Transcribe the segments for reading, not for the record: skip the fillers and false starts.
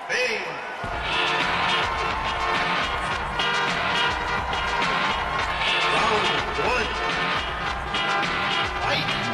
Bang! Round one. Fight!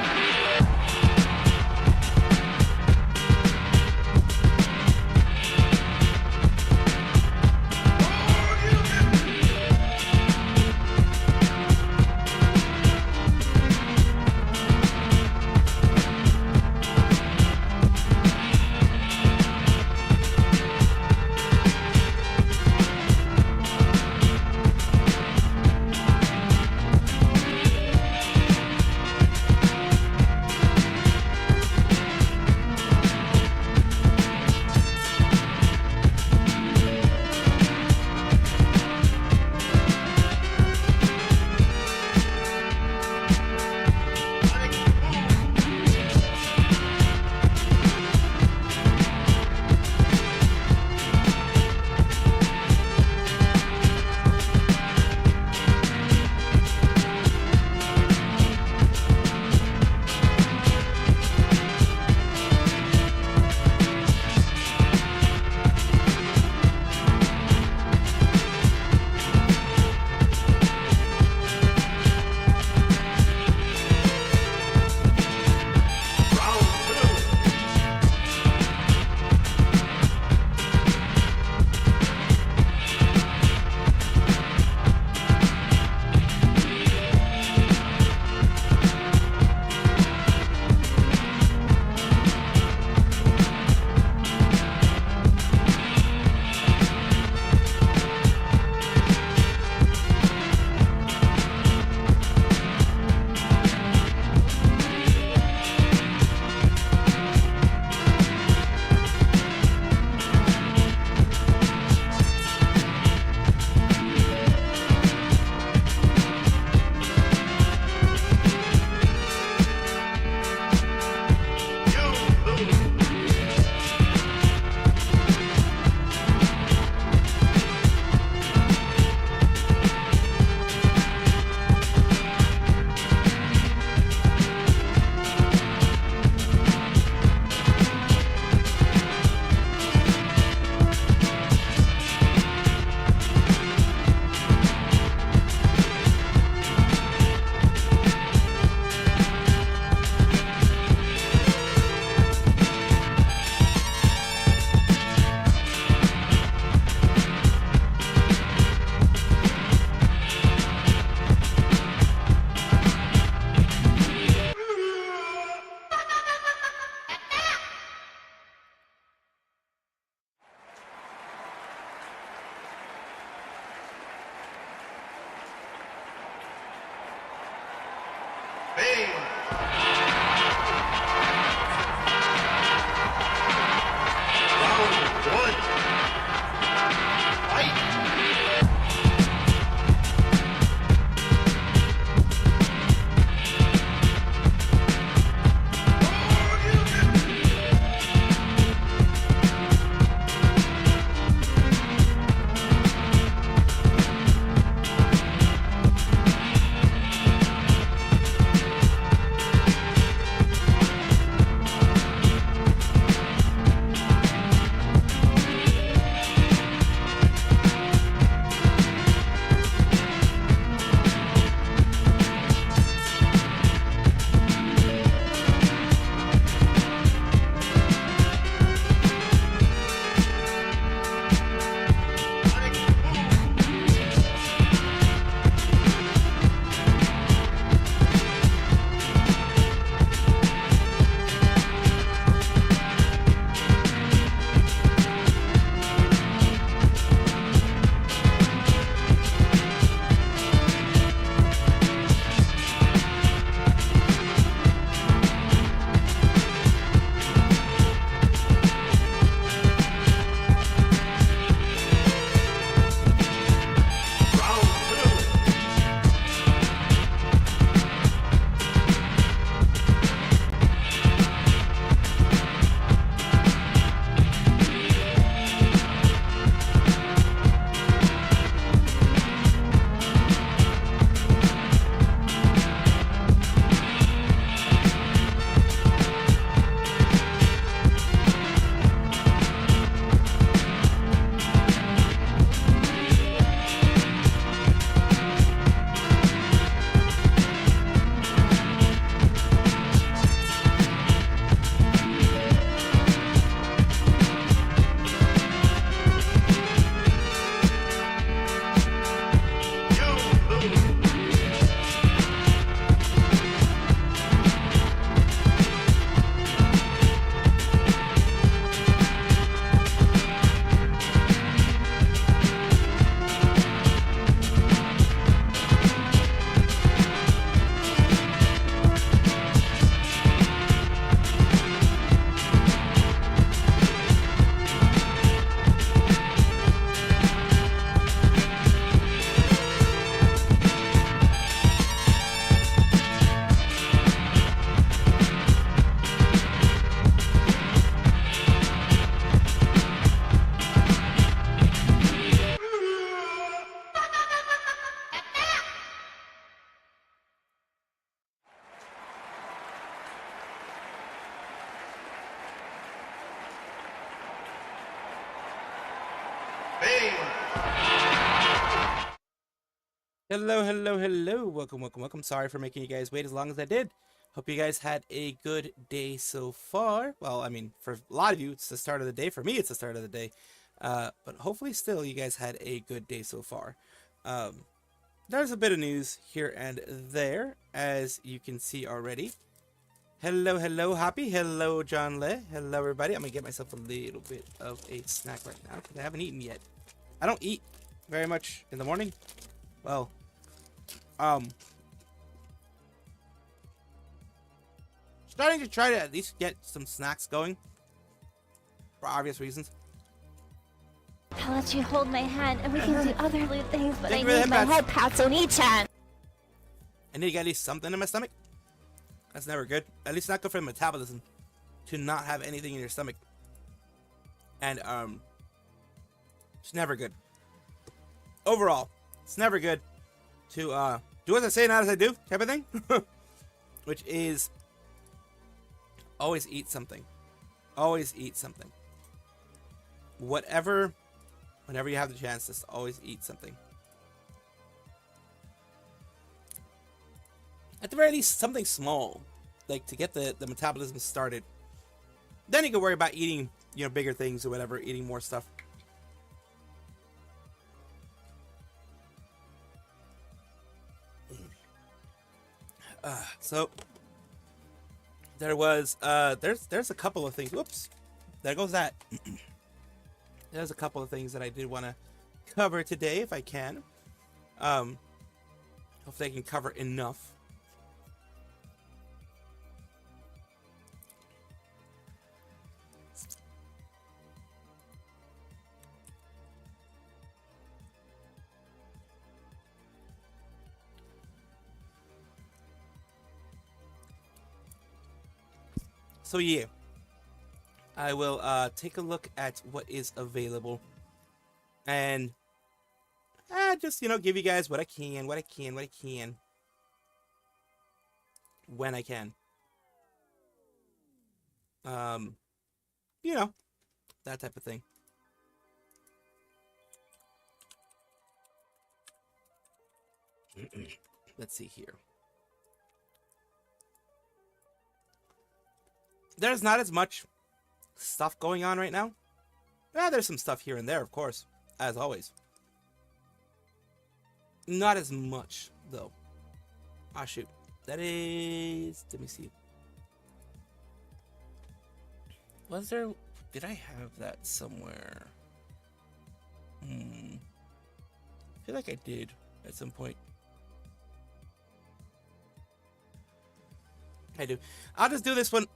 Hello, hello, hello. Welcome, welcome, welcome. Sorry for making you guys wait as long as I did. Hope you guys had a good day so far. Well, I mean, for a lot of you, it's the start of the day. For me, it's the start of the day. But hopefully, still, you guys had a good day so far. Um, there's a bit of news here and there, as you can see already. Hello, hello, Happy. Hello, John Le. Hello, everybody. I'm going to get myself a little bit of a snack right now because I haven't eaten yet. I don't eat very much in the morning. Well, um, starting to try to at least get some snacks going for obvious reasons. I'll let you hold my hand and we can do other loot things, but Thank I you for the need my head head pats on each hand. I need to get at least something in my stomach. That's never good. At least not good for the metabolism to not have anything in your stomach. And it's never good. Overall, it's never good to do as I say, not as I do, type of thing. Which is always eat something. Always eat something. Whenever you have the chance, just always eat something. At the very least, something small, like to get the metabolism started. Then you can worry about eating, bigger things or whatever, eating more stuff. So there was there's a couple of things. Whoops, there goes that. There's a couple of things that I did want to cover today, if I can. Hopefully I can cover enough. So yeah, I will take a look at what is available, and just give you guys what I can, when I can. You know, that type of thing. Let's see here. There's not as much stuff going on right now. There's some stuff here and there, of course, as always. Not as much, though. Ah, shoot. That is... Let me see. Was there... Did I have that somewhere? I feel like I did at some point. I do. I'll just do this one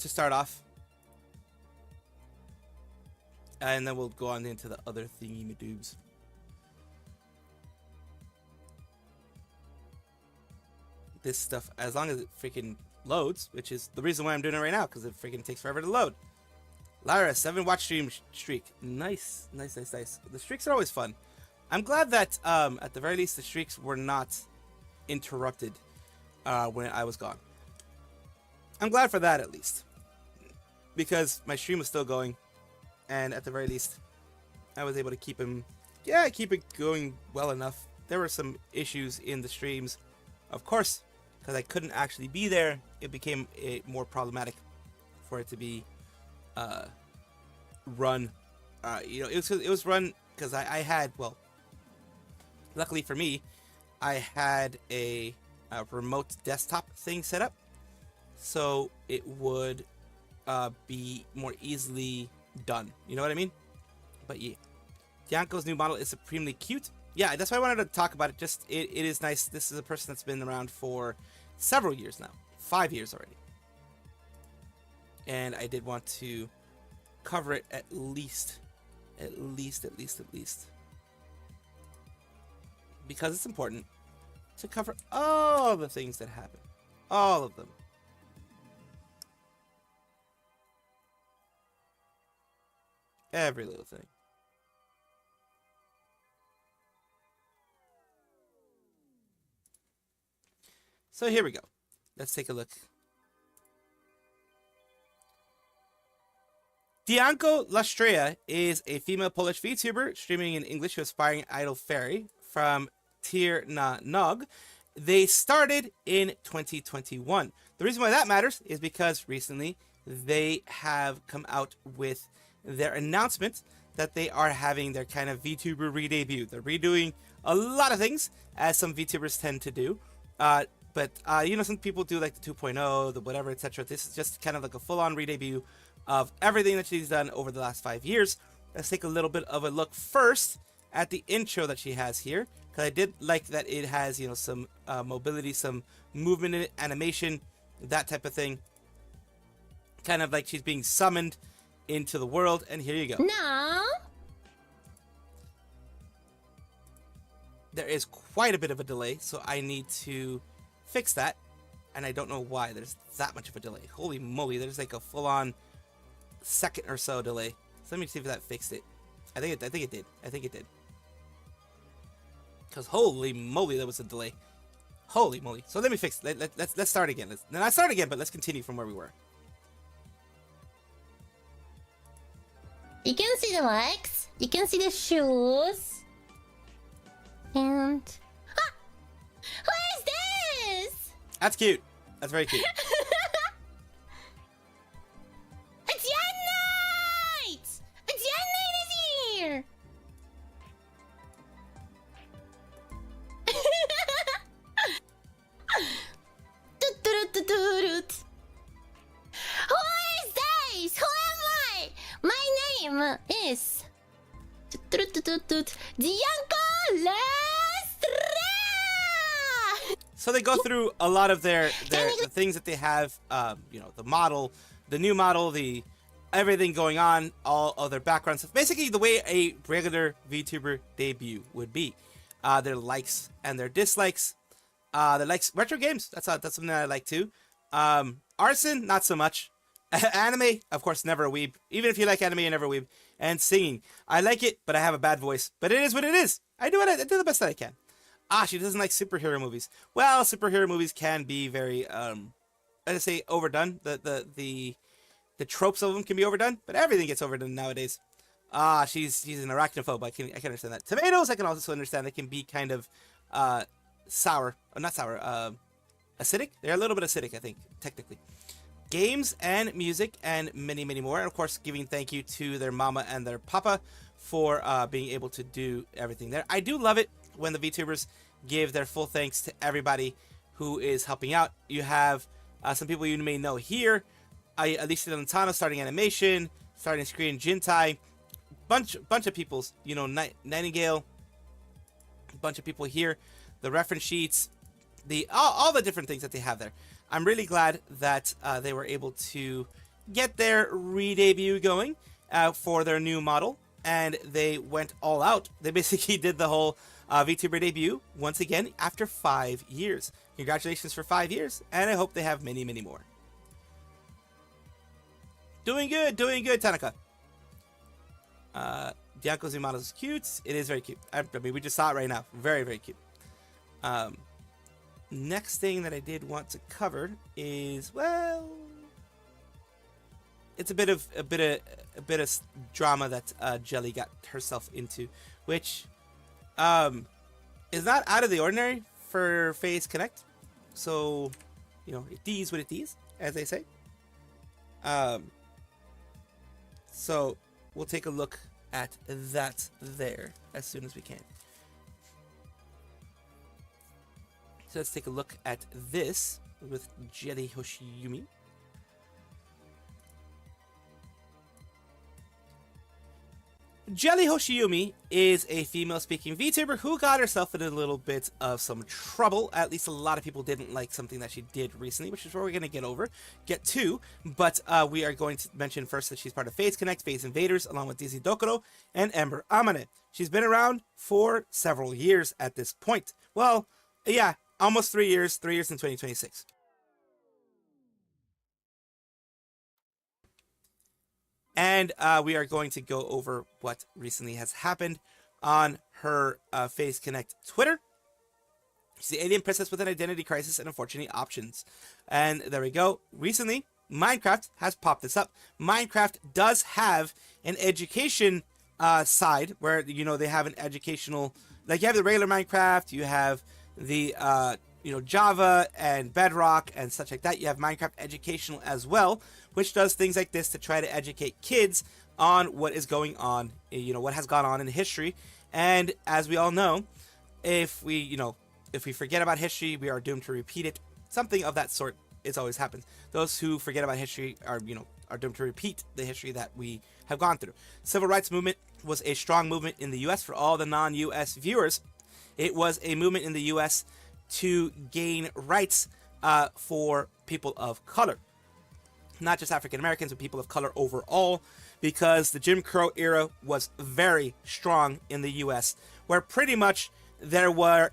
to start off. And then we'll go on into the other thingy-madoobs. This stuff, as long as it freaking loads, which is the reason why I'm doing it right now, because it freaking takes forever to load. Lyra, 7 watch stream streak. Nice, nice, nice, nice. The streaks are always fun. I'm glad that, at the very least, the streaks were not interrupted when I was gone. I'm glad for that, at least. Because my stream was still going. And at the very least, I was able to keep it going well enough. There were some issues in the streams. Of course, because I couldn't actually be there, it became more problematic for it to be run. It was run because I had, well, luckily for me, I had a remote desktop thing set up. So it would be more easily done. You know what I mean? But yeah. Dianco's new model is supremely cute. Yeah, that's why I wanted to talk about it. It is nice. This is a person that's been around for several years now. 5 years already. And I did want to cover it at least. Because it's important to cover all the things that happen. All of them. Every little thing. So here we go. Let's take a look. Dianco Lastrea is a female Polish VTuber streaming in English who is aspiring idol fairy from Tir Na Nog. They started in 2021. The reason why that matters is because recently they have come out with their announcement that they are having their kind of VTuber re-debut. They're redoing a lot of things, as some VTubers tend to do. But some people do like the 2.0, the whatever, etc. This is just kind of like a full-on re-debut of everything that she's done over the last 5 years. Let's take a little bit of a look first at the intro that she has here, because I did like that it has, some mobility, some movement in it, animation, that type of thing. Kind of like she's being summoned into the world, and here you go. No. There is quite a bit of a delay, so I need to fix that, and I don't know why there's that much of a delay. Holy moly, there's like a full-on second or so delay. So let me see if that fixed it. I think it did. Because holy moly, there was a delay. Holy moly. So let me fix it. Let's start again. Not start again, but let's continue from where we were. You can see the legs. You can see the shoes. And... Ah! Who is this? That's cute. That's very cute. It's Yan Knight! It's Yan Knight is here! Who is this? Who am I? My name is... Gianco Lastra! So they go through a lot of the things that they have, the model, the new model, the everything going on, all other backgrounds. Basically, the way a regular VTuber debut would be. Their likes and their dislikes. Their likes, retro games. That's something that I like too. Arson, not so much. Anime, of course, never a weeb. Even if you like anime, you're never a weeb. And singing, I like it, but I have a bad voice. But it is what it is. I do the best that I can. She doesn't like superhero movies. Well, superhero movies can be very, let's say, overdone. The tropes of them can be overdone, but everything gets overdone nowadays. She's an arachnophobe. I can understand that. Tomatoes, I can also understand. They can be kind of sour. Oh, not sour. Acidic. They're a little bit acidic, I think, technically. Games and music and many, many more. And of course, giving thank you to their mama and their papa for being able to do everything there. I do love it when the VTubers give their full thanks to everybody who is helping out. You have some people you may know here. Alicia Lentano starting animation, starting screen Jintai. Bunch of people, Nightingale. A bunch of people here. The reference sheets. All the different things that they have there. I'm really glad that they were able to get their re-debut going for their new model, and they went all out. They basically did the whole VTuber debut once again after 5 years. Congratulations for 5 years, and I hope they have many, many more. Doing good, Tanaka. Gianco Zumano is cute. It is very cute. I mean, we just saw it right now. Very, very cute. Next thing that I did want to cover is, well, it's a bit of drama that Jelly got herself into, which is not out of the ordinary for FaZe Connect. So, it is what it is, as they say. So we'll take a look at that there as soon as we can. So let's take a look at this with Jelly Hoshiyumi. Jelly Hoshiyumi is a female-speaking VTuber who got herself in a little bit of some trouble. At least a lot of people didn't like something that she did recently, which is where we're going to get to. But we are going to mention first that she's part of FaZe Connect, FaZe Invaders, along with Dizzy Dokuro and Ember Amane. She's been around for several years at this point. Well, yeah, almost 3 years. 3 years in 2026. And we are going to go over what recently has happened on her FaZe Connect Twitter. She's the alien princess with an identity crisis and unfortunate options. And there we go. Recently, Minecraft has popped this up. Minecraft does have an education side where, they have an educational like you have the regular Minecraft, you have the Java and Bedrock and such like that. You have Minecraft Educational as well, which does things like this to try to educate kids on what is going on, what has gone on in history. And as we all know, if we forget about history, we are doomed to repeat it. Something of that sort is always happens. Those who forget about history are doomed to repeat the history that we have gone through. Civil rights movement was a strong movement in the U.S. For all the non-U.S. viewers, it was a movement in the U.S. to gain rights for people of color. Not just African Americans, but people of color overall, because the Jim Crow era was very strong in the U.S., where pretty much there were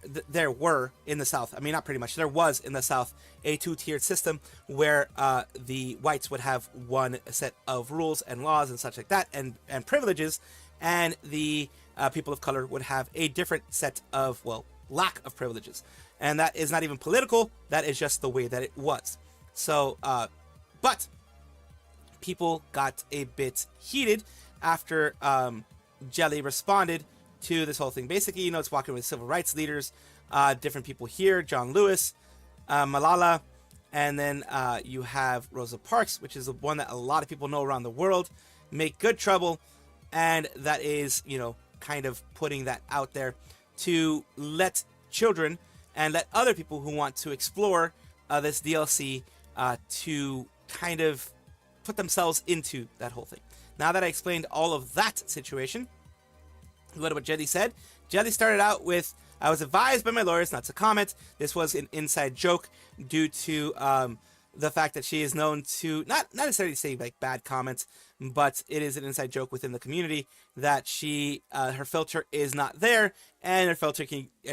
in the South. I mean, not pretty much. There was in the South a two-tiered system where the whites would have one set of rules and laws and such like that, and privileges, and the people of color would have a different set of, lack of privileges. And that is not even political. That is just the way that it was. So, but people got a bit heated after Jelly responded to this whole thing. Basically, it's walking with civil rights leaders, different people here, John Lewis, Malala, and then you have Rosa Parks, which is the one that a lot of people know around the world, make good trouble, and that is, kind of putting that out there to let children and let other people who want to explore this DLC to kind of put themselves into that whole thing. Now that I explained all of that situation, what Jelly said. Jelly started out with, I was advised by my lawyers not to comment. This was an inside joke due to the fact that she is known to not necessarily say like bad comments, but it is an inside joke within the community that she her filter is not there, and her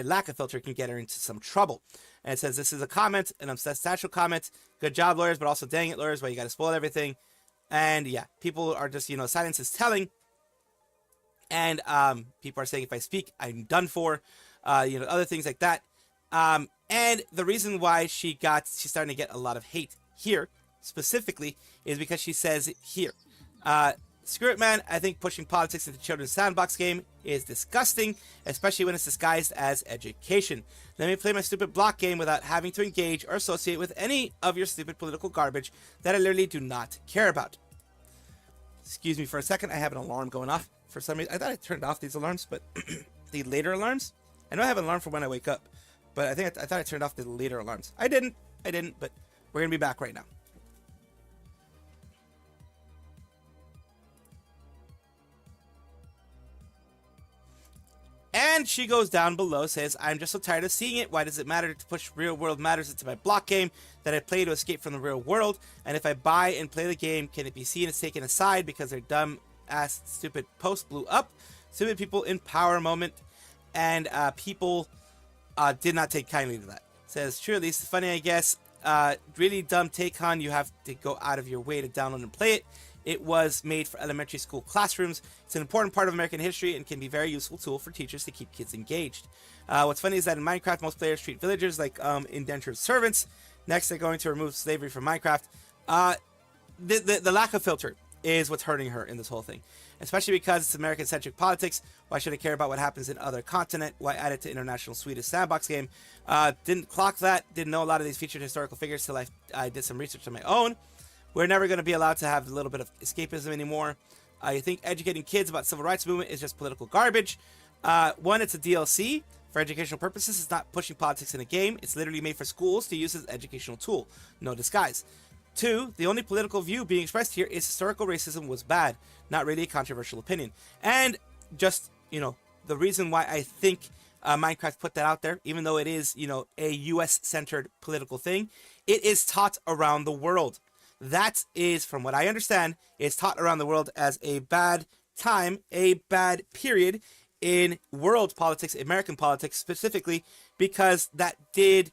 lack of filter can get her into some trouble. And it says this is a comment, an unsubstantial comment. Good job, lawyers, but also dang it, lawyers, why you got to spoil everything. And yeah, people are just silence is telling. And people are saying if I speak, I'm done for. Other things like that. And the reason why she's starting to get a lot of hate here, specifically, is because she says here, screw it, man. I think pushing politics into children's sandbox game is disgusting, especially when it's disguised as education. Let me play my stupid block game without having to engage or associate with any of your stupid political garbage that I literally do not care about. Excuse me for a second. I have an alarm going off. For some reason, I thought I turned off these alarms, but the later alarms. I know I have an alarm for when I wake up, but I thought I turned off the later alarms. I didn't, but we're gonna be back right now. And she goes down below, says, I'm just so tired of seeing it. Why does it matter to push real world matters into my block game that I play to escape from the real world? And if I buy and play the game, can it be seen as taken aside because their dumb ass stupid post blew up? Stupid people in power moment. And people did not take kindly to that. Says, true, at least funny, I guess. Really dumb take on. You have to go out of your way to download and play it. It was made for elementary school classrooms. It's an important part of American history and can be a very useful tool for teachers to keep kids engaged. What's funny is that in Minecraft, most players treat villagers like indentured servants. Next, they're going to remove slavery from Minecraft. The lack of filter is what's hurting her in this whole thing. Especially because it's American-centric politics. Why should I care about what happens in other continent? Why add it to international Swedish sandbox game? Didn't clock that. Didn't know a lot of these featured historical figures till I did some research on my own. We're never going to be allowed to have a little bit of escapism anymore. I think educating kids about civil rights movement is just political garbage. One, it's a DLC for educational purposes. It's not pushing politics in a game. It's literally made for schools to use as an educational tool. No disguise. Two, the only political view being expressed here is historical racism was bad. Not really a controversial opinion. And just, the reason why I think Minecraft put that out there, even though it is, a US-centered political thing, it is taught around the world. That is, from what I understand, is taught around the world as a bad time, a bad period in world politics, American politics specifically, because that did,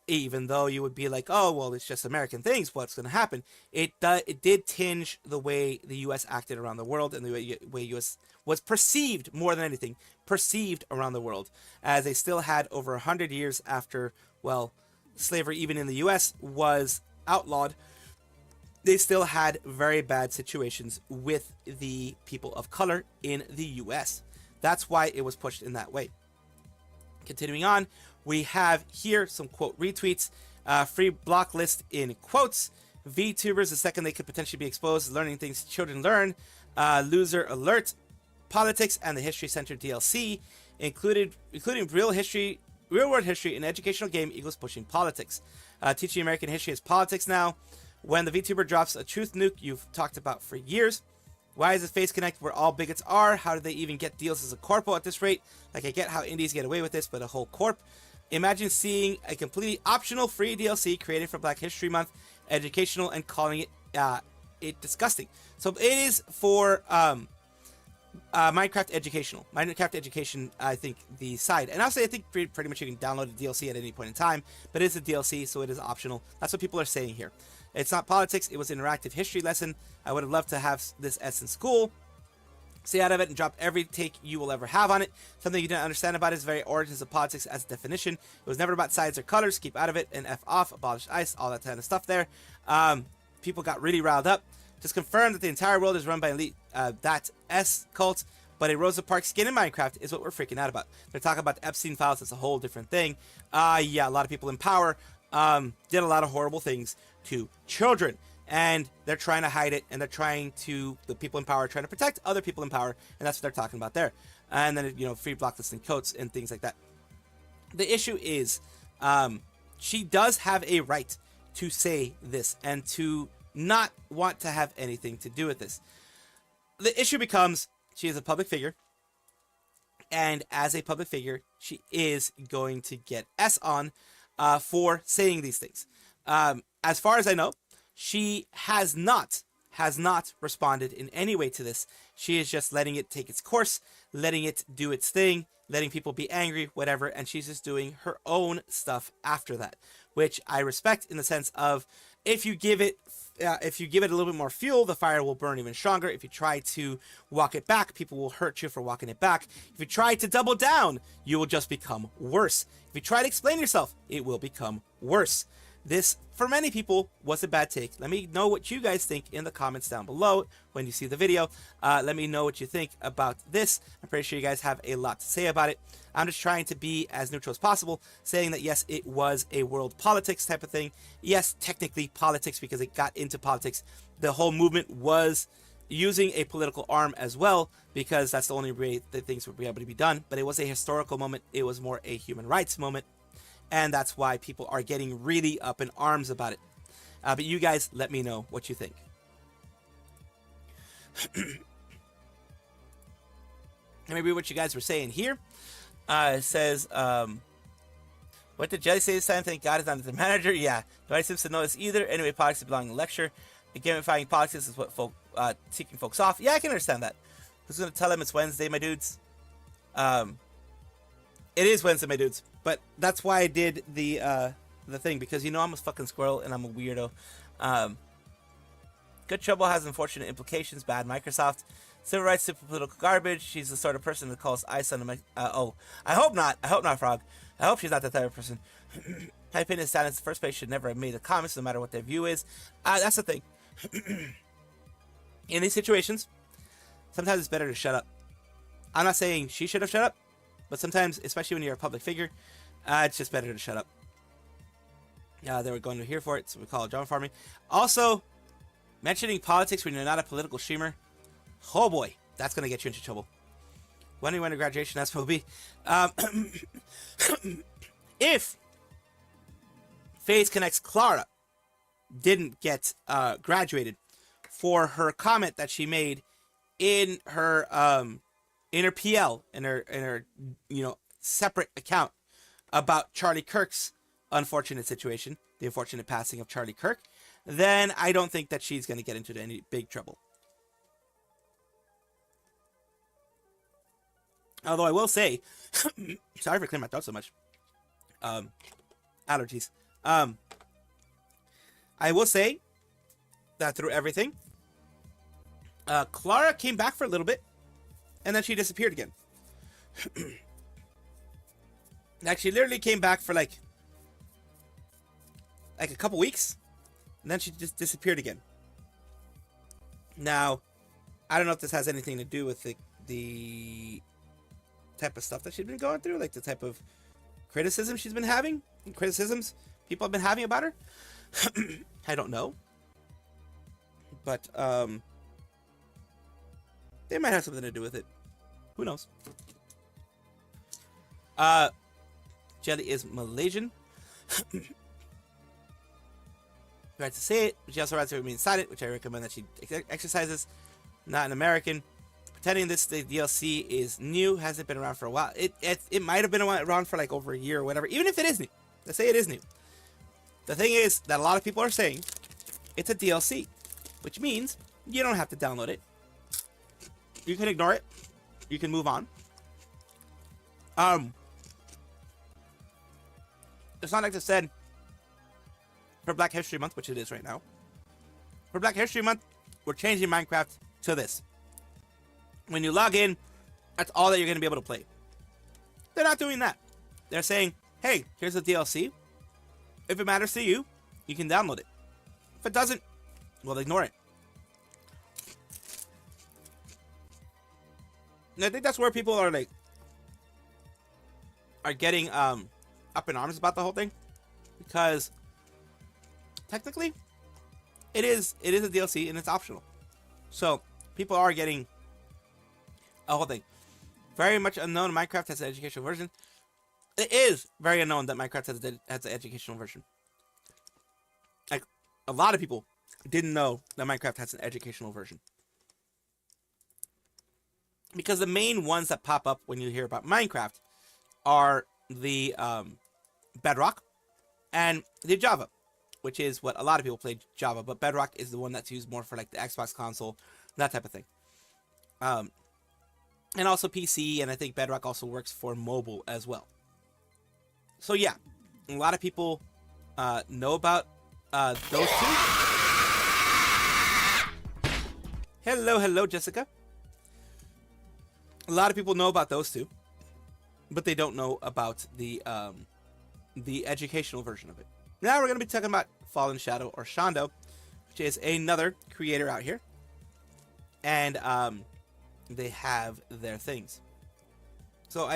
even though you would be like, oh, well, it's just American things, what's going to happen? It did tinge the way the U.S. acted around the world and the way U.S. was perceived, more than anything, perceived around the world, as they still had over 100 years after, slavery even in the U.S. was outlawed. They still had very bad situations with the people of color in the U.S. That's why it was pushed in that way. Continuing on, we have here some quote retweets. Free block list in quotes. VTubers, the second they could potentially be exposed, learning things children learn. Loser alert. Politics and the history centered DLC, including real world history in educational game equals pushing politics. Teaching American history is politics now. When the VTuber drops a truth nuke you've talked about for years. Why is it Face Connect where all bigots are? How do they even get deals as a corpo at this rate? Like, I get how indies get away with this, but a whole corp. Imagine seeing a completely optional free DLC created for Black History Month, educational, and calling it disgusting. So it is for Minecraft educational. Minecraft education, I think, the side. And also, I think pretty much you can download a DLC at any point in time, but it is a DLC, so it is optional. That's what people are saying here. It's not politics, it was an interactive history lesson. I would have loved to have this S in school. Stay out of it and drop every take you will ever have on it. Something you didn't understand about it is very origins of politics as a definition. It was never about sides or colors. Keep out of it and F off, abolish ICE, all that kind of stuff there. People got really riled up. Just confirm that the entire world is run by elite that S cult, but a Rosa Parks skin in Minecraft is what we're freaking out about. They're talking about the Epstein files. It's a whole different thing. Yeah, a lot of people in power did a lot of horrible things to children, and they're trying to hide it, and the people in power are trying to protect other people in power, and that's what they're talking about there. And then, free blocklisting coats and things like that. The issue is, she does have a right to say this and to not want to have anything to do with this. The issue becomes, she is a public figure, and as a public figure, she is going to get S on for saying these things. As far as I know, she has not responded in any way to this. She is just letting it take its course, letting it do its thing, letting people be angry, whatever, and she's just doing her own stuff after that, which I respect in the sense of if you give it a little bit more fuel, the fire will burn even stronger. If you try to walk it back, people will hurt you for walking it back. If you try to double down, you will just become worse. If you try to explain yourself, it will become worse. This, for many people, was a bad take. Let me know what you guys think in the comments down below when you see the video. Let me know what you think about this. I'm pretty sure you guys have a lot to say about it. I'm just trying to be as neutral as possible, saying that yes, it was a world politics type of thing. Yes, technically politics because it got into politics. The whole movement was using a political arm as well because that's the only way that things would be able to be done. But it was a historical moment. It was more a human rights moment. And that's why people are getting really up in arms about it. But you guys, let me know what you think. Let me read what you guys were saying here. It says, what did Jelly say this time? Thank God it's not the manager. Yeah, nobody seems to know this either. Anyway, politics belong in the lecture. Gamifying politics is what ticking folks off. Yeah, I can understand that. Who's going to tell them it's Wednesday, my dudes? It is Wednesday, my dudes. But that's why I did the thing, because I'm a fucking squirrel and I'm a weirdo. Good Trouble has unfortunate implications. Bad Microsoft. Civil rights, super political garbage. She's the sort of person that calls ICE on the I hope not. I hope not, Frog. I hope she's not that type of person. My opinion is silence. The first place should never have made the comments, no matter what their view is. That's the thing. In these situations, sometimes it's better to shut up. I'm not saying she should have shut up, but sometimes, especially when you're a public figure, it's just better to shut up. They were going to here for it, so we call it drama farming. Also, mentioning politics when you're not a political streamer, oh boy, that's going to get you into trouble. When we went to graduation, that's what will be. If FaZe Connect's Clara didn't get graduated for her comment that she made in her PL, in her separate account about Charlie Kirk's unfortunate situation, the unfortunate passing of Charlie Kirk, then I don't think that she's going to get into any big trouble. Although I will say, sorry for clearing my throat so much. Allergies. I will say that through everything, Clara came back for a little bit, and then she disappeared again. Like, she literally came back for like a couple weeks, and then she just disappeared again. Now, I don't know if this has anything to do with the type of stuff that she'd been going through, like the type of criticism she's been having, criticisms people have been having about her, I don't know. But they might have something to do with it. Who knows? Jelly is Malaysian. Right to say it. She also writes to remain silent, which I recommend that she exercises. Not an American. Pretending the DLC is new, hasn't been around for a while. It might have been around for like over a year or whatever. Even if it is new, let's say it is new. The thing is that a lot of people are saying it's a DLC, which means you don't have to download it. You can ignore it. You can move on. It's not like I said for Black History Month, which it is right now. For Black History Month, we're changing Minecraft to this. When you log in, that's all that you're going to be able to play. They're not doing that. They're saying, hey, here's the DLC. If it matters to you, you can download it. If it doesn't, well, ignore it. And I think that's where people are like, are getting up in arms about the whole thing, because technically it is a DLC and it's optional. So people are getting a whole thing. Very much unknown, Minecraft has an educational version. It is very unknown that Minecraft has an educational version. Like, a lot of people didn't know that Minecraft has an educational version. Because the main ones that pop up when you hear about Minecraft are the Bedrock and the Java, which is what a lot of people play Java, but Bedrock is the one that's used more for like the Xbox console, that type of thing. And also PC, and I think Bedrock also works for mobile as well. So yeah, a lot of people know about those two. Hello, Jessica. A lot of people know about those two, but they don't know about the educational version of it. Now we're going to be talking about Fallen Shadow, or Shondo, which is another creator out here. And they have their things. So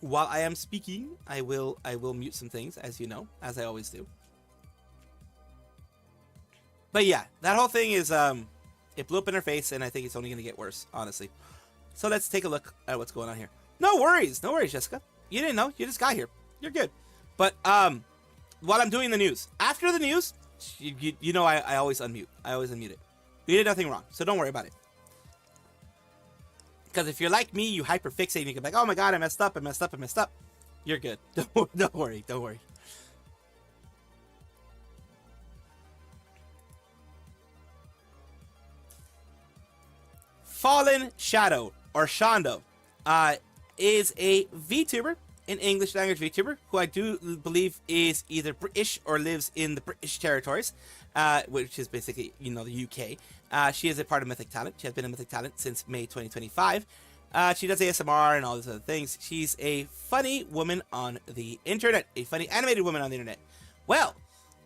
while I am speaking, I will mute some things, as you know, as I always do. But yeah, that whole thing is it blew up in her face, and I think it's only going to get worse, honestly. So let's take a look at what's going on here. No worries, Jessica. You didn't know, you just got here. You're good. But while I'm doing the news, after the news, you know I always unmute. I always unmute it. You did nothing wrong, so don't worry about it. Because if you're like me, you hyperfixate and you can be like, oh my god, I messed up. You're good. Don't worry. Fallen Shadow, or Shondo, is a VTuber, an English language VTuber, who I do believe is either British or lives in the British territories, which is basically, the UK. She is a part of Mythic Talent. She has been in Mythic Talent since May 2025. She does ASMR and all these other things. She's a funny woman on the internet, a funny animated woman on the internet. Well,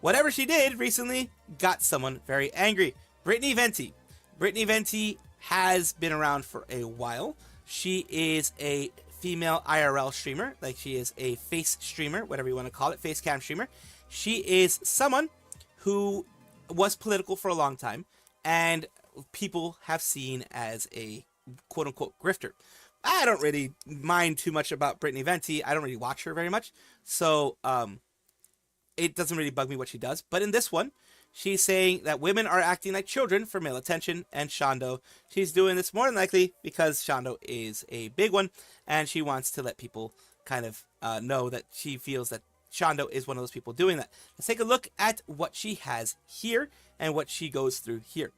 whatever she did recently got someone very angry. Brittany Venti. Brittany Venti has been around for a while. She is a female IRL streamer, like she is a face streamer, whatever you want to call it, face cam streamer. She is someone who was political for a long time, and people have seen as a quote-unquote grifter. I don't really mind too much about Brittany Venti. I don't really watch her very much, so it doesn't really bug me what she does. But in this one, she's saying that women are acting like children for male attention, and Shondo, she's doing this more than likely because Shondo is a big one, and she wants to let people kind of know that she feels that Shondo is one of those people doing that. Let's take a look at what she has here and what she goes through here.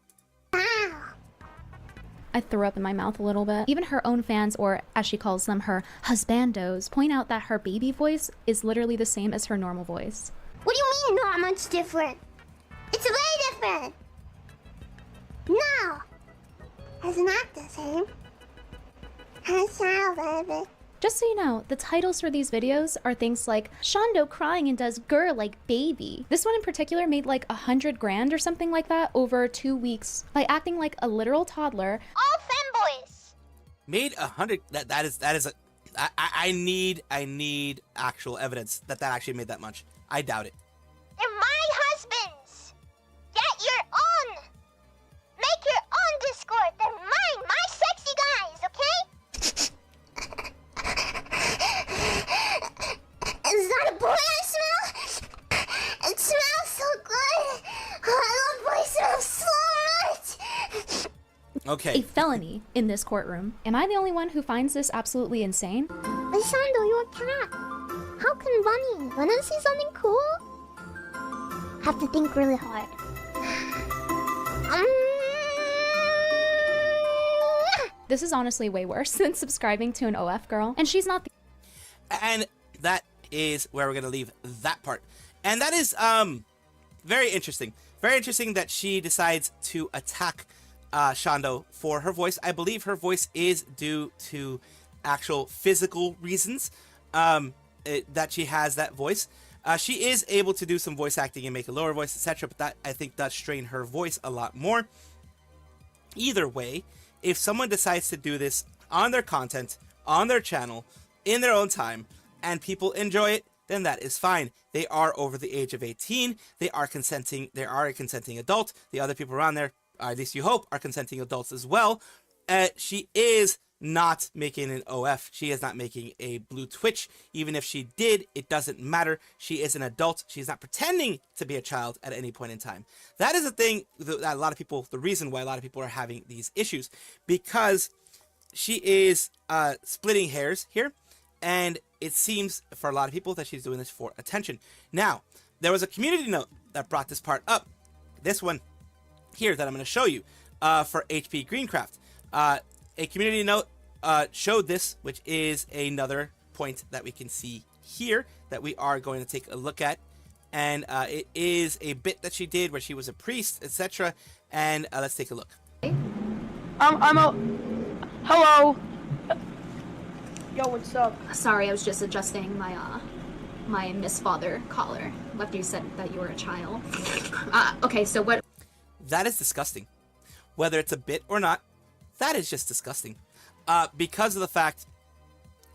I threw up in my mouth a little bit. Even her own fans, or as she calls them, her husbandos, point out that her baby voice is literally the same as her normal voice. What do you mean not much different? It's very different. No. It's not the same. It's not, baby. Just so you know, the titles for these videos are things like Shondo crying and does grr like baby. This one in particular made like 100 grand or something like that over 2 weeks by acting like a literal toddler. All femboys. Made 100. That is a I need actual evidence that actually made that much. I doubt it. They're my husbands. Get your own. Make your own Discord. They're mine. My sexy guys, okay? Is that a boy I smell? It smells so good. I love boy smells so much. Okay. A felony in this courtroom. Am I the only one who finds this absolutely insane? Lysandro, you're a cat. How can Bunny? Wanna see something cool? Have to think really hard. This is honestly way worse than subscribing to an OF girl. And she's not the And that is where we're going to leave that part. And that is very interesting. Very interesting that she decides to attack Shondo for her voice. I believe her voice is due to actual physical reasons that she has that voice. She is able to do some voice acting and make a lower voice, etc. But that, I think, does strain her voice a lot more. Either way, if someone decides to do this on their content, on their channel, in their own time, and people enjoy it, then that is fine. They are over the age of 18. They are consenting. They are a consenting adult. The other people around there, or at least you hope, are consenting adults as well. She is not making an OF. She is not making a blue Twitch. Even if she did, it doesn't matter. She is an adult. She's not pretending to be a child at any point in time. That is the thing that a lot of people, the reason why a lot of people are having these issues, because she is splitting hairs here, and it seems for a lot of people that she's doing this for attention. Now, there was a community note that brought this part up. This one here that I'm going to show you for HP Greencraft. A community note showed this, which is another point that we can see here that we are going to take a look at. And it is a bit that she did where she was a priest, etc. And let's take a look. Hello. Yo, what's up? Sorry, I was just adjusting my Miss Father collar after you said that you were a child. Okay, so what? That is disgusting. Whether it's a bit or not, that is just disgusting. Because of the fact,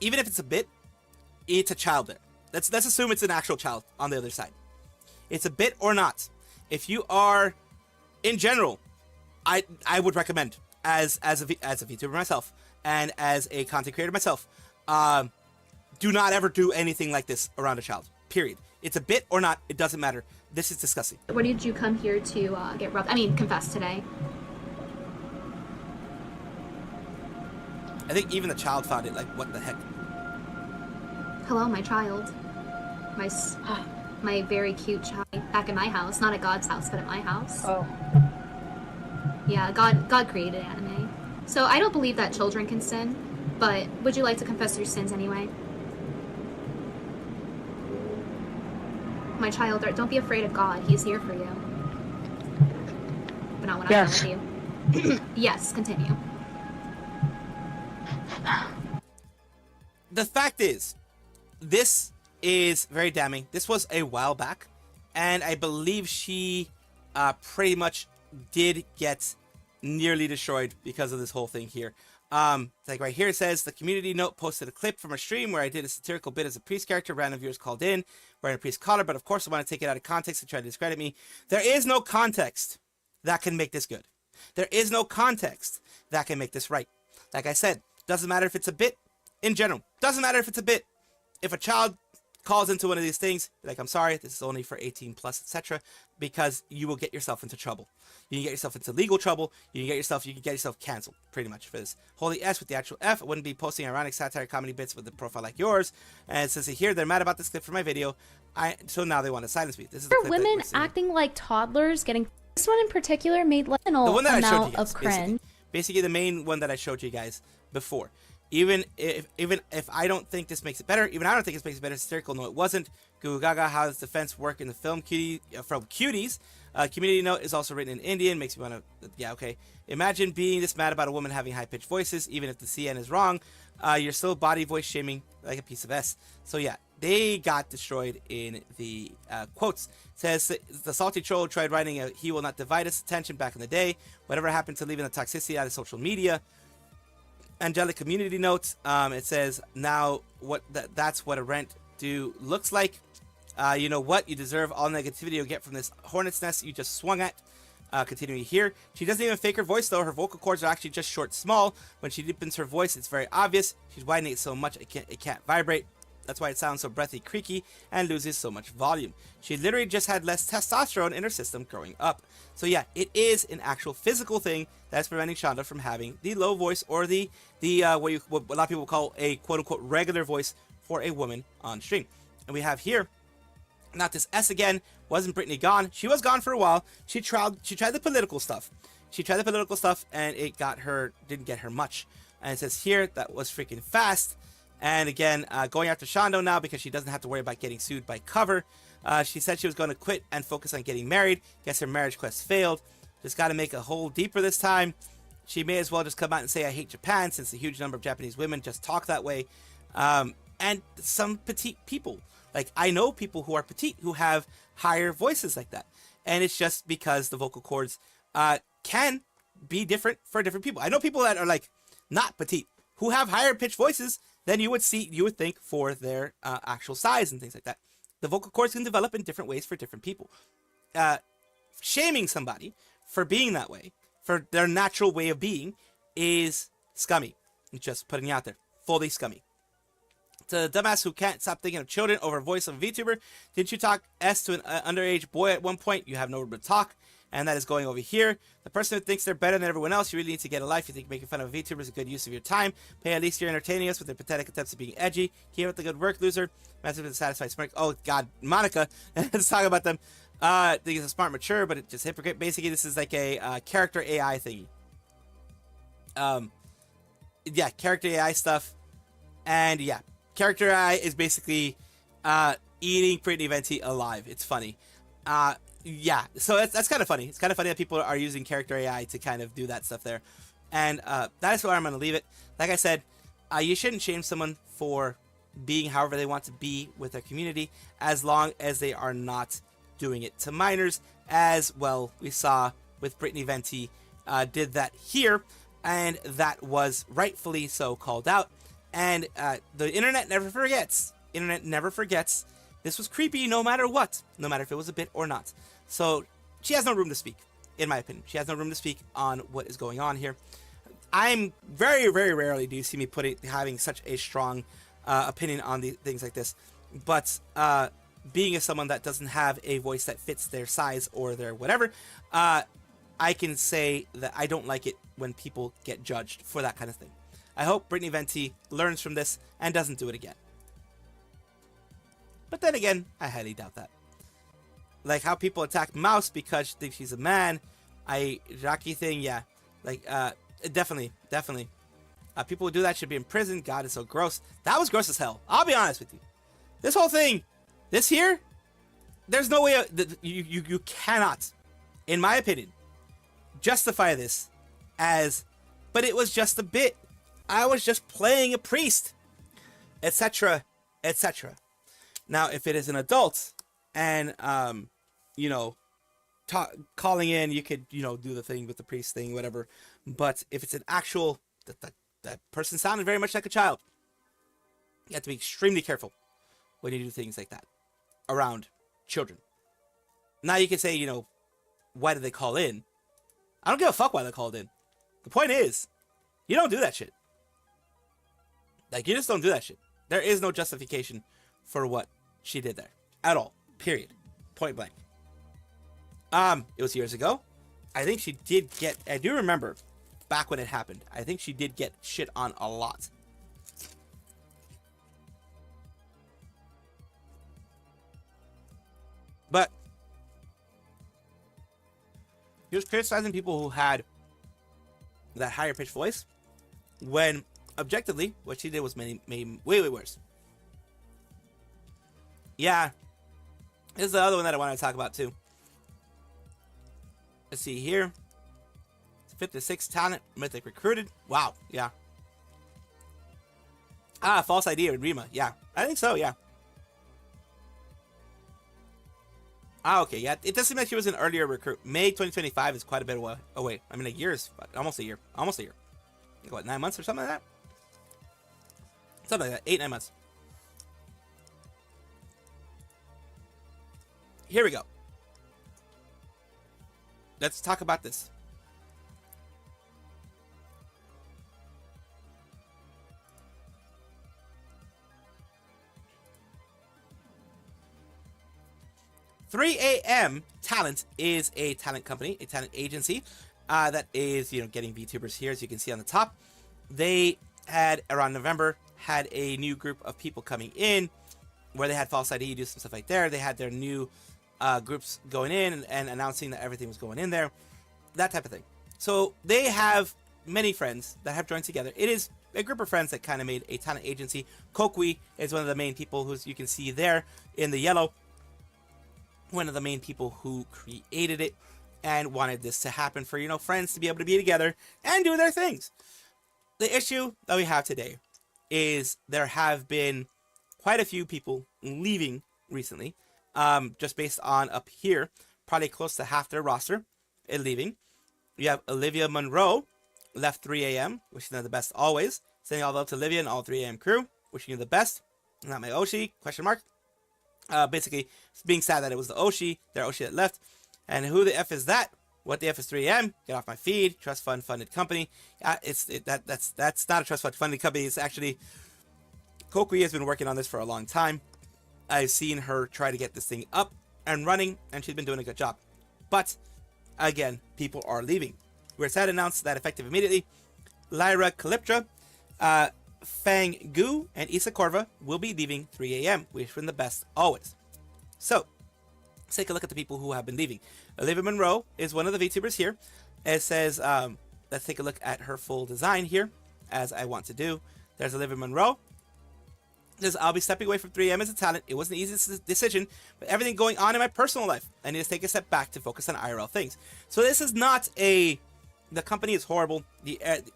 even if it's a bit, it's a child there. Let's assume it's an actual child on the other side. It's a bit or not. If you are, in general, I would recommend as a VTuber myself and as a content creator myself, do not ever do anything like this around a child. Period. It's a bit or not. It doesn't matter. This is disgusting. What did you come here to get rubbed? I mean, confess today. I think even the child found it like, what the heck? Hello, my child. My very cute child. Back in my house, not at God's house, but at my house. Oh. Yeah, God created anime. So I don't believe that children can sin, but would you like to confess your sins anyway? My child, don't be afraid of God. He's here for you. But not when Yes. I'm with you. Yes, continue. The fact is, this is very damning. This was a while back, and I believe she pretty much did get nearly destroyed because of this whole thing here. Like right here it says, the community note posted a clip from a stream where I did a satirical bit as a priest character. Random viewers called in wearing a priest collar, but of course I want to take it out of context and try to discredit me. There is no context that can make this good. There is no context that can make this right. Like I said, doesn't matter if it's a bit. In general, doesn't matter if it's a bit. If a child calls into one of these things, be like, I'm sorry, this is only for 18 plus, etc., because you will get yourself into trouble. You can get yourself into legal trouble. You can get yourself canceled, pretty much, for this. Holy S with the actual F. I wouldn't be posting ironic satire comedy bits with a profile like yours. And it says here, they're mad about this clip for my video. So now they want to silence me. This is the For clip that women we're seeing. acting like toddlers, getting this one in particular made like an The one that I showed you amount guys, of cringe. basically the main one that I showed you guys before. Even if I don't think this makes it better, even I don't think this makes it better. Satirical, no, it wasn't. Goo Gaga, how does defense work in the film from Cuties? Community note is also written in Indian, makes me want to, yeah, okay. Imagine being this mad about a woman having high-pitched voices, even if the CN is wrong. You're still body voice shaming like a piece of S. So yeah, they got destroyed in the quotes. It says, the salty troll tried writing a "He will not divide us" attention back in the day. Whatever happened to leaving the toxicity out of social media? Angelic community notes. It says now that's what a rent do looks like. You know what? You deserve all negativity you'll get from this hornet's nest you just swung at. Continuing here, she doesn't even fake her voice though. Her vocal cords are actually just short, small. When she deepens her voice, it's very obvious. She's widening it so much it can't vibrate. That's why it sounds so breathy, creaky, and loses so much volume. She literally just had less testosterone in her system growing up. So yeah, it is an actual physical thing that's preventing Shonda from having the low voice or the what a lot of people call a quote unquote regular voice for a woman on stream. And we have here, not this S again. Wasn't Brittany gone? She was gone for a while. She tried the political stuff. And it didn't get her much. And it says here that was freaking fast. And again, going after Shondo now because she doesn't have to worry about getting sued by Cover. She said she was going to quit and focus on getting married. Guess her marriage quest failed. Just got to make a hole deeper this time. She may as well just come out and say I hate Japan, since a huge number of Japanese women just talk that way. And some petite people. Like, I know people who are petite who have higher voices like that. And it's just because the vocal cords can be different for different people. I know people that are like not petite who have higher pitched voices than you would think for their actual size and things like that. The vocal cords can develop in different ways for different people. Shaming somebody for being that way, for their natural way of being, is scummy. Just putting it out there. Fully scummy. To the dumbass who can't stop thinking of children over a voice of a VTuber, didn't you talk S to an underage boy at one point? You have no room to talk, and that is going over here. The person who thinks they're better than everyone else, you really need to get a life. You think making fun of a VTuber is a good use of your time. Pay, at least you're entertaining us with their pathetic attempts at being edgy. Keep up the good work, loser. Massive and satisfied smirk. Oh god, Monica. Let's talk about them. I think it's a smart, mature, but it's just hypocrite. Basically, this is like a character AI thingy. Yeah, character AI stuff, and yeah. Character AI is basically eating Brittany Venti alive. It's funny. Yeah, so that's kind of funny. It's kind of funny that people are using character AI to kind of do that stuff there. And that is where I'm going to leave it. Like I said, you shouldn't shame someone for being however they want to be with their community, as long as they are not doing it to minors, as well we saw with Brittany Venti did that here, and that was rightfully so called out. And the internet never forgets. This was creepy no matter what. No matter if it was a bit or not. So she has no room to speak, in my opinion. She has no room to speak on what is going on here. I'm very, very rarely do you see me having such a strong opinion on the things like this. But being as someone that doesn't have a voice that fits their size or their whatever, I can say that I don't like it when people get judged for that kind of thing. I hope Brittany Venti learns from this and doesn't do it again. But then again, I highly doubt that. Like how people attack Mouse because she thinks she's a man. Jackie thing, yeah. Like, definitely. People who do that should be in prison. God, it's so gross. That was gross as hell. I'll be honest with you. This whole thing, this here, there's no way you cannot, in my opinion, justify this as, but it was just a bit. I was just playing a priest, etc., etc. Now, if it is an adult and, calling in, you could, do the thing with the priest thing, whatever. But if it's an actual, that person sounded very much like a child. You have to be extremely careful when you do things like that around children. Now you can say, why did they call in? I don't give a fuck why they called in. The point is, you don't do that shit. Like, you just don't do that shit. There is no justification for what she did there. At all. Period. Point blank. It was years ago. I think she did get... I do remember back when it happened. I think she did get shit on a lot. But he was criticizing people who had that higher pitched voice when objectively what she did was made way worse. Yeah, this is the other one that I want to talk about too. Let's see here. 56 talent mythic recruited. Wow, yeah. False ID with Rima. Yeah, I think so. Yeah. Okay, yeah. It does seem like she was an earlier recruit. May 2025 is quite a bit away. I mean, a year is almost a year. Like, what, 9 months or something like that? Something like that, 8, 9 months. Here we go. Let's talk about this. .3am Talent is a talent company, a talent agency that is, getting VTubers here, as you can see on the top. They had, around November, had a new group of people coming in where they had False ID, do some stuff like there. They had their new groups going in and announcing that everything was going in there, that type of thing. So they have many friends that have joined together. It is a group of friends that kind of made a talent agency. Kokui is one of the main people who you can see there in the yellow. One of the main people who created it and wanted this to happen for, friends to be able to be together and do their things. The issue that we have today is there have been quite a few people leaving recently, just based on up here, probably close to half their roster is leaving. You have Olivia Monroe left 3am, wishing her the best always. Sending all the love to Olivia and all 3am crew, wishing you the best. Not my Oshi, question mark. Basically, being sad that it was the Oshi, their Oshi that left. And who the F is that? What the F is 3am? Get off my feed. Trust fund funded company. That's not a trust fund funded company. It's actually, Kokui has been working on this for a long time. I've seen her try to get this thing up and running, and she's been doing a good job. But again, people are leaving. We're sad to announce that effective immediately, Lyra Calyptra, Fang Gu, and Isa Corva will be leaving 3am. Wish them the best always. So, let's take a look at the people who have been leaving. Olivia Monroe is one of the VTubers here. It says, let's take a look at her full design here, as I want to do. There's Olivia Monroe. It says, I'll be stepping away from 3am as a talent. It wasn't an easy decision, but everything going on in my personal life, I need to take a step back to focus on IRL things. So this is not the company is horrible.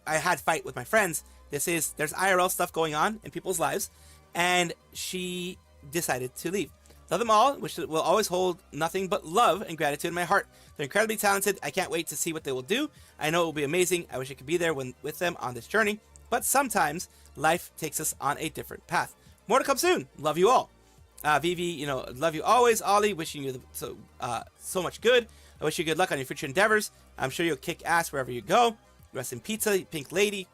I had fight with my friends. There's IRL stuff going on in people's lives, and she decided to leave. Love them all, which will always hold nothing but love and gratitude in my heart. They're incredibly talented. I can't wait to see what they will do. I know it will be amazing. I wish I could be there with them on this journey, but sometimes life takes us on a different path. More to come soon. Love you all. Vivi, love you always. Ollie, wishing you so much good. I wish you good luck on your future endeavors. I'm sure you'll kick ass wherever you go. Rest in pizza, Pink Lady.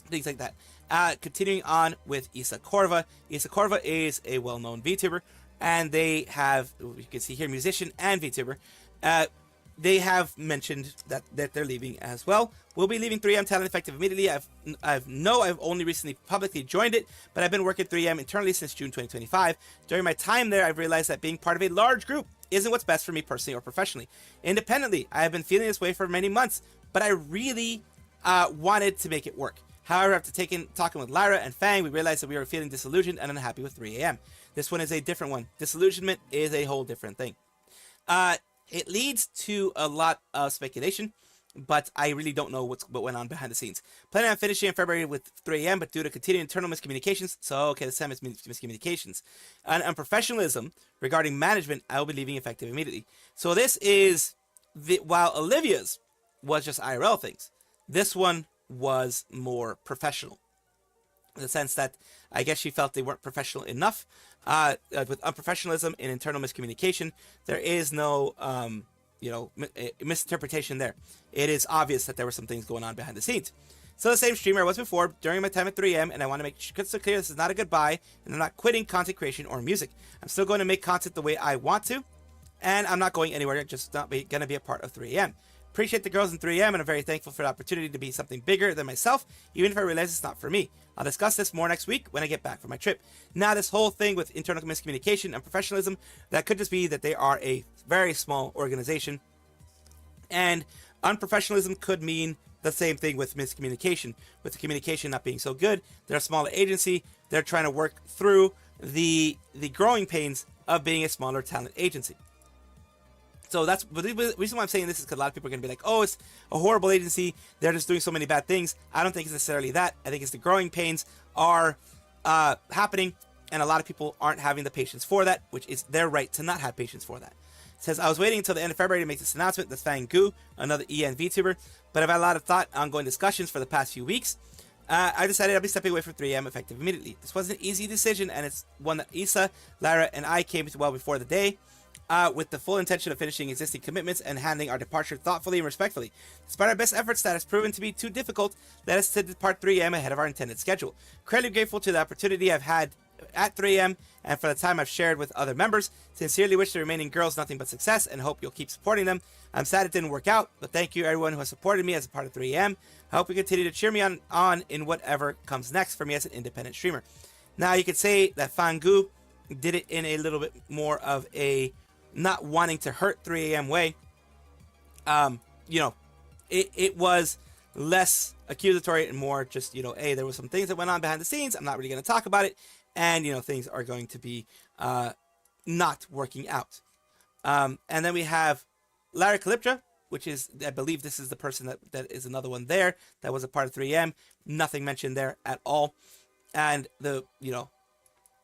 Things like that. Continuing on with Isa Corva. Isa Corva is a well-known VTuber, and they have, you can see here, musician and VTuber. They have mentioned that they're leaving as well. We'll be leaving 3am Talent effective immediately. I've only recently publicly joined it, but I've been working 3am internally since June 2025. During my time there, I've realized that being part of a large group isn't what's best for me personally or professionally. Independently, I have been feeling this way for many months, but I really wanted to make it work. However, after talking with Lyra and Fang, we realized that we were feeling disillusioned and unhappy with 3am. This one is a different one. Disillusionment is a whole different thing. It leads to a lot of speculation, but I really don't know what went on behind the scenes. Planning on finishing in February with 3am, but due to continued internal miscommunications, this time it's miscommunications, and unprofessionalism regarding management, I will be leaving effective immediately. So this is, while Olivia's was just IRL things, this one was more professional. In the sense that I guess she felt they weren't professional enough. With unprofessionalism and internal miscommunication, there is no, misinterpretation there. It is obvious that there were some things going on behind the scenes. So the same streamer I was before during my time at 3am, and I want to make crystal clear this is not a goodbye, and I'm not quitting content creation or music. I'm still going to make content the way I want to, and I'm not going anywhere. Just not going to be a part of 3am. Appreciate the girls in 3am, and I'm very thankful for the opportunity to be something bigger than myself, even if I realize it's not for me. I'll discuss this more next week when I get back from my trip. Now, this whole thing with internal miscommunication and professionalism, that could just be that they are a very small organization. And unprofessionalism could mean the same thing with miscommunication. With the communication not being so good, they're a smaller agency. They're trying to work through the growing pains of being a smaller talent agency. So that's the reason why I'm saying this is because a lot of people are going to be like, oh, it's a horrible agency. They're just doing so many bad things. I don't think it's necessarily that. I think it's the growing pains are happening, and a lot of people aren't having the patience for that, which is their right to not have patience for that. It says, I was waiting until the end of February to make this announcement. That's Fang Gu, another EN VTuber, but I've had a lot of ongoing discussions for the past few weeks. I decided I'll be stepping away from 3am effective immediately. This was an easy decision, and it's one that Issa, Lara, and I came to well before the day, with the full intention of finishing existing commitments and handling our departure thoughtfully and respectfully. Despite our best efforts, that has proven to be too difficult, led us to depart 3am ahead of our intended schedule. Incredibly grateful to the opportunity I've had at 3am and for the time I've shared with other members. Sincerely wish the remaining girls nothing but success and hope you'll keep supporting them. I'm sad it didn't work out, but thank you everyone who has supported me as a part of 3am. I hope you continue to cheer me on in whatever comes next for me as an independent streamer. Now you could say that Fangu did it in a little bit more of a not wanting to hurt 3am way. It was less accusatory and more just, hey, there was some things that went on behind the scenes. I'm not really going to talk about it. And, things are going to be not working out. And then we have Lara Calyptra, which is, I believe this is the person that is another one there that was a part of 3am. Nothing mentioned there at all. And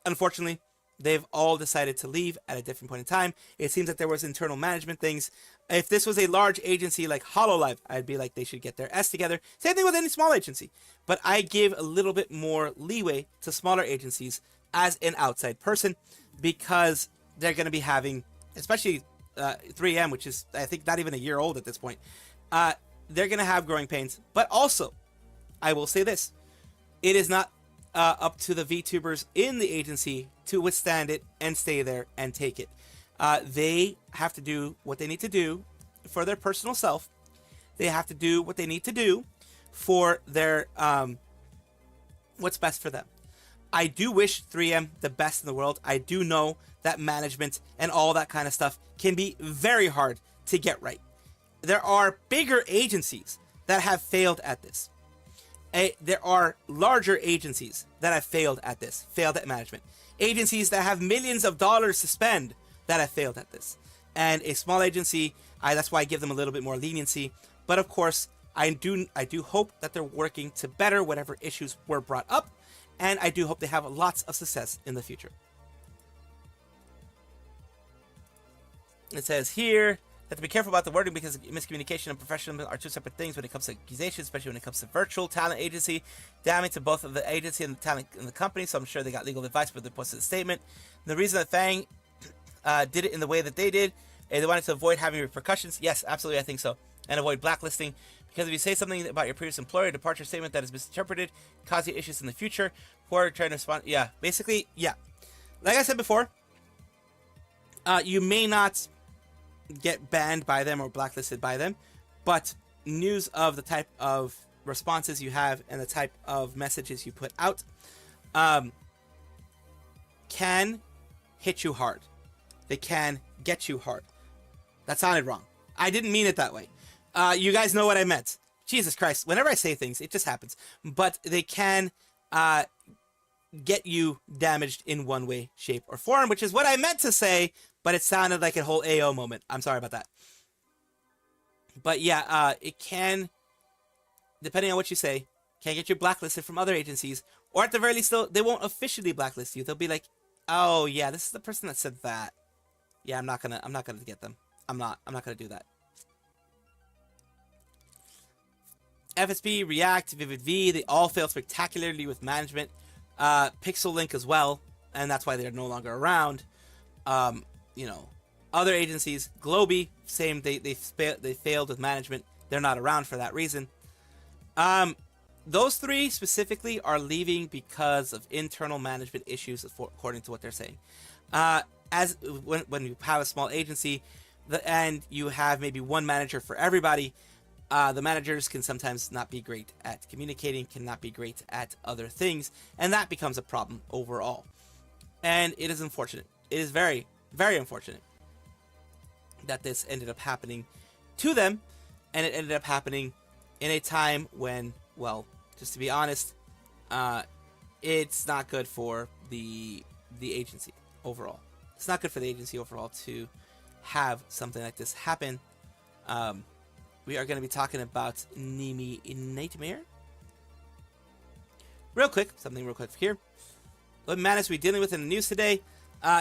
unfortunately, they've all decided to leave at a different point in time. It seems that there was internal management things. If this was a large agency like HoloLive, I'd be like, they should get their S together. Same thing with any small agency. But I give a little bit more leeway to smaller agencies as an outside person because they're going to be having, especially 3am, which is, I think, not even a year old at this point. They're going to have growing pains. But also, I will say this. It is not up to the VTubers in the agency to withstand it and stay there and take it. They have to do what they need to do for their personal self. They have to do what they need to do for their what's best for them. I do wish 3am the best in the world. I do know that management and all that kind of stuff can be very hard to get right. There are bigger agencies that have failed at this. There are larger agencies that have failed at this, failed at management. Agencies that have millions of dollars to spend that have failed at this. And a small agency, that's why I give them a little bit more leniency. But of course, I do hope that they're working to better whatever issues were brought up. And I do hope they have lots of success in the future. It says here, have to be careful about the wording because miscommunication and professionalism are two separate things when it comes to accusations, especially when it comes to virtual talent agency, damning to both of the agency and the talent in the company. So I'm sure they got legal advice, but they posted a statement. And the reason that Fang did it in the way that they did, they wanted to avoid having repercussions. Yes, absolutely, I think so, and avoid blacklisting. Because if you say something about your previous employer, departure statement that is misinterpreted, cause you issues in the future. Or trying to respond, yeah, basically, yeah. Like I said before, you may not get banned by them or blacklisted by them, but news of the type of responses you have and the type of messages you put out can hit you hard. They can get you hard. That sounded wrong. I didn't mean it that way. You guys know what I meant. Jesus Christ, whenever I say things, it just happens. But they can get you damaged in one way, shape, or form, which is what I meant to say, but it sounded like a whole AO moment. I'm sorry about that. But yeah, it can, depending on what you say, can get you blacklisted from other agencies, or at the very least, they won't officially blacklist you. They'll be like, oh yeah, this is the person that said that. Yeah, I'm not gonna get them. I'm not gonna do that. FSB, React, Vivid V, they all failed spectacularly with management. Pixel Link as well, and that's why they're no longer around. Other agencies, Globee, same. They failed with management. They're not around for that reason. Those three specifically are leaving because of internal management issues, according to what they're saying. When you have a small agency, and you have maybe one manager for everybody, the managers can sometimes not be great at communicating, cannot be great at other things, and that becomes a problem overall. And it is unfortunate. It is very, very unfortunate that this ended up happening to them, and it ended up happening in a time when, well, just to be honest, it's not good for the agency overall. It's not good for the agency overall to have something like this happen. We are going to be talking about Nimi Nightmare. Real quick, something real quick here. What madness are we dealing with in the news today?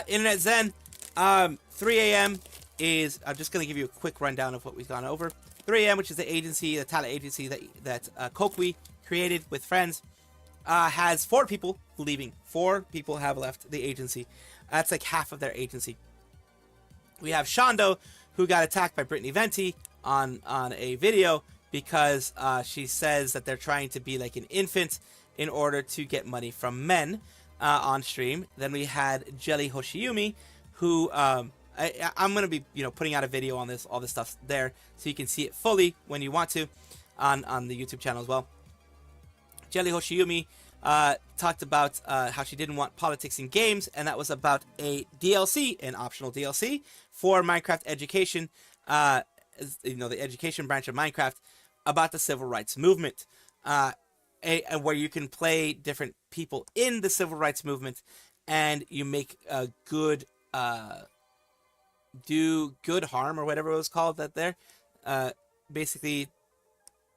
Internet Zen, 3 a.m. is, I'm just going to give you a quick rundown of what we've gone over. 3AM, which is the agency, the talent agency that Kokui created with friends, has 4 people leaving. 4 people have left the agency. That's like half of their agency. We have Shondo, who got attacked by Brittany Venti on a video because she says that they're trying to be like an infant in order to get money from men on stream. Then we had Jelly Hoshiyumi, who I'm gonna be putting out a video on all this stuff there, so you can see it fully when you want to on the YouTube channel as well. Jelly Hoshiyumi talked about how she didn't want politics in games, and that was about a DLC, an optional DLC for Minecraft Education, the education branch of Minecraft, about the civil rights movement, where you can play different people in the civil rights movement, and you make a good do good harm or whatever it was called that there. Basically,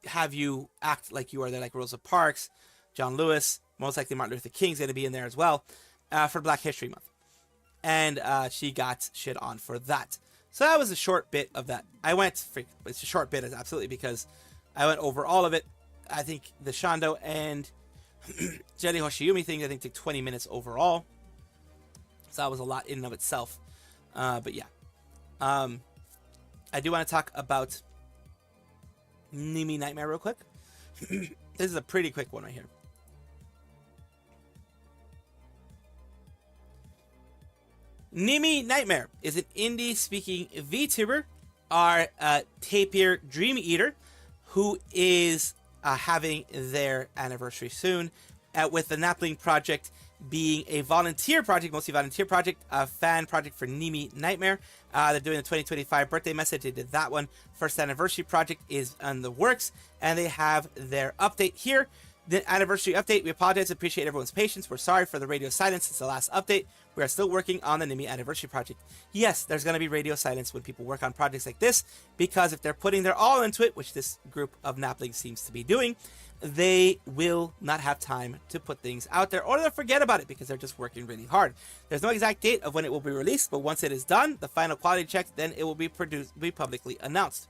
have you act like you are there, like Rosa Parks, John Lewis, most likely Martin Luther King's going to be in there as well for Black History Month. And she got shit on for that. So that was a short bit of that. It's a short bit, absolutely, because I went over all of it. I think the Shondo and Jelly Hoshiyumi thing, I think, took 20 minutes overall. So that was a lot in and of itself. But yeah. I do want to talk about Nimi Nightmare real quick. This is a pretty quick one right here. Nimi Nightmare is an indie-speaking VTuber, our Tapir Dream Eater, who is having their anniversary soon, with the Napling project being a volunteer project, mostly volunteer project, a fan project for Nimi Nightmare. They're doing the 2025 birthday message. They did that one. First anniversary project is in the works, and they have their update here. The anniversary update, we apologize, appreciate everyone's patience. We're sorry for the radio silence since the last update. We are still working on the Nimi anniversary project. Yes, there's going to be radio silence when people work on projects like this, because if they're putting their all into it, which this group of Naplings seems to be doing, they will not have time to put things out there, or they'll forget about it because they're just working really hard. There's no exact date of when it will be released, but once it is done, the final quality check, then it will be publicly announced.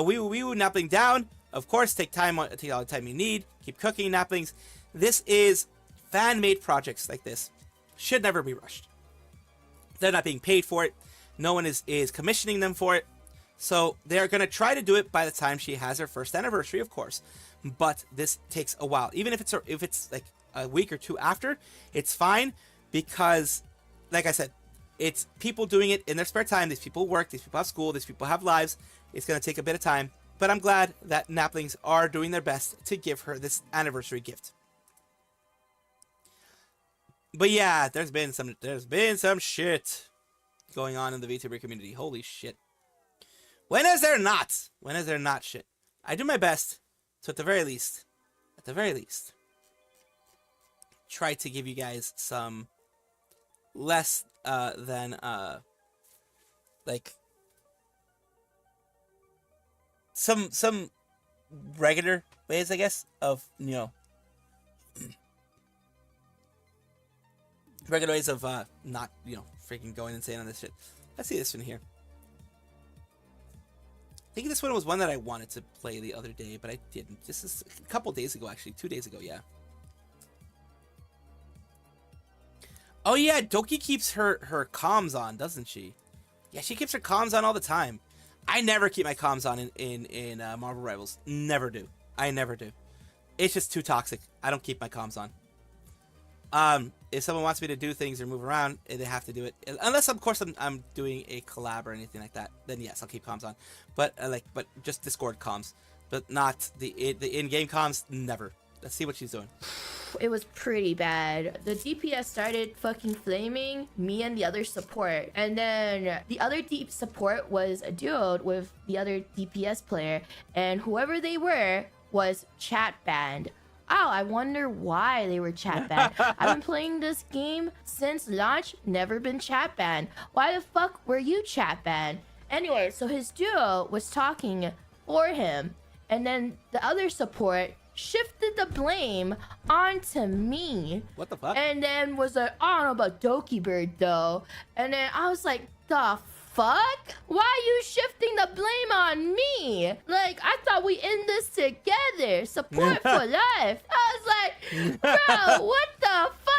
We will Napling down. Of course, take all the time you need. Keep cooking, Naplings. This is fan-made projects like this. Should never be rushed. They're not being paid for it. No one is commissioning them for it. So they're going to try to do it by the time she has her first anniversary, of course. But this takes a while. Even if it's like a week or two after, it's fine, because, like I said, it's people doing it in their spare time. These people work. These people have school. These people have lives. It's going to take a bit of time. But I'm glad that Naplings are doing their best to give her this anniversary gift. But yeah, there's been some shit going on in the VTuber community. Holy shit. When is there not? When is there not shit? I do my best to, at the very least, try to give you guys some less than like some regular ways, I guess, of regular ways of not freaking going insane on this shit. Let's see this one here. I think this one was one that I wanted to play the other day, but I didn't. This is a couple days ago, actually. 2 days ago, yeah. Oh yeah, Doki keeps her comms on, doesn't she? Yeah, she keeps her comms on all the time. I never keep my comms on in Marvel Rivals. Never do. I never do. It's just too toxic. I don't keep my comms on. If someone wants me to do things or move around, they have to do it. Unless, of course, I'm doing a collab or anything like that. Then yes, I'll keep comms on. But but just Discord comms, but not the in-game comms. Never. Let's see what she's doing. It was pretty bad. The DPS started fucking flaming me and the other support, and then the other deep support was a duo with the other DPS player, and whoever they were was chat banned. Oh, I wonder why they were chat banned. I've been playing this game since launch, never been chat banned. Why the fuck were you chat banned? Anyway, so his duo was talking for him, and then the other support shifted the blame onto me. What the fuck? And then was like, I don't know about Doki Bird though. And then I was like, the fuck? Why are you shifting the blame on me? Like, I thought we in this together. Support for life. I was like, bro, what the fuck?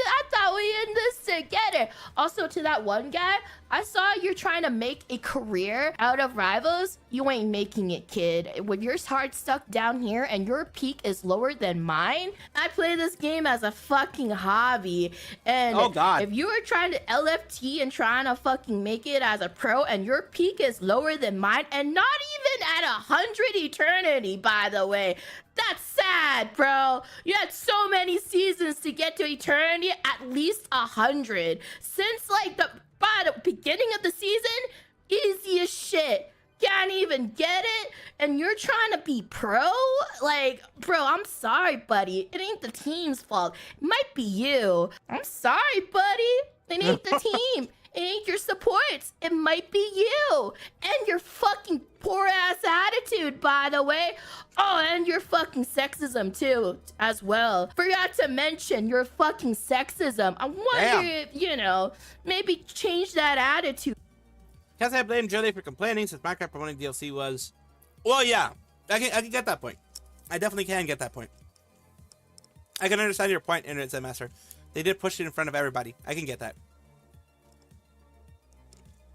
I thought we in this together. Also, to that one guy, I saw you're trying to make a career out of Rivals. You ain't making it, kid. When your heart's stuck down here and your peak is lower than mine, I play this game as a fucking hobby. And Oh, God. if you were trying to LFT and trying to fucking make it as a pro and your peak is lower than mine and not even at 100 eternity, by the way, that's sad, bro. You had so many seasons to get to eternity, at least 100. Since like by the beginning of the season, easy as shit. Can't even get it, and you're trying to be pro? Like, bro, I'm sorry, buddy. It ain't the team's fault. It might be you. I'm sorry, buddy. It ain't the team. It ain't your supports. It might be you. And your fucking poor ass attitude, by the way. Oh, and your fucking sexism too, as well. Forgot to mention your fucking sexism. I wonder if, you know, maybe change that attitude. Can't say I blame Jolie for complaining since Minecraft promoting DLC was... Well, yeah. I can get that point. I definitely can get that point. I can understand your point, Internet Zen Master. They did push it in front of everybody. I can get that.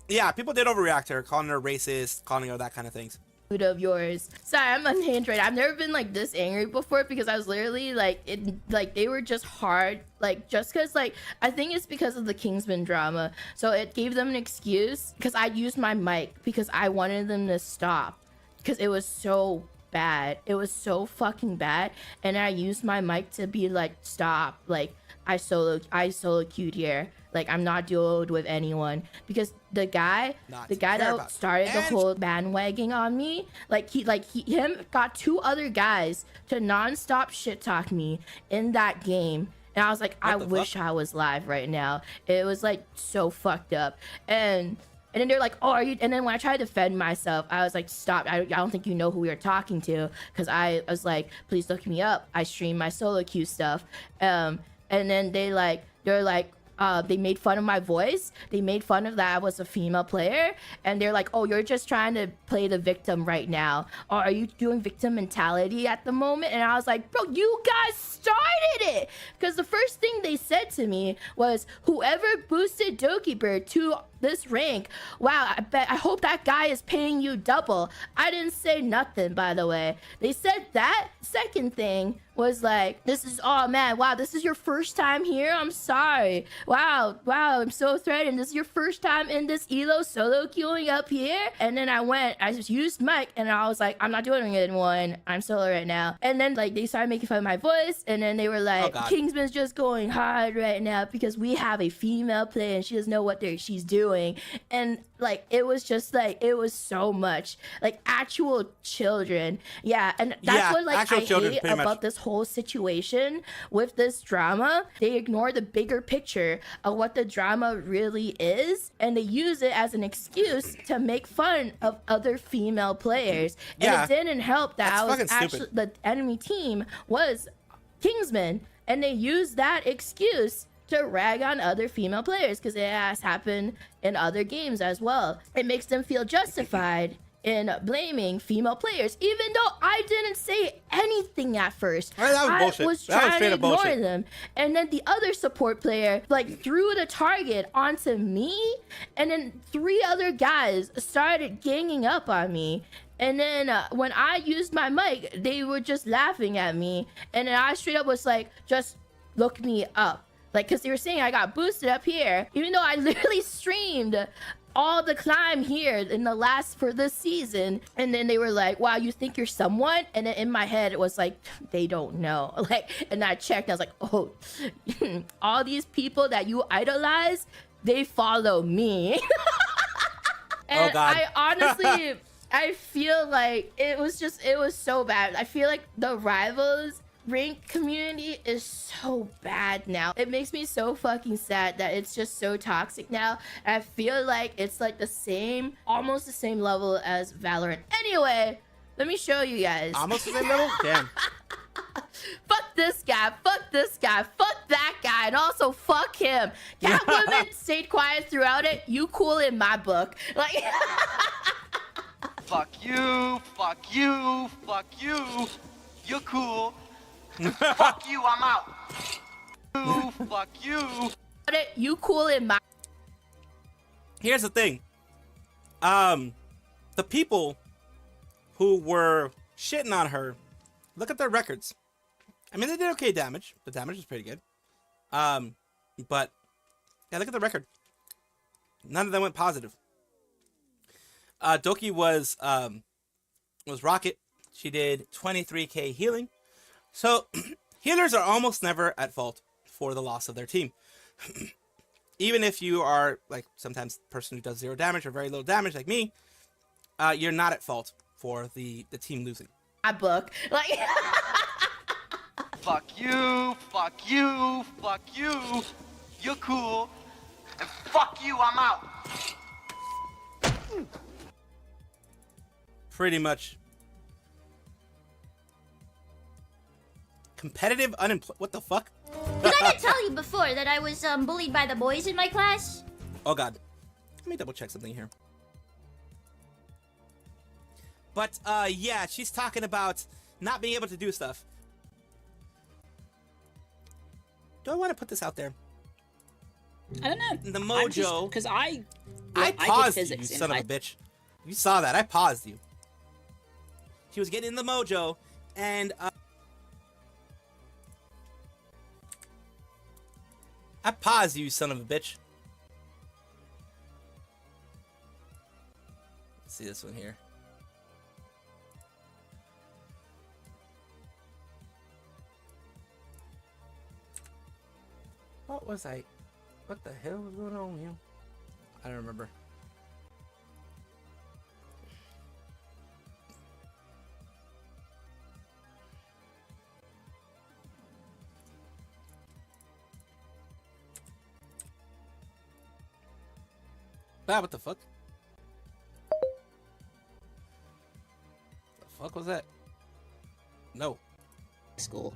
Yeah, people did overreact to her, calling her racist, calling her that kind of things. Of yours. Sorry, I'm unhinged right now. I've never been like this angry before because I was literally like, they were just hard, like just because like I think it's because of the Kingsman drama, so it gave them an excuse because I used my mic because I wanted them to stop because it was so bad. It was so fucking bad, and I used my mic to be like, stop, like I solo queued here. Like, I'm not duoed with anyone because the guy that started the whole bandwagon on me, him got two other guys to non-stop shit talk me in that game. And I was like, I wish I was live right now. It was like so fucked up. And then they're like, oh, are you? And then when I tried to defend myself, I was like, stop. I don't think you know who you're talking to. Because I was like, please look me up. I stream my solo queue stuff. And then they're like, they made fun of my voice. They made fun of that I was a female player. And they're like, oh, you're just trying to play the victim right now. Or are you doing victim mentality at the moment? And I was like, bro, you guys started it. Because the first thing they said to me was, whoever boosted Dokibird to this rank, wow, I hope that guy is paying you double. I didn't say nothing, by the way. They said that. Second thing was like, this is, oh man, wow, this is your first time here? I'm sorry. Wow, I'm so threatened. This is your first time in this ELO solo queuing up here? And then I just used mic and I was like, I'm not doing it anymore. I'm solo right now. And then like they started making fun of my voice, and then they were like, Kingsman's just going hard right now because we have a female player and she doesn't know what she's doing. And like it was just like, it was so much like actual children. Yeah, and that's what like I hate about this whole situation with this drama. They ignore the bigger picture of what the drama really is, and they use it as an excuse to make fun of other female players. And it didn't help that I was actually the enemy team was Kingsman, and they used that excuse to rag on other female players because it has happened in other games as well. It makes them feel justified in blaming female players, even though I didn't say anything at first. That was bullshit. I was trying to ignore them. And then the other support player like threw the target onto me, and then 3 other guys started ganging up on me. And then when I used my mic, they were just laughing at me. And then I straight up was like, just look me up. Like, because they were saying I got boosted up here, even though I literally streamed all the climb here in the last for this season. And then they were like, wow, you think you're someone? And then in my head, it was like, they don't know. Like, and I checked, I was like, oh, all these people that you idolize, they follow me. And oh, God. I honestly, I feel like it was so bad. I feel like the Rivals rank community is so bad now. It makes me so fucking sad that it's just so toxic now. And I feel like it's like almost the same level as Valorant. Anyway, let me show you guys. Almost the same level? Damn. Fuck this guy. Fuck this guy. Fuck that guy, and also fuck him. Catwoman stayed quiet throughout it. You cool in my book. Like, Fuck you, fuck you, fuck you. You're cool. Fuck you, I'm out. Fuck you. you cool in my. Here's the thing. The people who were shitting on her, look at their records. I mean, they did okay damage. The damage was pretty good. But yeah, look at the record. None of them went positive. Doki was Rocket. She did 23k healing. So healers are almost never at fault for the loss of their team. Even if you are like sometimes the person who does 0 damage or very little damage like me, you're not at fault for the team losing. My book. Like, Fuck you, fuck you, fuck you. You're cool. And fuck you, I'm out. Pretty much. Competitive unemployed. What the fuck? Did I not tell you before that I was bullied by the boys in my class? Oh god. Let me double check something here. But yeah, she's talking about not being able to do stuff. Do I want to put this out there? I don't know. The mojo. Because I I did paused you, physics you in son of high- a bitch. You saw that. I paused you. She was getting in the mojo, and I paused you, son of a bitch. Let's see this one here. What was I? What the hell was going on here? I don't remember. What the fuck? The fuck was that? No. school.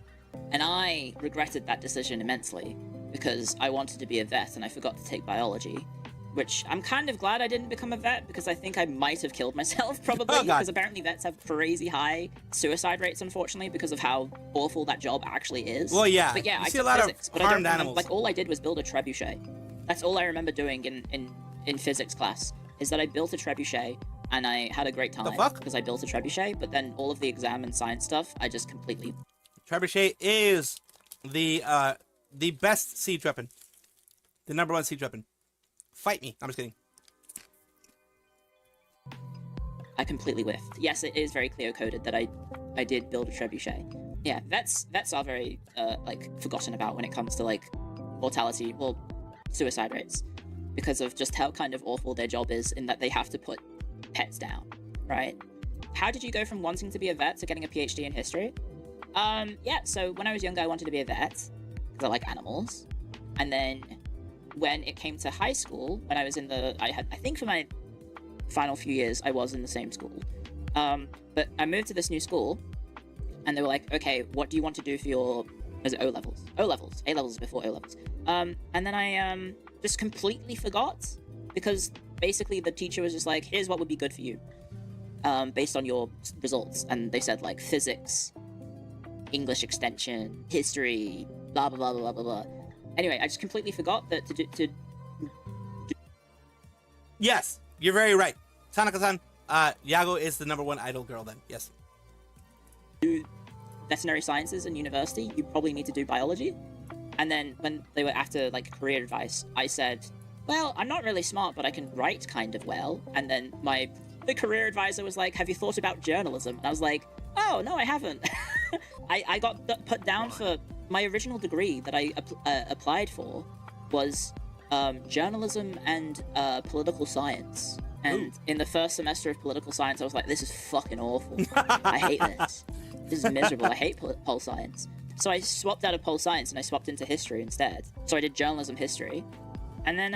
And I regretted that decision immensely because I wanted to be a vet and I forgot to take biology. Which I'm kind of glad I didn't become a vet because I think I might have killed myself probably Oh, God. because apparently vets have crazy high suicide rates unfortunately because of how awful that job actually is. Well, yeah. But yeah, You I see a took lot of physics, but I don't harmed remember, animals. like all I did was build a trebuchet. That's all I remember doing in physics class is that I built a trebuchet and I had a great time fuck? because I built a trebuchet, but then all of the exam and science stuff I just completely Trebuchet is the best siege weapon. The #1 siege weapon. Fight me. I'm just kidding. completely whiffed. Yes, it is very clear coded that I did build a trebuchet. Yeah, vets are very like forgotten about when it comes to like mortality, well, suicide rates, because of just how kind of awful their job is in that they have to put pets down, right? How did you go from wanting to be a vet to getting a PhD in history? Yeah, so when I was younger, I wanted to be a vet because I like animals, and then when it came to high school, when I was in I think for my final few years, I was in the same school. But I moved to this new school, and they were like, okay, what do you want to do for your, is it O-levels? O-levels. A-levels before O-levels. And then I just completely forgot, because basically the teacher was just like, here's what would be good for you, based on your results. And they said like physics, English extension, history, blah, blah, blah, blah, blah, blah. Anyway, I just completely forgot that to Yes, you're very right. Tanaka-san, Yago is the #1 idol girl then. Yes. do veterinary sciences in university, you probably need to do biology. And then when they were after like career advice, I said, well, I'm not really smart, but I can write kind of well. And then the career advisor was like, have you thought about journalism? And I was like, oh, no, I haven't. I got put down for my original degree that I applied for was journalism and political science. And in the first semester of political science, I was like, this is fucking awful. I hate this. This is miserable. I hate pol science. So I swapped out of pol science and I swapped into history instead. So I did journalism history. And then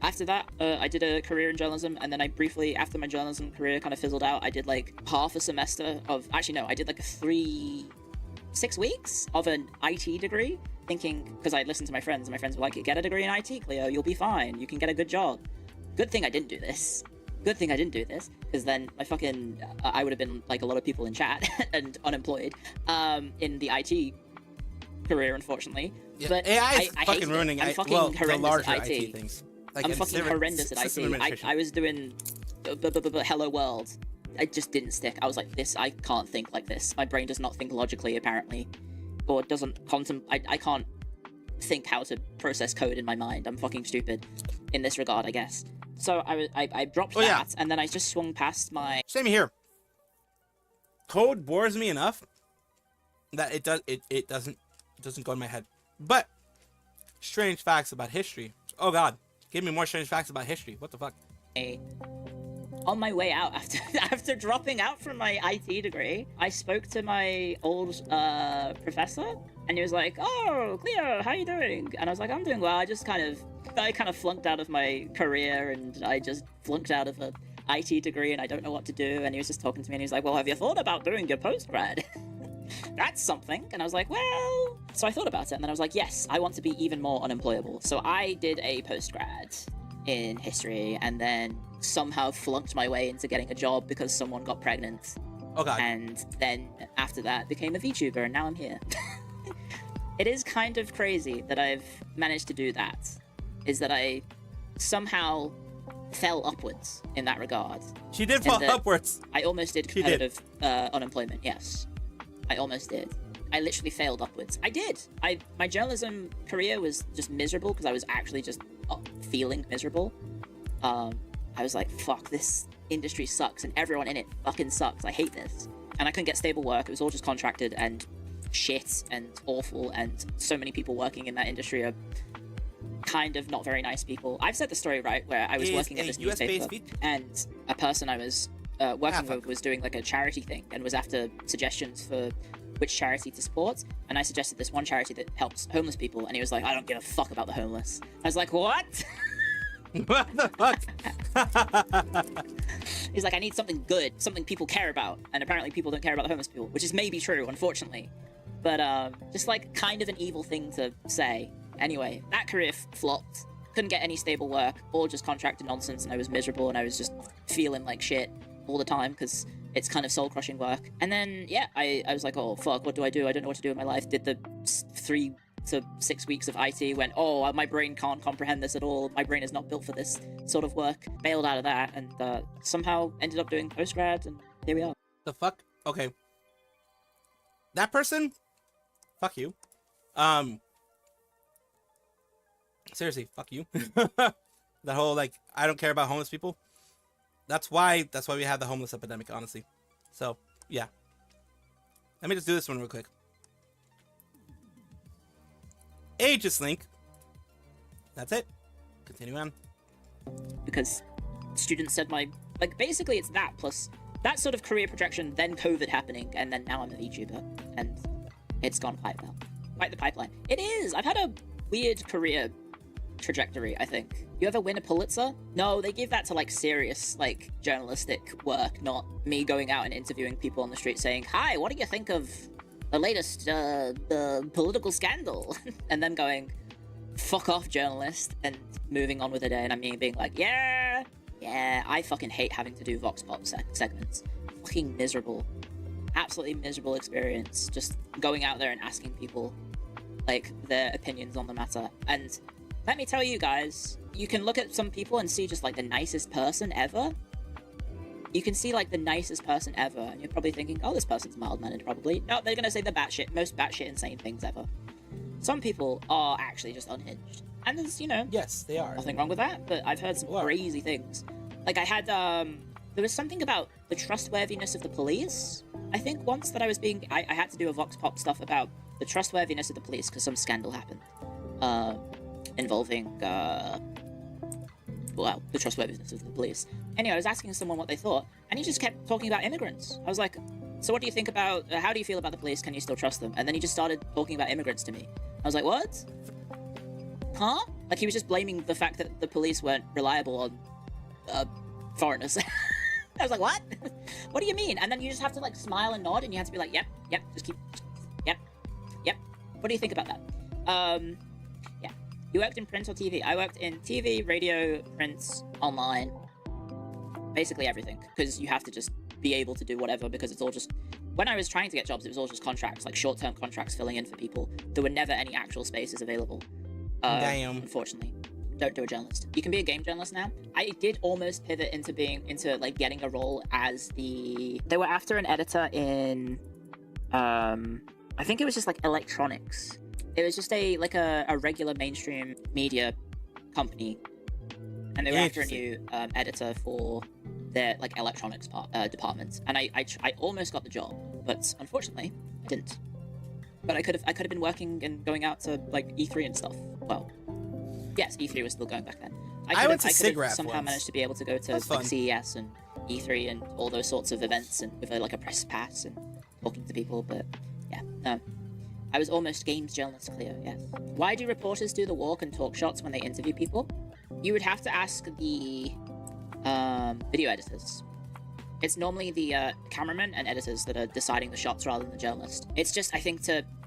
after that, I did a career in journalism. And then I briefly, after my journalism career kind of fizzled out, I did like half a semester of, actually no, I did like 6 weeks of an IT degree. thinking, because I listened to my friends, and my friends were like, get a degree in IT, Cleo, you'll be fine, you can get a good job. Good thing I didn't do this. Good thing I didn't do this, because then I would have been like a lot of people in chat and unemployed in the IT career, unfortunately. Yeah, But AI is I fucking hated ruining it. I'm IT. fucking Well, the horrendous larger at IT things. Like I'm fucking horrendous at system IT. administration. I was doing Hello World. I just didn't stick. I was like, I can't think like this. My brain does not think logically, apparently. Or doesn't I can't think how to process code in my mind. I'm fucking stupid in this regard, I guess. So I dropped that, yeah. and then I just swung past my... Same here. Code bores me enough that it doesn't go in my head. But strange facts about history. Oh god, give me more strange facts about history. What the fuck? On my way out, after dropping out from my IT degree, I spoke to my old professor, and he was like, "Oh, Cleo, how you doing?" And I was like, "I'm doing well. I kind of flunked out of my career, and I just flunked out of a IT degree, and I don't know what to do." And he was just talking to me, and he was like, "Well, have you thought about doing your postgrad?" That's something. And I was like, well... So I thought about it, and then I was like, yes, I want to be even more unemployable. So I did a postgrad in history, and then somehow flunked my way into getting a job because someone got pregnant. Oh god. And then after that became a VTuber, and now I'm here. It is kind of crazy that I've managed to do that. Is that I somehow fell upwards in that regard. She did fall upwards. I almost did competitive unemployment, yes. I almost did. I literally failed upwards. I did. My journalism career was just miserable because I was actually just feeling miserable. I was like, fuck, this industry sucks and everyone in it fucking sucks. I hate this. And I couldn't get stable work. It was all just contracted and shit and awful, and so many people working in that industry are kind of not very nice people. I've said the story, right, where I was working at this newspaper, and a person I was working with was doing like a charity thing and was after suggestions for which charity to support, and I suggested this one charity that helps homeless people, and he was like, I don't give a fuck about the homeless. I was like, what? What the fuck? He's like, I need something good, something people care about, and apparently people don't care about the homeless people, which is maybe true, unfortunately, but just like kind of an evil thing to say. Anyway, that career flopped. Couldn't get any stable work, all just contracted nonsense, and I was miserable, and I was just feeling like shit all the time because it's kind of soul-crushing work. And then, yeah, I was like, oh, fuck, what do? I don't know what to do in my life. Did the 3 to 6 weeks of IT, went, oh, my brain can't comprehend this at all. My brain is not built for this sort of work. Bailed out of that, and somehow ended up doing postgrad, and here we are. The fuck? Okay. That person? Fuck you. Seriously, fuck you. That whole, like, I don't care about homeless people. That's why we have the homeless epidemic, honestly. So, yeah. Let me just do this one real quick. Aegis Link. That's it. Continue on. Because students said basically it's that, plus that sort of career projection, then COVID happening, and then now I'm a VTuber, and it's gone quite well. Quite the pipeline. It is! I've had a weird career trajectory, I think. You ever win a Pulitzer? No, they give that to like serious, like, journalistic work, not me going out and interviewing people on the street saying, hi, what do you think of the latest political scandal? And them going, fuck off, journalist, and moving on with the day, and me being like, yeah, I fucking hate having to do Vox Pop segments. Fucking miserable. Absolutely miserable experience, just going out there and asking people, like, their opinions on the matter. And let me tell you guys, you can look at some people and see just like the nicest person ever. You can see like the nicest person ever, and you're probably thinking, oh, this person's mild-mannered, probably. No, they're gonna say the most batshit insane things ever. Some people are actually just unhinged. And there's, yes, they are. Nothing wrong with that, but I've heard some crazy things. Like I had, there was something about the trustworthiness of the police. I think once that I had to do a Vox Pop stuff about the trustworthiness of the police because some scandal happened. Involving, the trustworthiness of the police. Anyway, I was asking someone what they thought, and he just kept talking about immigrants. I was like, so what do you think about, how do you feel about the police? Can you still trust them? And then he just started talking about immigrants to me. I was like, what? Huh? Like, he was just blaming the fact that the police weren't reliable on, foreigners. I was like, what? What do you mean? And then you just have to, like, smile and nod, and you have to be like, yep, just keep, yep. What do you think about that? Yeah. You worked in print or TV? I worked in TV, radio, print, online, basically everything. Because you have to just be able to do whatever, because it's all just... When I was trying to get jobs, it was all just contracts, like short-term contracts filling in for people. There were never any actual spaces available. Damn. Unfortunately. Don't do a journalist. You can be a game journalist now. I did almost pivot into like getting a role as the... They were after an editor in... I think it was just like electronics. It was just a regular mainstream media company, and they were after a new editor for their like electronics department. And I almost got the job, but unfortunately I didn't. But I could have been working and going out to like E3 and stuff. Well, yes, E3 was still going back then. I went to could SIGGRAPH have somehow once. managed to be able to go to That's like fun. CES and E3 and all those sorts of events, and with like a press pass and talking to people. But yeah, no. I was almost games journalist clear, yes. Why do reporters do the walk and talk shots when they interview people? You would have to ask the video editors. It's normally the cameramen and editors that are deciding the shots rather than the journalist. It's just, I think,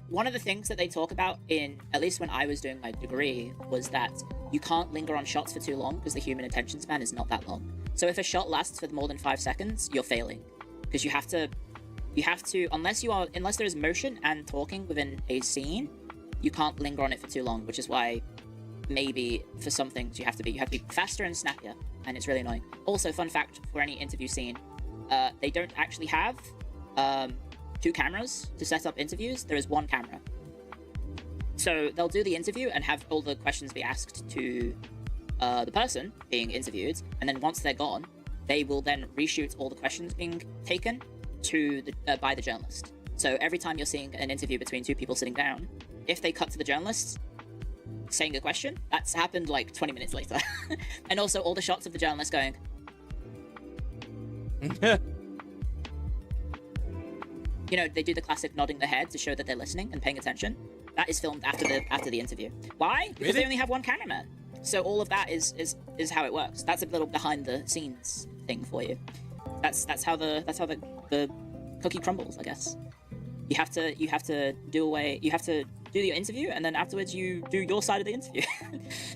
one of the things that they talk about in, at least when I was doing my degree, was that you can't linger on shots for too long because the human attention span is not that long. So if a shot lasts for more than 5 seconds, you're failing. Because you have to, unless there is motion and talking within a scene, you can't linger on it for too long, which is why maybe for some things you have to be faster and snappier, and it's really annoying. Also, fun fact for any interview scene, they don't actually have 2 cameras to set up interviews. There is 1 camera. So they'll do the interview and have all the questions be asked to the person being interviewed, and then once they're gone, they will then reshoot all the questions being taken to by the journalist. So every time you're seeing an interview between 2 people sitting down, if they cut to the journalist saying a question, that's happened like 20 minutes later. And also all the shots of the journalist going... You know, they do the classic nodding the head to show that they're listening and paying attention. That is filmed after the interview. Why? Because Really? they only have 1 cameraman. So all of that is how it works. That's a little behind the scenes thing for you. That's how the cookie crumbles, I guess. You have to do the interview, and then afterwards you do your side of the interview.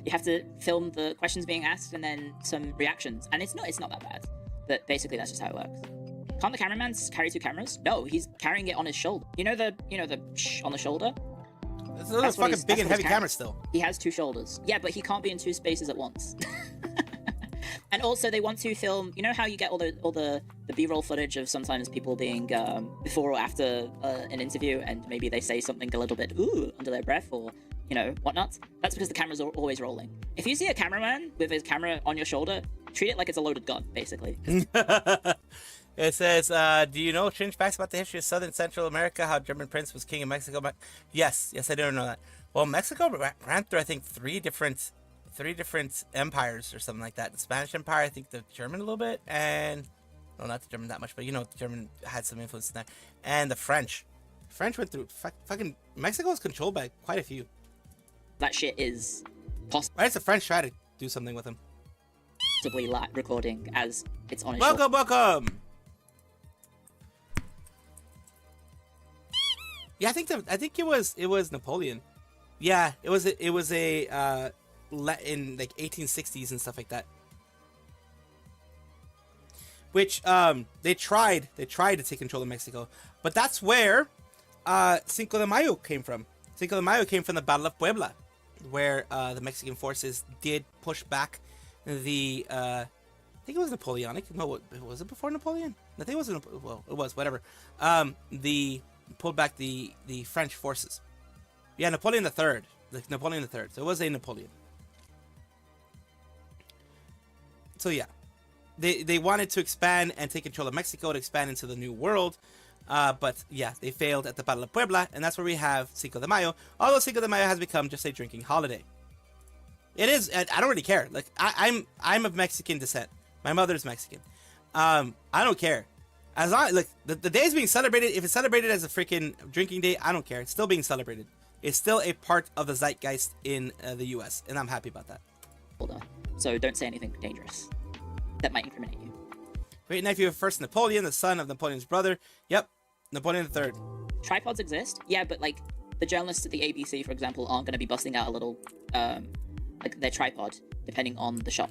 You have to film the questions being asked and then some reactions, and it's not that bad. But basically that's just how it works. Can't the cameraman carry 2 cameras? No, he's carrying it on his shoulder. You know the on the shoulder? It's a That's what fucking he's- big that's and what heavy he's camera still. He has 2 shoulders. Yeah, but he can't be in 2 spaces at once. And also, they want to film. You know how you get all the B-roll footage of sometimes people being before or after an interview, and maybe they say something a little bit ooh under their breath, or whatnot. That's because the camera's always rolling. If you see a cameraman with his camera on your shoulder, treat it like it's a loaded gun, basically. It says, do you know strange facts about the history of Southern Central America? How German Prince was king of Mexico? Yes, I didn't know that. Well, Mexico ran through, I think, three different empires or something like that. The Spanish Empire, I think the German a little bit, and well, not the German that much, but the German had some influence in that, and the French. French went through fucking Mexico was controlled by quite a few. That shit is Why does the French try to do something with him? possibly recording as it's on his Welcome. Yeah, I think it was Napoleon. Yeah, it was a in like 1860s and stuff like that. Which they tried to take control of Mexico, but that's where Cinco de Mayo came from. Cinco de Mayo came from the Battle of Puebla, where the Mexican forces did push back the I think it was Napoleonic. No, was it before Napoleon? I think it wasn't. Well, it was whatever. Pulled back the French forces. Yeah, Napoleon III. Napoleon III. So it was a Napoleon. So yeah, they wanted to expand and take control of Mexico to expand into the New World. But yeah, they failed at the Battle of Puebla, and that's where we have Cinco de Mayo. Although Cinco de Mayo has become just a drinking holiday. It is. I don't really care. Like I'm of Mexican descent. My mother's Mexican. I don't care. As long like the day is being celebrated. If it's celebrated as a freaking drinking day, I don't care. It's still being celebrated. It's still a part of the zeitgeist in the U.S., and I'm happy about that. shoulder. So don't say anything dangerous that might incriminate you. Great nephew of first Napoleon, the son of Napoleon's brother. Yep, Napoleon III. Tripods exist, yeah, but like the journalists at the ABC, for example, aren't going to be busting out a little, like their tripod, depending on the shot.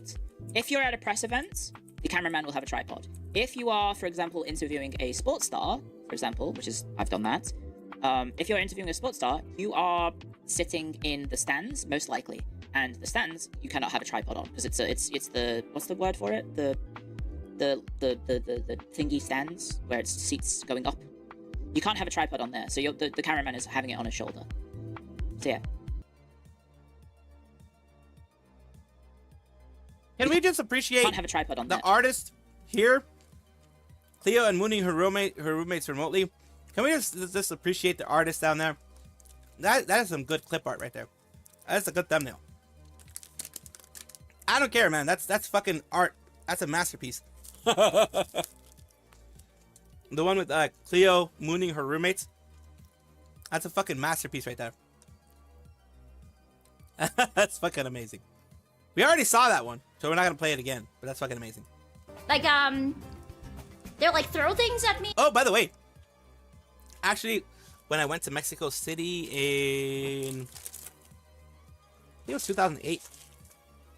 If you're at a press event, the cameraman will have a tripod. If you are, for example, interviewing a sports star, for example, which is, I've done that. If you're interviewing a sports star, you are sitting in the stands, most likely. And the stands, you cannot have a tripod on, because it's the, what's the word for it? The thingy stands, where it's seats going up. You can't have a tripod on there, so the cameraman is having it on his shoulder. So yeah. Can we just appreciate Can't have a tripod on the there. artist here, Cleo, and mooning her roommates remotely? Can we just appreciate the artist down there? That is some good clip art right there. That's a good thumbnail. I don't care, man. That's fucking art. That's a masterpiece. The one with Cleo mooning her roommates. That's a fucking masterpiece right there. That's fucking amazing. We already saw that one, so we're not gonna play it again. But that's fucking amazing. Like, they'll like throw things at me. Oh, by the way, actually, when I went to Mexico City in, I think it was 2008.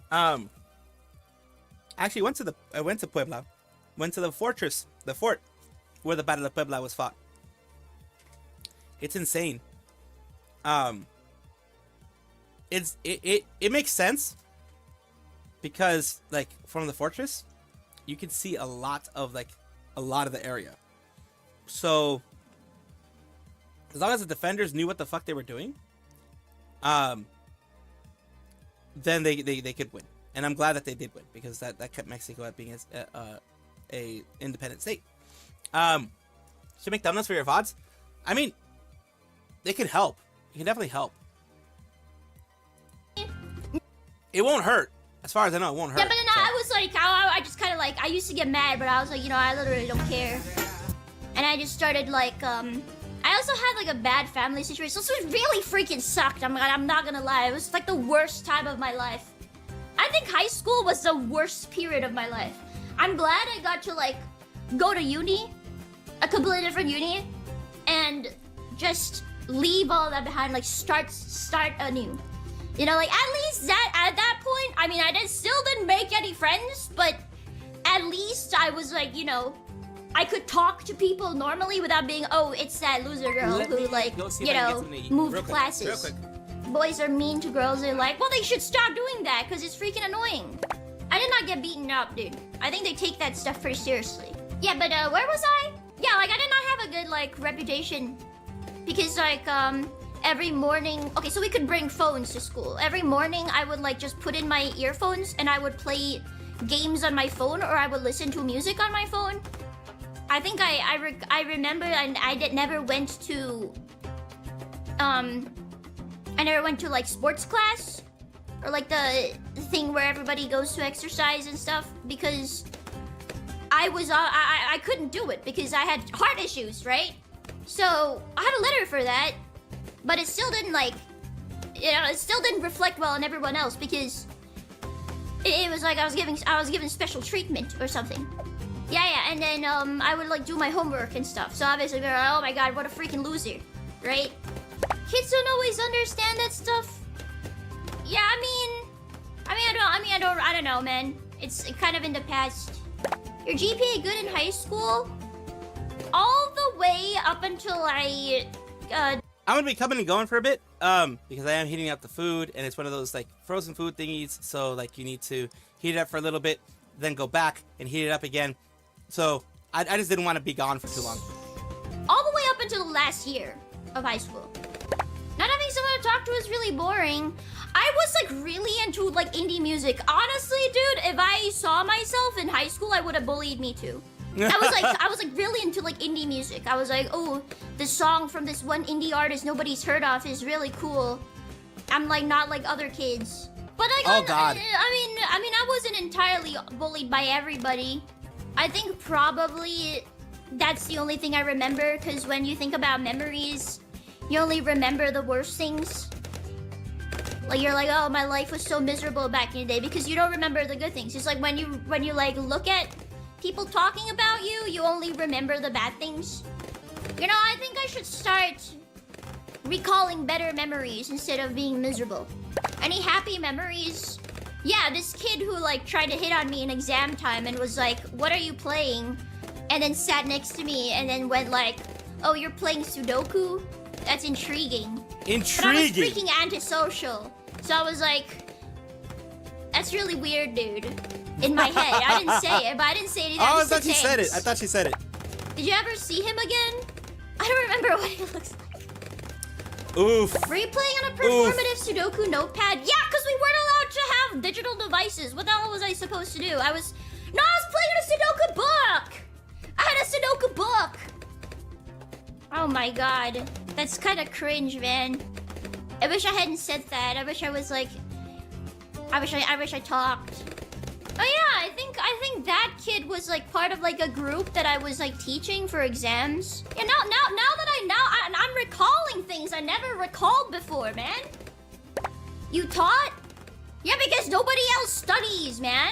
I actually went to Puebla, went to the fort where the Battle of Puebla was fought. It's insane. It makes sense because like from the fortress, you can see a lot of the area. So as long as the defenders knew what the fuck they were doing, then they could win. And I'm glad that they did win, because that kept Mexico at being a independent state. Should make thumbnails for your VODs. I mean, they could help. You can definitely help. It won't hurt. As far as I know, it won't hurt. Yeah, but then I was like, I just kind of like, I used to get mad, but I was like, you know, I literally don't care. And I just started like, I also had like a bad family situation, so it really freaking sucked. I'm not gonna lie, it was like the worst time of my life. I think high school was the worst period of my life. I'm glad I got to like go to uni, a completely different uni, and just leave all that behind, like start anew. You know, like at least that at that point, I mean, still didn't make any friends, but at least I was like, you know, I could talk to people normally without being, oh, it's that loser girl who like, you know, moved classes. Real quick. Boys are mean to girls. They're like, well, they should stop doing that because it's freaking annoying. I did not get beaten up, dude. I think they take that stuff pretty seriously. Yeah, but where was I? Yeah, like I did not have a good like reputation because like every morning. Okay, so we could bring phones to school. Every morning I would like just put in my earphones and I would play games on my phone, or I would listen to music on my phone. I think I remember, and I never went to I never went to like sports class or like the thing where everybody goes to exercise and stuff, because I couldn't do it because I had heart issues, right? So I had a letter for that, but it still didn't like, you know, it still didn't reflect well on everyone else because it was like I was given special treatment or something. Yeah, and then I would like do my homework and stuff. So obviously they're like, oh my god, what a freaking loser, right? Kids don't always understand that stuff. Yeah, I don't know, man. It's kind of in the past. Your GPA good in high school? All the way up until I'm gonna be coming and going for a bit, because I am heating up the food, and it's one of those like frozen food thingies. So like you need to heat it up for a little bit, then go back and heat it up again. So I just didn't want to be gone for too long. All the way up until the last year of high school. Not having someone to talk to is really boring. I was like really into like indie music. Honestly, dude, if I saw myself in high school, I would have bullied me too. I was like really into like indie music. I was like, oh, this song from this one indie artist nobody's heard of is really cool. I'm like not like other kids. But like, oh god. I mean, I wasn't entirely bullied by everybody. I think probably that's the only thing I remember, because when you think about memories, you only remember the worst things. Like you're like, oh, my life was so miserable back in the day, because you don't remember the good things. It's like when you like look at people talking about you, you only remember the bad things. You know, I think I should start recalling better memories instead of being miserable. Any happy memories? Yeah, this kid who like tried to hit on me in exam time and was like, "What are you playing?" and then sat next to me and then went like, "Oh, you're playing Sudoku? That's intriguing." But I was Intriguing. freaking antisocial. So I was like, "That's really weird, dude." In my head. I didn't say it, but I didn't say anything. Oh, I just thought said she said it. thanks. I thought she said it. Did you ever see him again? I don't remember what he looks like. Oof. Were you playing on a performative Sudoku notepad? Yeah, because we weren't allowed to have digital devices. What the hell was I supposed to do? I was playing a Sudoku book! I had a Sudoku book! Oh my god. That's kind of cringe, man. I wish I hadn't said that. I wish I was like... I wish I talked. Oh yeah, I think that kid was like part of like a group that I was like teaching for exams. Yeah, now that I'm recalling things I never recalled before, man. You taught? Yeah, because nobody else studies, man.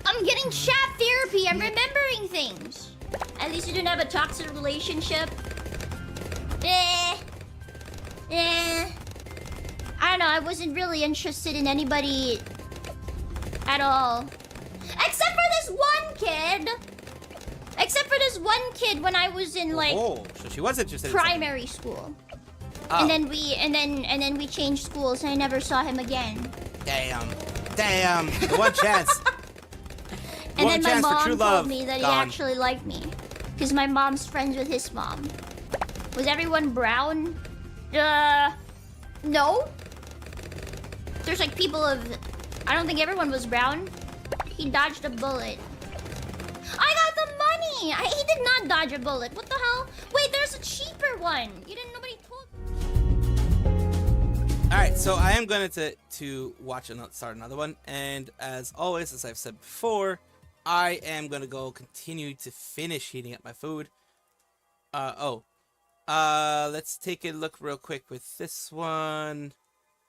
I'm getting chat therapy. I'm remembering things. At least you didn't have a toxic relationship. I don't know. I wasn't really interested in anybody at all. Except for this one kid. Except for this one kid when I was in like Oh, so she was interested. primary school. Oh. And then we changed schools and I never saw him again. Damn. The one chance. And One then my chance for true mom love. told me that he Gone. actually liked me. Because my mom's friends with his mom. Was everyone brown? No. There's like people of... I don't think everyone was brown. He dodged a bullet. I got the money! He did not dodge a bullet. What the hell? Wait, there's a cheaper one. You didn't... Nobody told... Alright, so I am going to watch and start another one. And as always, as I've said before, I am going to go continue to finish heating up my food. Let's take a look real quick with this one.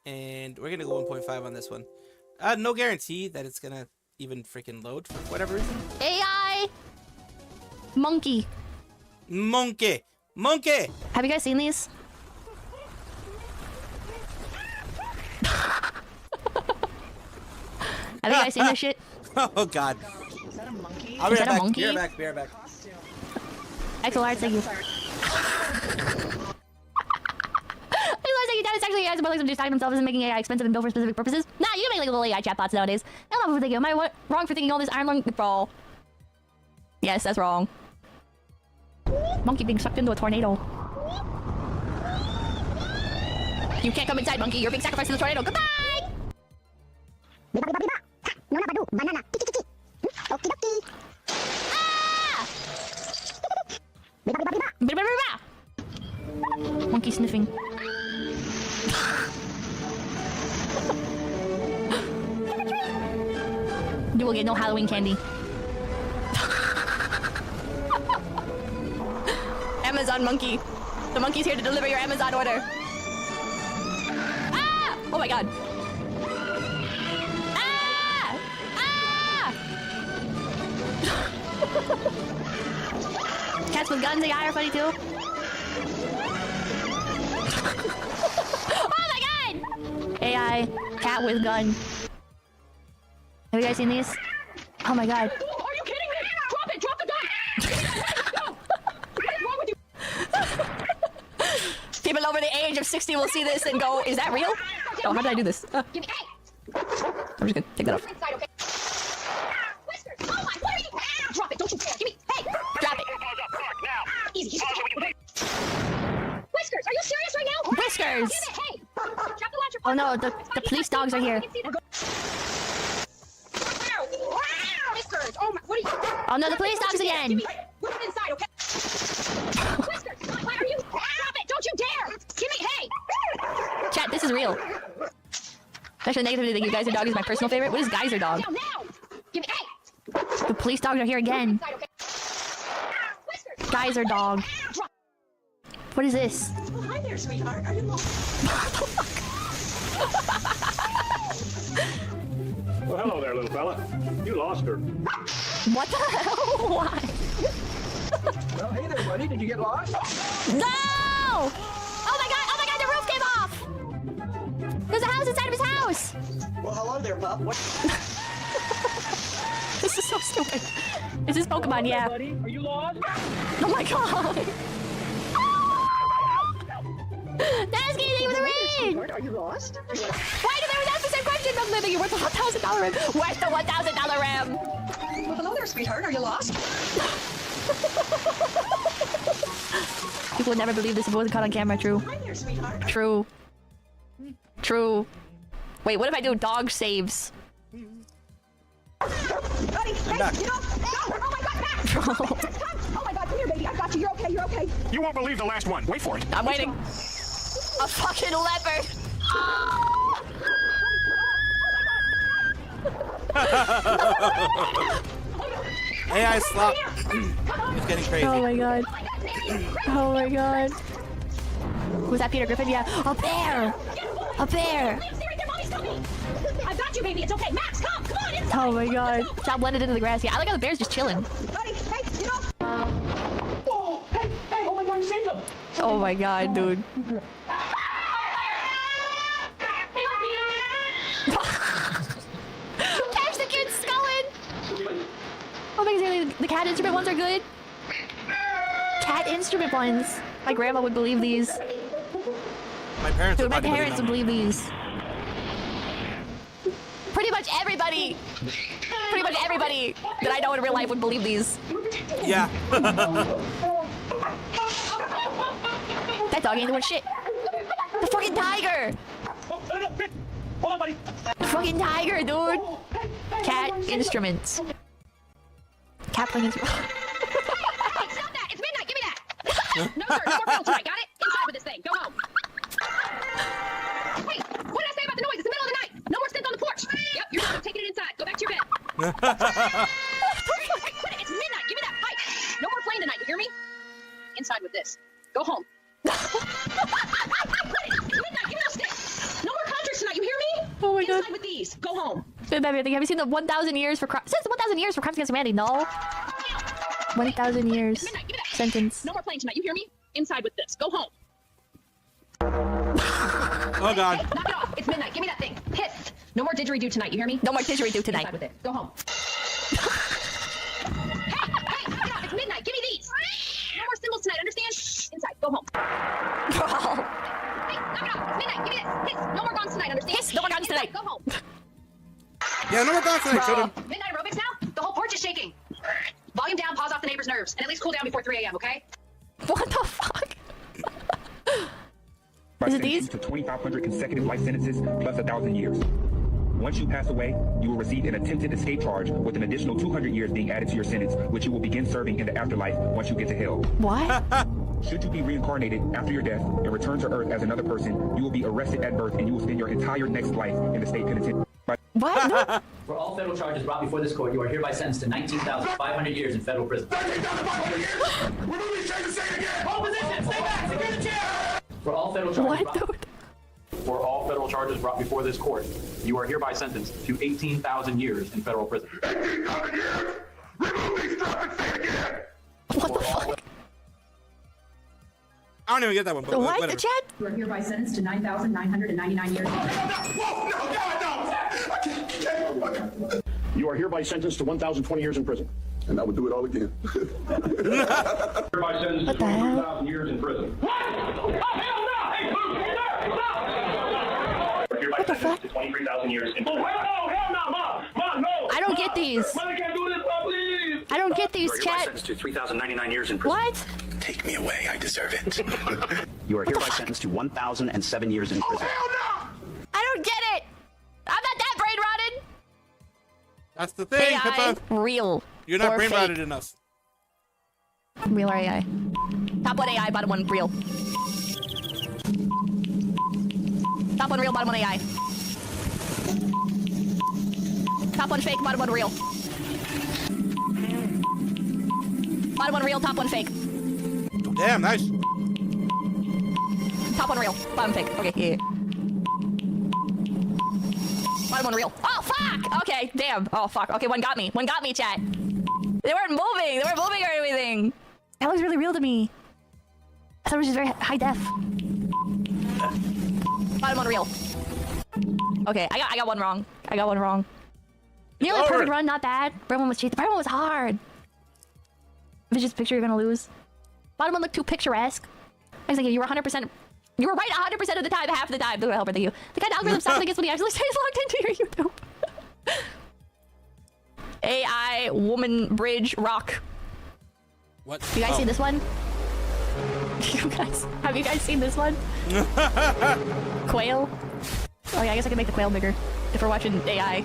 And we're going to go 1.5 on this one. No guarantee that it's going to even freaking load for whatever reason. AI monkey. Monkey! Have you guys seen these? Have you guys seen this shit? Oh god. Is that a monkey? I'll be Is right that a back. monkey? Be right back. XLR, thank you. It's actually AI is more like some dude talking themselves and making AI expensive and built for specific purposes. Nah, you can make like little AI chatbots nowadays. I'm not thinking, am I wrong for thinking all this iron lung bro? Yes, that's wrong. Monkey being sucked into a tornado. You can't come inside, monkey. You're being sacrificed to the tornado. Goodbye! Ah! Monkey sniffing. You will get no Halloween candy. Amazon monkey. The monkey's here to deliver your Amazon order. Ah! Oh my god. Ah! Ah! Cats with guns, AI are funny too. Oh my god! AI, cat with gun. Have you guys seen these? Oh my god. Are you kidding me? Drop it! Drop the gun! No! What is wrong with you? People over the age of 60 will see this and go, is that real? Oh, how did I do this? I'm just gonna take that off. Inside, okay? Whiskers! Oh my, what are you? Drop it! Don't you dare! Give me! Hey! Drop it. Easy. Whiskers, are you serious right now? Whiskers! Give it! Hey! Drop the launcher. Oh no, the police dogs are here. Whiskers! Oh my, what are you? Oh no, the police dogs again! Put it inside, okay? Whiskers! Why are you? Drop it! Don't you dare! Give me! Hey! Chat, this is real. Actually, negatively, think you Geyser Dog is my personal favorite. What is Geyser Dog? Down now! Give me! Hey! The police dogs are here again. Inside, okay? Whiskers! Geyser Dog. Drop. What is this? Oh, hi there, sweetheart. Are you lost? Well, hello there, little fella. You lost her. What the hell? Why? Well, hey there, buddy. Did you get lost? No! Oh my god, they're there, pup. What? This is so stupid. Is this Pokemon? Yeah. Buddy, are you lost? Oh my god. That's getting with the rain. Are you lost? Why did I ask the same question? I'm living. You're worth the $1,000 rim. Where's the $1,000 rim? Well, hello there, sweetheart. Are you lost? People would never believe this if it wasn't caught on camera. True. Hi there, sweetheart. True. True. Wait, what if I do dog saves? Buddy, hey, back. you know, oh my God, Max! Oh my God, come here, baby. I got you. You're okay. You're okay. You won't believe the last one. Wait for it. I'm waiting. A fucking leopard. AI slop. It's getting crazy. Oh my god. Oh my god. Was that Peter Griffin? Yeah. A bear. A bear. I've got you, baby. It's okay. Max, come on. Inside. Oh my god. Stop blended into the grass. Yeah, I like how the bear's just chilling. Buddy, hey, you know. Oh, hey, oh my God, you saved him. Oh my god, dude. Catch the kid's sculling! Oh my god, the cat instrument ones are good. Cat instrument ones. My grandma would believe these. My parents Dude, would my probably parents would believe these. Pretty much everybody that I know in real life would believe these. Yeah. That dog ain't doing shit. The fucking tiger! Hold on, buddy. The fucking tiger, dude! Cat instruments. Cat playing instruments. Hey, stop that. It's midnight. Give me that. No, sir. No more pills tonight. Got it? Inside with this thing. Go home. Hey, what did I say about the noise? It's the middle of the night. No more stints on the porch. Yep, you're done. I'm taking it inside. Go back to your bed. Hey, it's midnight. Give me that pipe. No more playing tonight. You hear me? Inside with this. Go home. It's midnight. Give me those sticks. No more contracts tonight. You hear me? Oh my god. Inside with these. Go home. Have you seen the 1,000 years for crimes? Since 1,000 years for crimes against humanity? No. 1,000 years. Midnight. Give me that. Sentence. No more playing tonight. You hear me? Inside with this. Go home. Oh god. Knock it off. It's midnight. Give me that thing. Hiss. No more didgeridoo tonight. You hear me? No more didgeridoo tonight. Inside with it. Go home. Hey, knock it off. It's midnight. Give me these. No more symbols tonight. Understand? Inside. Go home. Hey, knock it off. It's midnight. Give me this. Hiss. No more guns tonight. Understand? Hiss. No more guns tonight. Go home. Yeah, no more dogs tonight, children. Midnight aerobics now? The whole porch is shaking. Volume down, pause off the neighbor's nerves, and at least cool down before 3 a.m., okay? What the fuck? Is it these? To 2,500 consecutive life sentences plus 1,000 years. Once you pass away, you will receive an attempted escape charge with an additional 200 years being added to your sentence, which you will begin serving in the afterlife once you get to hell. What? Should you be reincarnated after your death and return to Earth as another person, you will be arrested at birth and you will spend your entire next life in the state penitentiary. What? No. For all federal charges brought before this court, you are hereby sentenced to 19,500 years in federal prison. 19,500 years? Remove these chairs and say it again! Hold position! Stay back! Secure the chair! For all federal charges What, dude? For all federal charges brought before this court, you are hereby sentenced to 18,000 years in federal prison. 18,000 years? Remove these straps and say it again! What the fuck? I don't even get that one, but What? whatever. The chat? You are hereby sentenced to 9,999 years. Whoa! No! I can't. You are hereby sentenced to 1,020 years in prison. And I would do it all again. Hereby sentenced to 23,000 years in prison. What? Oh, hell no! Hey, stop! What the fuck? To 23,000 years in prison. Oh, hell no! Mom, no! I don't get these. Mom, I can't do this, Mom, please! I don't get these, You are hereby chat. sentenced to 3,099 years in prison. What? Take me away, I deserve it. You are hereby sentenced to 1,007 years in prison. Hell no! I don't get it. I'm not that brain rotted. That's the thing, AI, Pippa. real. You're not or brain fake. rotted enough. Real or AI? Top one AI, bottom one real. Top one real, bottom one AI. Top one fake, bottom one real. Bottom one real, top one fake. Damn, nice. Top one real, bottom fake. Okay, yeah. Bottom one real. Oh, fuck! Okay, damn. Oh, fuck. Okay, one got me. One got me, chat. They weren't moving. They weren't moving or anything. That looks really real to me. I thought it was just very high def. Bottom one real. Okay, I got one wrong. I got one wrong. Nearly over. perfect run, not bad. Bottom one was cheap. The bottom one was hard. If it's just a picture, you're gonna lose. Bottom one looked too picturesque. I was thinking you were 100%. You were right 100% of the time, half of the time. The helper, thank you. The kind of algorithm stops against when he actually stays logged into your YouTube. AI woman bridge rock. What? You guys see this one? Have you guys seen this one? Quail. Oh yeah, I guess I can make the quail bigger if we're watching AI.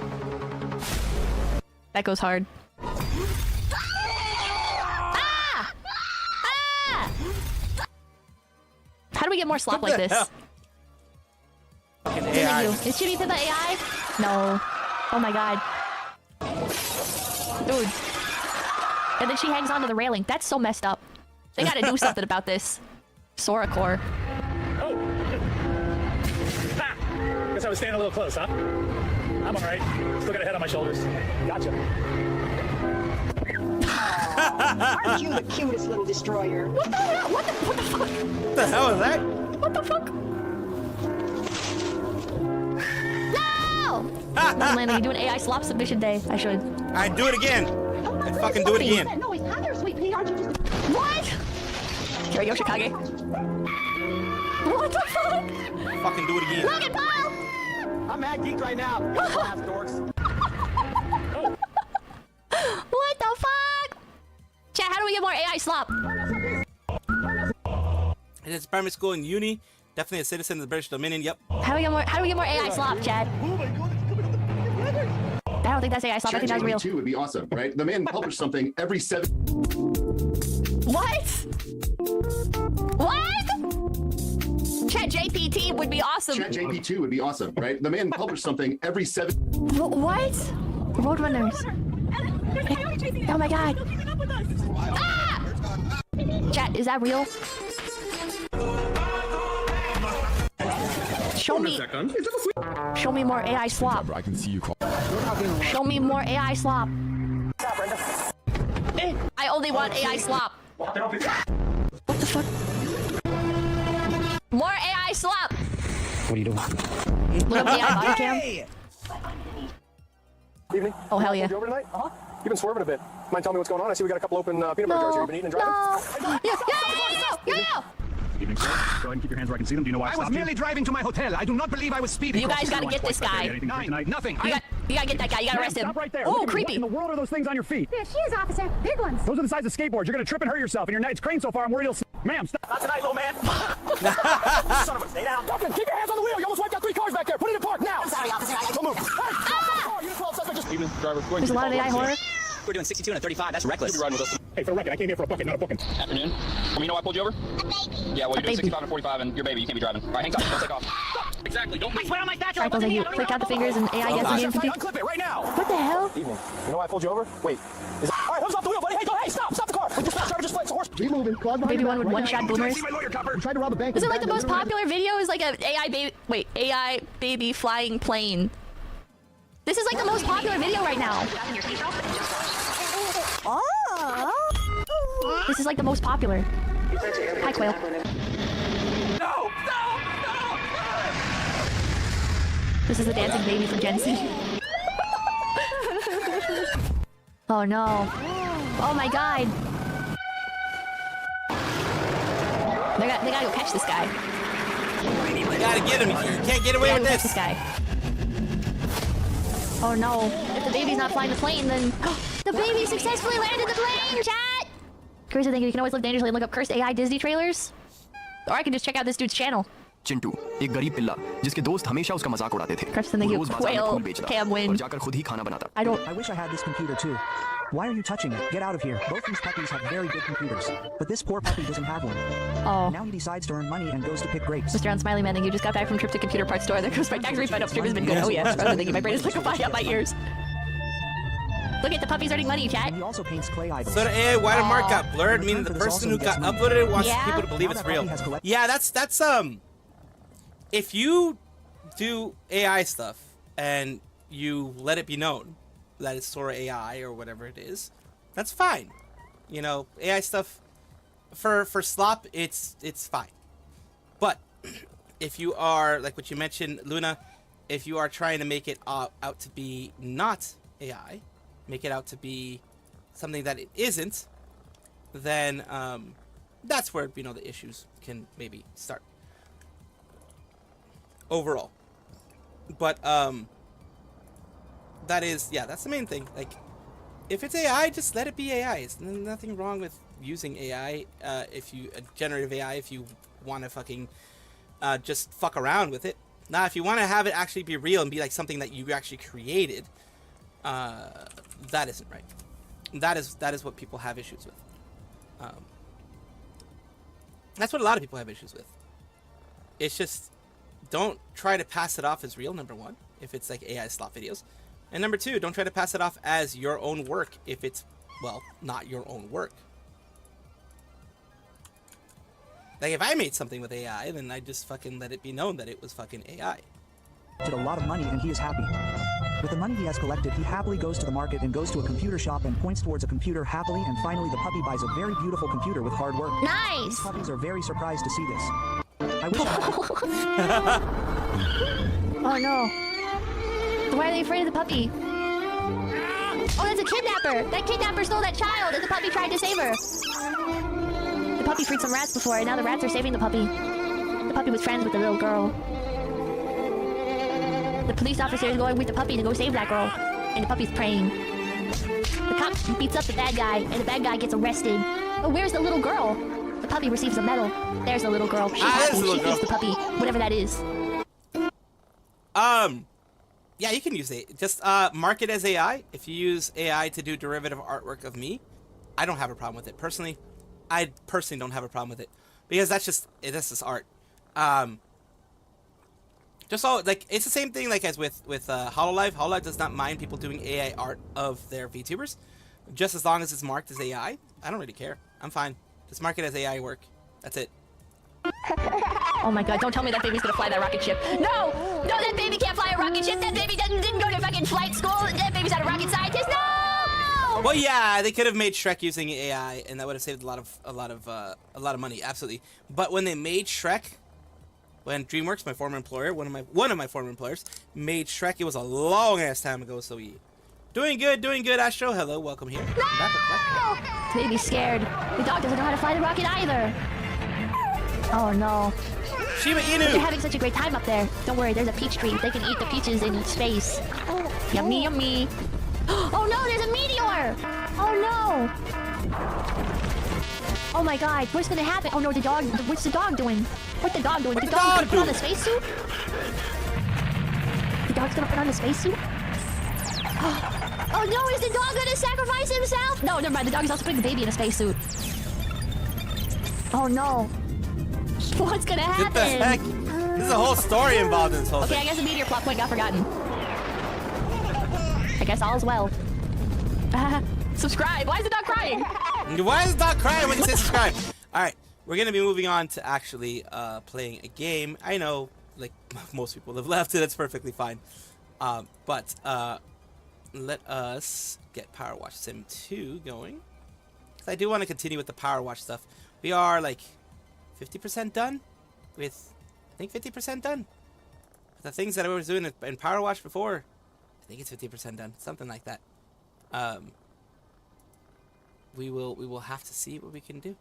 That goes hard. Ah! Ah! How do we get more slop like this? Fucking Thank AI. you. Is Jimmy the AI? No. Oh my god. Dude. And then she hangs onto the railing. That's so messed up. They gotta do something about this. Sora Core. Oh! Ha! Guess I was staying a little close, huh? I'm alright. Still got a head on my shoulders. Gotcha. Aren't you the cutest little destroyer? What the hell? What the fuck? What the hell is that? What the fuck? No! Landon, you do an AI slop submission day. I should. I do it again. I fucking do it again. No, it's Heather, sweet pea. Aren't you just What? Kira Yoshikage. What the fuck? Fucking do it again. Logan Paul! I'm mad geeked right now. Laugh, dorks. What the fuck? Chat, how do we get more AI slop? It is primary school in uni. Definitely a citizen of the British Dominion. Yep. How do we get more AI slop, Chad? I don't think that's AI slop. I think that's real. ChatGPT would be awesome, right? The man published something every 7. What? What? ChatGPT would be awesome. ChatGPT would be awesome, right? The man published something every 7. What? Roadrunners. Oh my god. Ah! Chat, is that real? Show me. Show me more AI slop. I can see you call. Show me more AI slop. I only want AI slop. What the fuck? More AI slop. What are you doing? Look up AI body cam. Evening. Oh hell yeah. You over tonight? You've been swerving a bit. Mind telling me what's going on? I see we got a couple open peanut butter jars here. You've been eating and driving? No. Yeah. Evening, sir. Go ahead and keep your hands where I can see them. Do you know why I was merely driving to my hotel. I do not believe I was speeding. You guys gotta get this guy. Nothing. You gotta get that guy. You gotta arrest him. Stop right there. Oh, Look at me. creepy. What in the world are those things on your feet? There she is, officer. Big ones. Those are the size of skateboards. You're gonna trip and hurt yourself. And it's craned so far, I'm worried it'll. Ma'am, stop. Not tonight, little man. Son of a, stay down. Duncan, keep your hands on the wheel. You almost wiped out 3 cars back there. Put it in park now. I'm sorry, officer. Don't move. Evening, driver. There's a lot of AI horror. We're doing 62 and a 35. That's reckless. You'll be riding with us. Hey, for a record, I came here for a bucket, not a booking. Afternoon. You know why I pulled you over? Yeah, well, you're doing 65 and 45, and your baby. You can't be driving. All right, hang tight. Don't take off. Exactly. Don't move. Swear on my statue. Alright, thank you. Click out the fingers and AI gets the game complete. Unclip it right now. What the hell? Evening. You know why I pulled you over? Wait. All right, hooves off the wheel, buddy. Hey, go. Hey, stop the car. Wait, just stop. Driver, just flight. It's a horse. Keep moving. Baby one with one-shot boomers. Tried to rob a bank. Is it like the most popular video? Is like a AI baby? Wait, AI baby flying plane. This is like the most popular video right now. This is like the most popular. Hi, Quail. No! This is the dancing baby from Gen Z. Oh no. Oh my god. They gotta go catch this guy. You gotta get him. You can't get away with Catch this. this guy. Oh no. If the baby's not flying the plane, then the baby successfully landed the plane, chat! Crazy thing, you can always live dangerously and look up cursed AI Disney trailers. Or I can just check out this dude's channel. Chintu एक गरीब पिल्ला जिसके दोस्त हमेशा उसका मजाक उड़ाते थे Kristen, thank वो you. रोज बाजार में Quail, फूल बेचता Cam Win. और जाकर खुद ही खाना बनाता I don't. I wish I had this computer too. Why are you touching it? Get out of here. Both these puppies have very good computers. But this poor puppy doesn't have one. Oh. Now he decides to earn money and goes to pick grapes. Mr. Unsmiley Man, thank you. Just got back from trip to computer parts store. There goes my tax refund. Upstream has been good. Oh yeah. Thank you. My brain is liquefying out my ears. Look at the puppies earning money, chat. He also paints clay idols. So the AI watermark got blurred, meaning the person who got uploaded it wants Yeah. people to believe it's real. Yeah, that's if you do AI stuff and you let it be known that it's Sora AI or whatever it is, that's fine. You know, AI stuff for slop, it's fine. But if you are like what you mentioned, Luna, if you are trying to make it out to be not AI, make it out to be something that it isn't, then that's where, you know, the issues can maybe start overall. But that is, yeah, that's the main thing. Like, if it's AI, just let it be AI. There's nothing wrong with using AI, generative AI, if you want to fucking just fuck around with it. Now, if you want to have it actually be real and be like something that you actually created, that isn't right. That is what people have issues with. That's what a lot of people have issues with. It's just, don't try to pass it off as real, number one, if it's like AI slot videos. And number two, don't try to pass it off as your own work if it's, well, not your own work. Like, if I made something with AI, then I just fucking let it be known that it was fucking AI. Did a lot of money and he is happy. With the money he has collected, he happily goes to the market and goes to a computer shop and points towards a computer happily, and finally the puppy buys a very beautiful computer with hard work. Nice! These puppies are very surprised to see this. I wish Oh no. Why are they afraid of the puppy? Oh, that's a kidnapper! That kidnapper stole that child and the puppy tried to save her. The puppy freed some rats before, and now the rats are saving the puppy. The puppy was friends with the little girl. The police officer is going with the puppy to go save that girl, and the puppy's praying. The cop beats up the bad guy, and the bad guy gets arrested. Oh, where's the little girl? The puppy receives a medal. There's the little girl. She's happy. She feeds the puppy, whatever that is. Yeah, you can use it. Just mark it as AI. If you use AI to do derivative artwork of me, I don't have a problem with it. Personally, I personally don't have a problem with it, because that's just art. Just all, like, it's the same thing like as with Hololive. Hololive does not mind people doing AI art of their VTubers, just as long as it's marked as AI. I don't really care. I'm fine. Just mark it as AI work. That's it. Oh my god, don't tell me that baby's gonna fly that rocket ship. No! No, that baby can't fly a rocket ship! That baby didn't go to fucking flight school! That baby's not a rocket scientist! No! Well, yeah, they could have made Shrek using AI, and that would have saved a lot of money, absolutely. But when they made Shrek, when DreamWorks, my former employer, one of my former employers, made Shrek, it was a long ass time ago. So doing good, Astro. Hello, welcome here. No! Baby's scared. The dog doesn't know how to fly the rocket either. Oh no. Shiba Inu! They're having such a great time up there. Don't worry, there's a peach tree. They can eat the peaches in space. Yummy, yummy. Oh no, there's a meteor! Oh no! Oh my god, what's gonna happen? Oh no, the dog. What's the dog doing? What's the dog doing? The dog's gonna put on the spacesuit? The dog's gonna put on the spacesuit? Oh no, is the dog gonna sacrifice himself? No, never mind. The dog is also putting the baby in a spacesuit. Oh no. What's gonna happen? What the heck? There's a whole story involved in this whole thing. Okay, I guess the meteor plot point got forgotten. I guess all is well. Subscribe. Why is the dog crying? Why is the dog crying when you say subscribe? Alright, we're gonna be moving on to actually playing a game. I know, like, most people have left it. That's perfectly fine. But let us get Power Wash Sim 2 going. I do want to continue with the Power Wash stuff. We are, like, 50% done with, I think 50% done. The things that I was doing in Power Wash before, I think it's 50% done, something like that. We will have to see what we can do.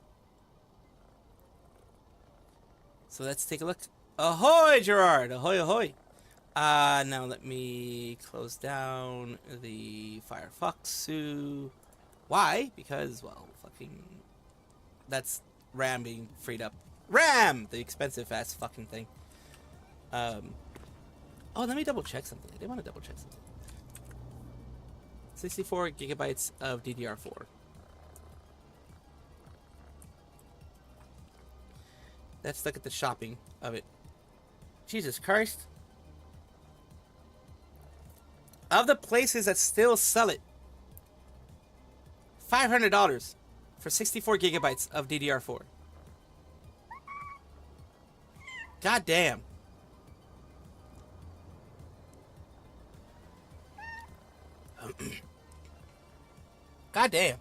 So let's take a look. Ahoy, Gerard! Ahoy, ahoy! Now let me close down the Firefox. Why? Because, well, fucking, that's RAM being freed up. RAM! The expensive ass fucking thing. Oh, let me double check something. I did want to double check something. 64 gigabytes of DDR4. Let's look at the shopping of it. Jesus Christ. Of the places that still sell it, $500 for 64 gigabytes of DDR4. God damn. God damn.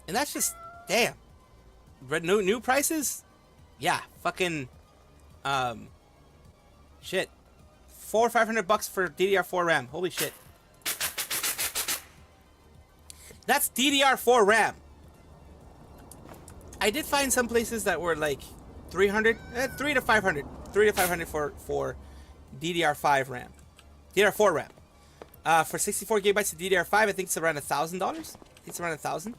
And that's just, damn. New prices? Yeah, fucking, Shit. $400 or $500 for DDR4 RAM. Holy shit. That's DDR4 RAM. I did find some places that were like 300, 3 to 500, 3 to 500 for DDR5 RAM, DDR4 RAM. For 64 gigabytes of DDR5, I think it's around $1,000. I think it's around 1,000.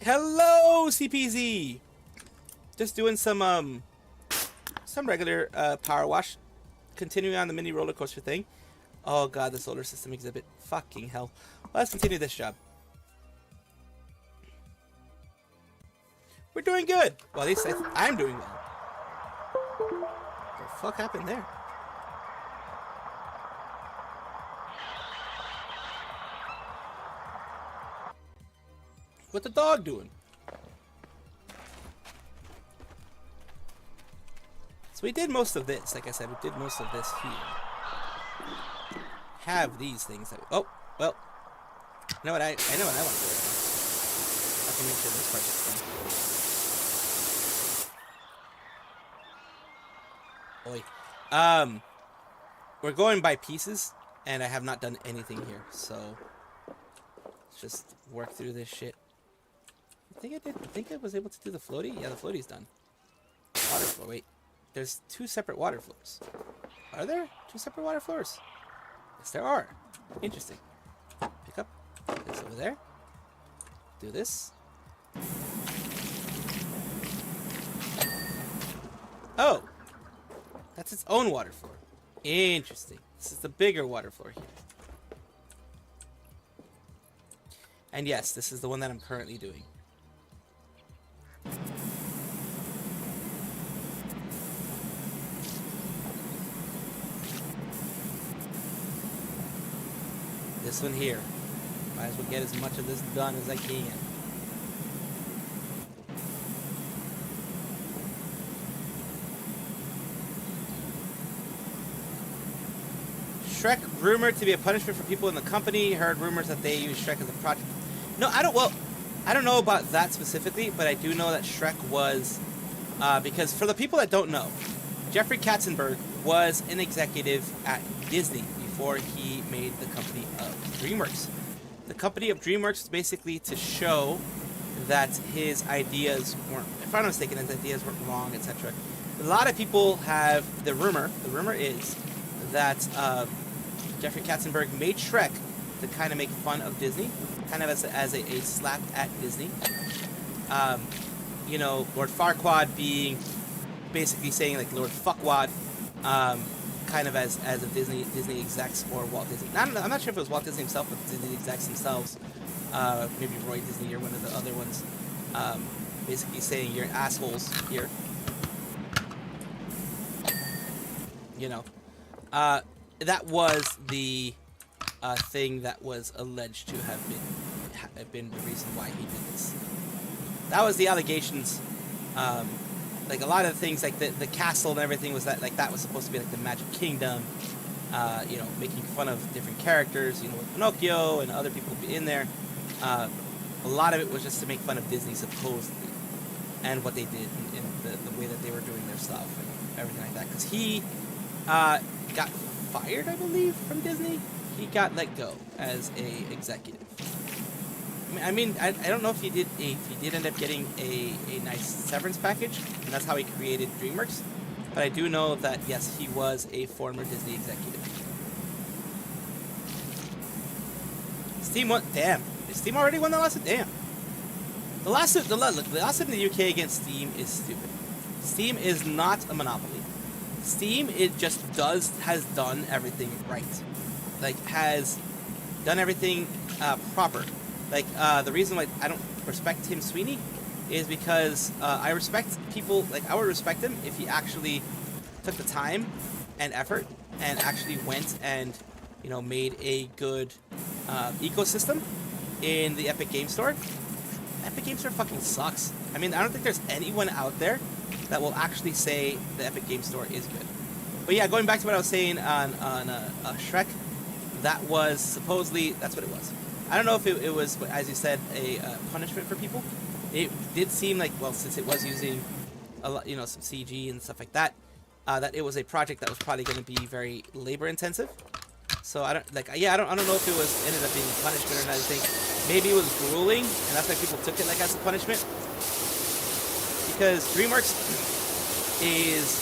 Hello, CPZ. Just doing some regular power wash. Continuing on the mini roller coaster thing. Oh god, the solar system exhibit. Fucking hell. Well, let's continue this job. We're doing good. Well, at least I'm doing well. What the fuck happened there? What the dog doing? So we did most of this. Like I said, we did most of this here. Have these things that... Oh, well. You know what? I know what I want to do right now. I can make sure this part gets done. Oi. We're going by pieces, and I have not done anything here, so... Let's just work through this shit. I think I did. I think I was able to do the floaty. Yeah, the floaty's done. Water floor. Wait. There's 2 separate water floors. Are there 2 separate water floors? Yes, there are. Interesting. Pick up this over there. Do this. Oh! That's its own water floor. Interesting. This is the bigger water floor here. And yes, this is the one that I'm currently doing. This one here. Might as well get as much of this done as I can. Shrek rumored to be a punishment for people in the company. Heard rumors that they use Shrek as a project. No, I don't. Well, I don't know about that specifically, but I do know that Shrek was because for the people that don't know, Jeffrey Katzenberg was an executive at Disney before he made the company of DreamWorks. The company of DreamWorks is basically to show that his ideas weren't, if I'm not mistaken, his ideas weren't wrong, etc. A lot of people have the rumor is that Jeffrey Katzenberg made Shrek to kind of make fun of Disney, kind of as a slap at Disney. You know, Lord Farquaad being basically saying like Lord Fuckwad, kind of as a Disney execs or Walt Disney. I'm not sure if it was Walt Disney himself, but Disney execs themselves, maybe Roy Disney or one of the other ones, basically saying you're assholes here. You know, that was the thing that was alleged to have been the reason why he did this. That was the allegations. Like a lot of the things, like the castle and everything, was that was supposed to be like the Magic Kingdom. You know, making fun of different characters. You know, with Pinocchio and other people in there. A lot of it was just to make fun of Disney supposedly, and what they did in the way that they were doing their stuff and everything like that. Because he got fired, I believe, from Disney. He got let go as a executive. I mean, I don't know if he did end up getting a nice severance package, and that's how he created DreamWorks. But I do know that yes, he was a former Disney executive. Steam won. Damn, Steam already won the lawsuit. Damn. The lawsuit in the UK against Steam is stupid. Steam is not a monopoly. Steam has done everything right. Like, has done everything proper. Like, the reason why I don't respect Tim Sweeney is because I respect people, like, I would respect him if he actually took the time and effort and actually went and, you know, made a good ecosystem in the Epic Game Store. Epic Game Store fucking sucks. I mean, I don't think there's anyone out there that will actually say the Epic Game Store is good. But yeah, going back to what I was saying on Shrek, that was supposedly, that's what it was. I don't know if it was, as you said, a punishment for people. It did seem like, well, since it was using a lot, you know, some CG and stuff like that, that it was a project that was probably going to be very labor intensive. So I don't I don't know if it was ended up being a punishment or not. I think maybe it was grueling, and that's why people took it like as a punishment. Because DreamWorks is,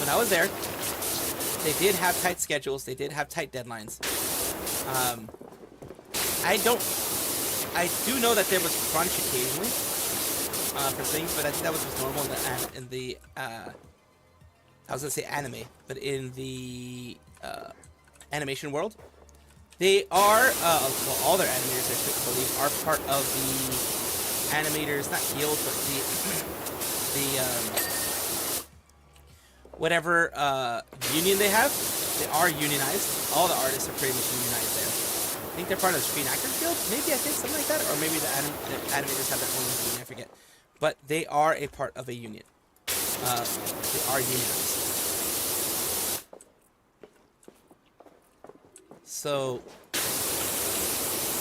when I was there, they did have tight schedules. They did have tight deadlines. I do know that there was crunch occasionally for things, but I think that was just normal in the I was gonna say anime, but in the animation world, they are well, all their animators, I believe, are part of the animators, not guild, but the whatever union they have. They are unionized. All the artists are pretty much unionized there. I think they're part of the Screen Actors Guild, maybe, I think, something like that, or maybe the animators have their own union, I forget. But they are a part of a union. They are unionized. So,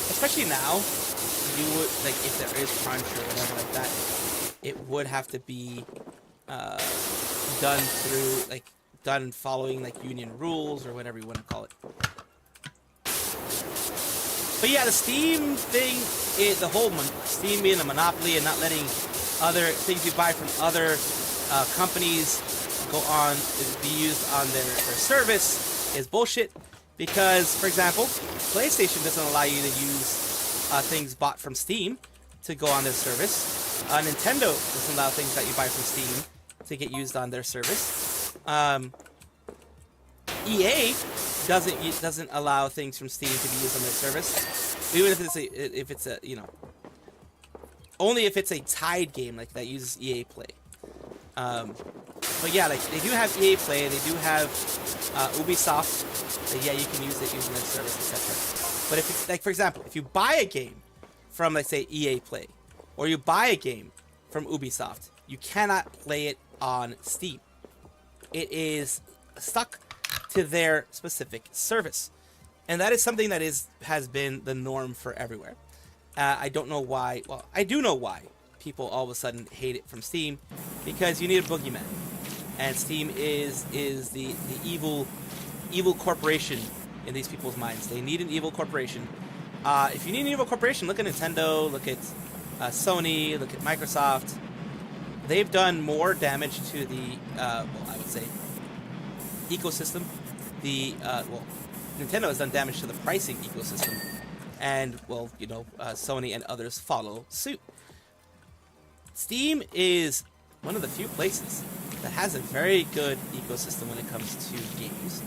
especially now, you would, like, if there is crunch or whatever like that, it would have to be done through, like, done following, like, union rules or whatever you want to call it. But yeah, the Steam thing, the whole Steam being a monopoly and not letting other things you buy from other companies go on, be used on their service is bullshit. Because, for example, PlayStation doesn't allow you to use things bought from Steam to go on their service. Nintendo doesn't allow things that you buy from Steam to get used on their service. EA doesn't allow things from Steam to be used on their service, even if it's a you know, only if it's a tied game like that uses EA Play. But yeah, like they do have EA Play, they do have Ubisoft. So yeah, you can use it using their service, etc. But if it's like, for example, if you buy a game from, let's say, EA Play, or you buy a game from Ubisoft, you cannot play it on Steam. It is stuck to their specific service, and that is something that has been the norm for everywhere. I don't know why. Well, I do know why people all of a sudden hate it from Steam, because you need a boogeyman, and Steam is the evil corporation in these people's minds. They need an evil corporation. If you need an evil corporation, look at Nintendo, look at Sony, look at Microsoft. They've done more damage to the, well, I would say, ecosystem. Well, Nintendo has done damage to the pricing ecosystem. And, well, you know, Sony and others follow suit. Steam is one of the few places that has a very good ecosystem when it comes to games.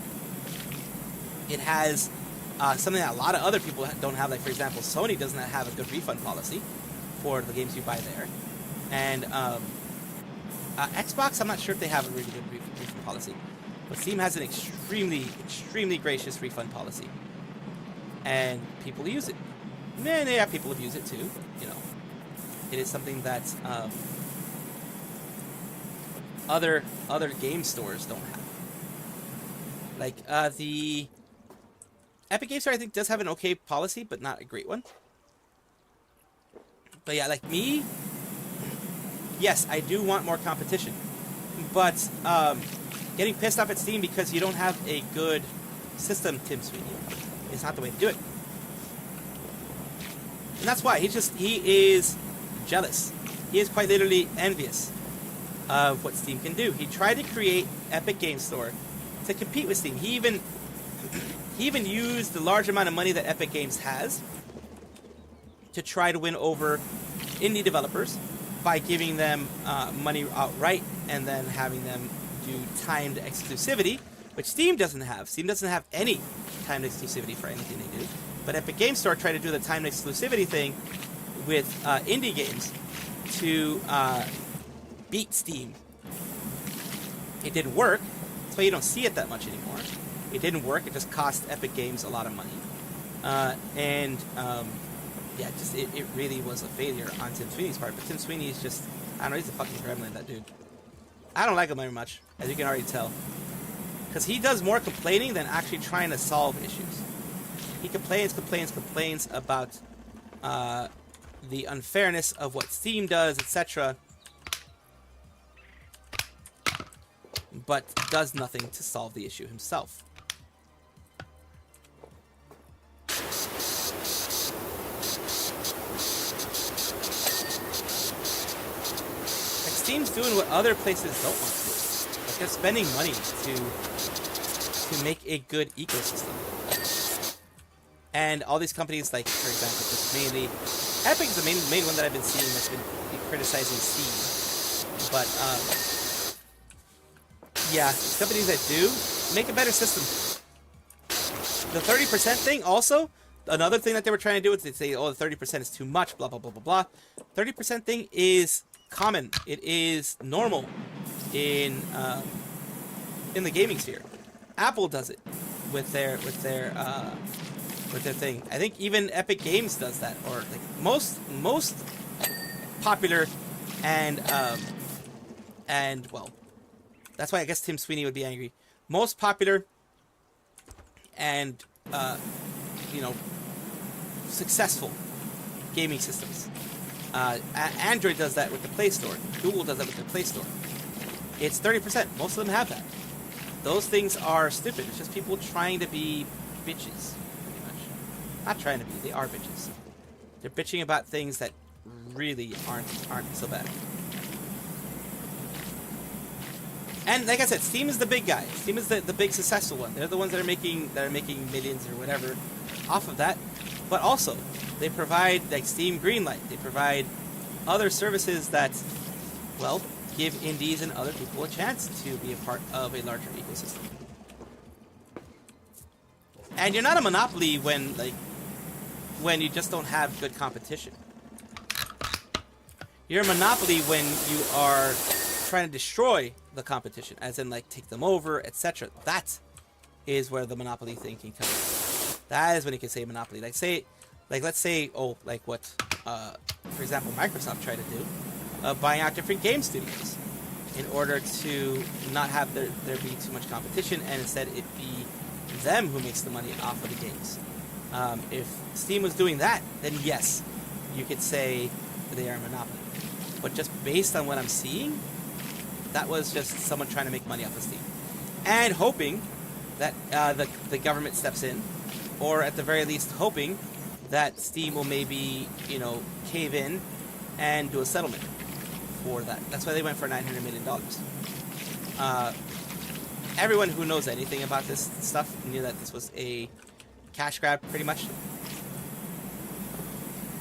It has something that a lot of other people don't have. Like, for example, Sony does not have a good refund policy for the games you buy there. And Xbox, I'm not sure if they have a really good refund policy. But Steam has an extremely gracious refund policy. And people use it. And yeah, people abuse it too, you know. It is something that other game stores don't have. Like, the Epic Game Store, I think, does have an okay policy, but not a great one. But yeah, like me, yes, I do want more competition. But getting pissed off at Steam because you don't have a good system, Tim Sweeney, is not the way to do it. And that's why he is jealous. He is quite literally envious of what Steam can do. He tried to create Epic Game Store to compete with Steam. He even used the large amount of money that Epic Games has to try to win over indie developers by giving them money outright and then having them do timed exclusivity, which Steam doesn't have. Steam doesn't have any timed exclusivity for anything they do. But Epic Game Store tried to do the timed exclusivity thing with indie games to beat Steam. It didn't work. That's why you don't see it that much anymore. It didn't work. It just cost Epic Games a lot of money. Yeah, just it really was a failure on Tim Sweeney's part. But Tim Sweeney is just, I don't know, he's a fucking gremlin, that dude. I don't like him very much, as you can already tell. Because he does more complaining than actually trying to solve issues. He complains about the unfairness of what Steam does, etc. but does nothing to solve the issue himself. Like Steam's doing what other places don't want to do. Like they're spending money to make a good ecosystem. And all these companies, like for example, just mainly Epic is the main one that I've been seeing that's been criticizing Steam. But yeah, companies that do make a better system. The 30% thing also, another thing that they were trying to do is they say, oh, the 30% is too much, blah, blah, blah, blah, blah. 30% thing is common. It is normal in the gaming sphere. Apple does it with their thing. I think even Epic Games does that, or like most popular and well, that's why I guess Tim Sweeney would be angry. Most popular and successful gaming systems. Android does that with the Play Store. Google does that with the Play Store. It's 30%. Most of them have that. Those things are stupid. It's just people trying to be bitches, pretty much. Not trying to be. They are bitches. They're bitching about things that really aren't so bad. And like I said, Steam is the big guy. Steam is the big successful one. They're the ones that are making millions or whatever off of that. But also, they provide like Steam Greenlight. They provide other services that, well, give indies and other people a chance to be a part of a larger ecosystem. And you're not a monopoly when you just don't have good competition. You're a monopoly when you are trying to destroy the competition, as in like take them over, etc. That is where the monopoly thinking comes in. That is when you can say monopoly. Let's say, what, for example, Microsoft tried to do, buying out different game studios in order to not have there be too much competition, and instead it be them who makes the money off of the games. If Steam was doing that, then yes, you could say they are a monopoly. But just based on what I'm seeing, that was just someone trying to make money off of Steam. And hoping that the government steps in, or at the very least hoping that Steam will maybe, cave in and do a settlement for that. That's why they went for $900 million. Everyone who knows anything about this stuff knew that this was a cash grab, pretty much.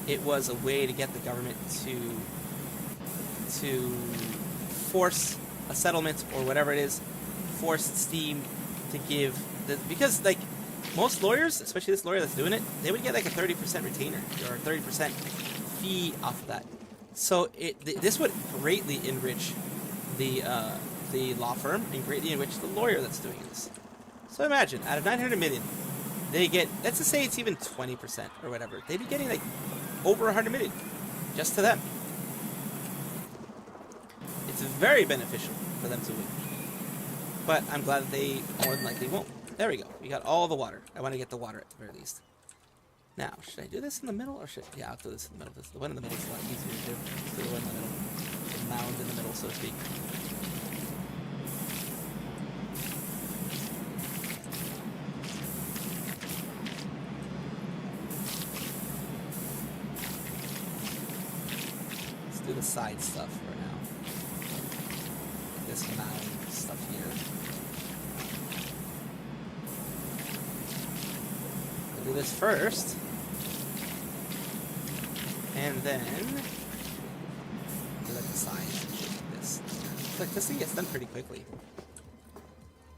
It was a way to get the government to force a settlement or whatever it is, force Steam to give because like most lawyers, especially this lawyer that's doing it, they would get like a 30% retainer or a 30% fee off of that. So this would greatly enrich the law firm and greatly enrich the lawyer that's doing this. So imagine, out of 900 million, they get, let's just say it's even 20% or whatever, they'd be getting like over 100 million just to them. It's very beneficial for them to win. But I'm glad that they more than likely won't. There we go. We got all the water. I want to get the water at the very least. Now, should I do this in the middle or should... Yeah, I'll do this in the middle. The one in the middle is a lot easier to do. Let's do the one in the middle. The mound in the middle, so to speak. Let's do the side stuff for now. Like this mound stuff here. Do this first, and then do like the sides like this. Like this thing gets done pretty quickly.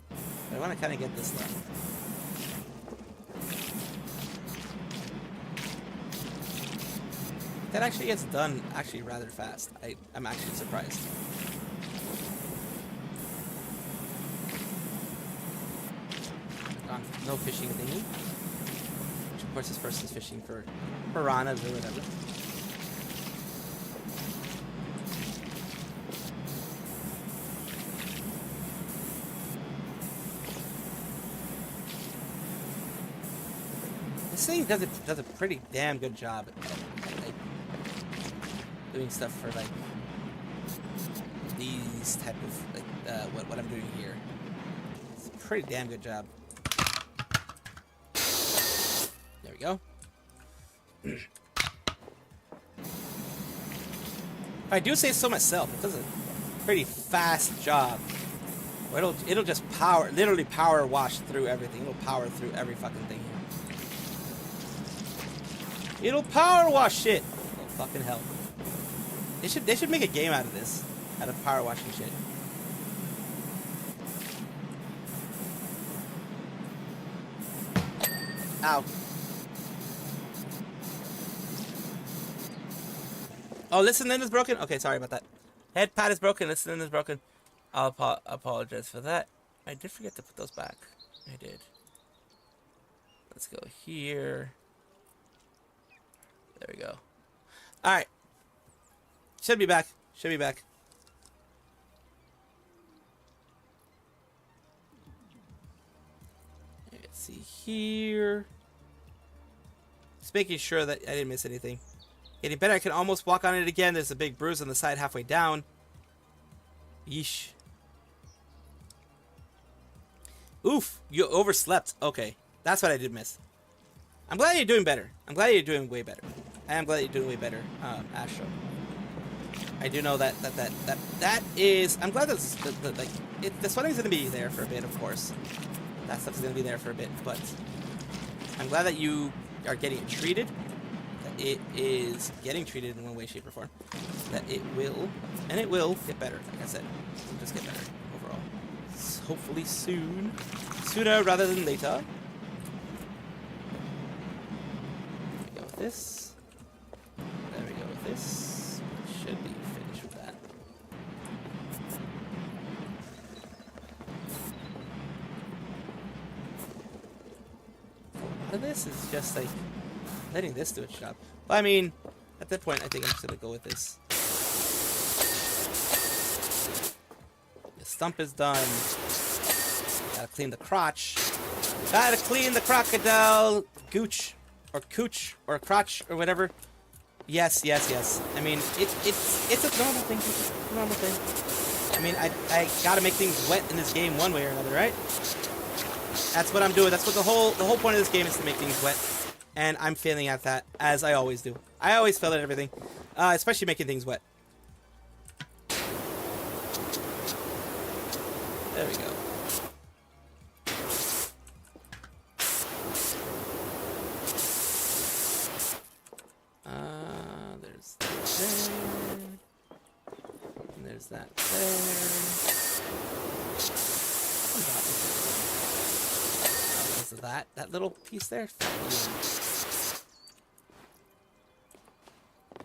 But I want to kind of get this done. That actually gets done rather fast. I'm actually surprised. No fishing thingy. Of course, this person's fishing for piranhas or whatever. This thing does a pretty damn good job at like, doing stuff for like these type of like what I'm doing here. pretty damn good job. There we go. If I do say so myself, it does a pretty fast job. Where it'll just literally power wash through everything. It'll power through every fucking thing here. It'll power wash shit. Oh fucking hell. They should make a game out of this. Out of power washing shit. Ow. Oh, listen in is broken? Okay, sorry about that. Head pad is broken, listen in is broken. I'll apologize for that. I did forget to put those back. I did. Let's go here. There we go. Alright. Should be back. Should be back. Let's see here. Just making sure that I didn't miss anything. Getting better. I can almost walk on it again. There's a big bruise on the side halfway down. Yeesh. Oof. You overslept. Okay. That's what I did miss. I'm glad you're doing better. I'm glad you're doing way better. I am glad you're doing way better, Astro. I do know that is. I'm glad that the sweating's gonna be there for a bit, of course. That stuff's gonna be there for a bit, but I'm glad that you are getting it treated. That it is getting treated in one way, shape, or form. That it will get better. Like I said, it'll just get better overall. Hopefully soon, sooner rather than later. There we go with this. There we go with this. Should be finished with that. A lot of this is just like letting this do its job. But I mean, at that point, I think I'm just gonna go with this. The stump is done. Gotta clean the crotch. Gotta clean the crocodile gooch or cooch or crotch or whatever. Yes, yes, yes. I mean, it's a normal thing. It's a normal thing. I mean, I gotta make things wet in this game one way or another, right? That's what I'm doing. That's what the whole point of this game is, to make things wet. And I'm failing at that, as I always do. I always fail at everything, especially making things wet. There we go. There's that there. And there's that there. That little piece there.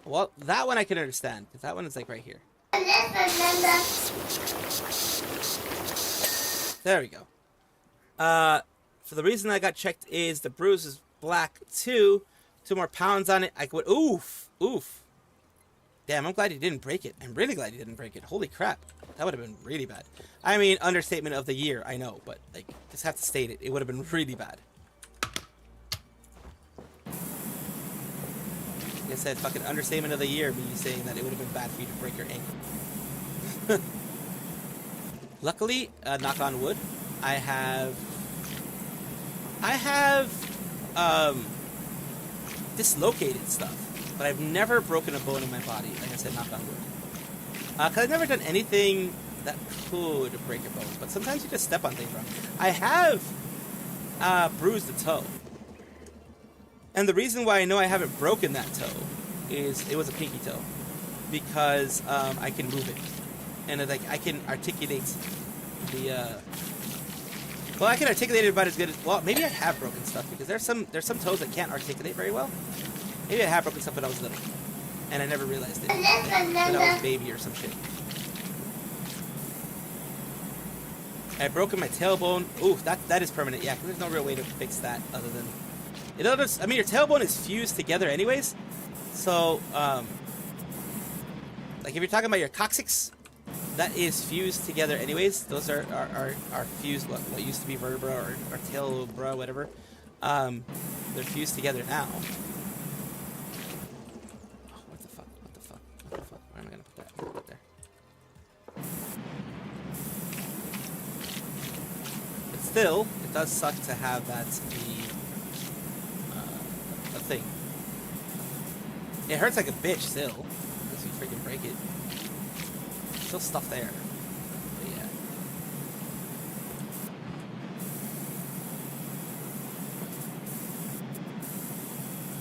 Well, that one I can understand, because that one is like right here. There we go. For the reason I got checked is the bruise is black too. 2 more pounds on it. I would. Oof. Oof. Damn, I'm glad you didn't break it. I'm really glad you didn't break it. Holy crap. That would have been really bad. I mean, understatement of the year, I know, but like, just have to state it. It would have been really bad. Like I said, fucking understatement of the year, me saying that it would have been bad for you to break your ankle. Luckily, knock on wood, I have dislocated stuff, but I've never broken a bone in my body. Like I said, knock on wood. Because I've never done anything that could break a bone, but sometimes you just step on things wrong. I have bruised a toe. And the reason why I know I haven't broken that toe is it was a pinky toe. Because I can move it. And like I can articulate the well, I can articulate it about as good as, well, maybe I have broken stuff, because there's some toes that can't articulate very well. Maybe I have broken stuff when I was little, and I never realized it when I was a baby or some shit. I've broken my tailbone. Ooh, that is permanent. Yeah, 'cause there's no real way to fix that other than it'll just. I mean, your tailbone is fused together anyways. So, like if you're talking about your coccyx, that is fused together anyways. Those are fused. What used to be vertebra or tailbra, whatever. They're fused together now. Oh, what the fuck? What the fuck? What the fuck? Where am I gonna put that? Put it there. But still, it does suck to have that be a thing. It hurts like a bitch still, because you freaking break it. Still stuff there. But yeah.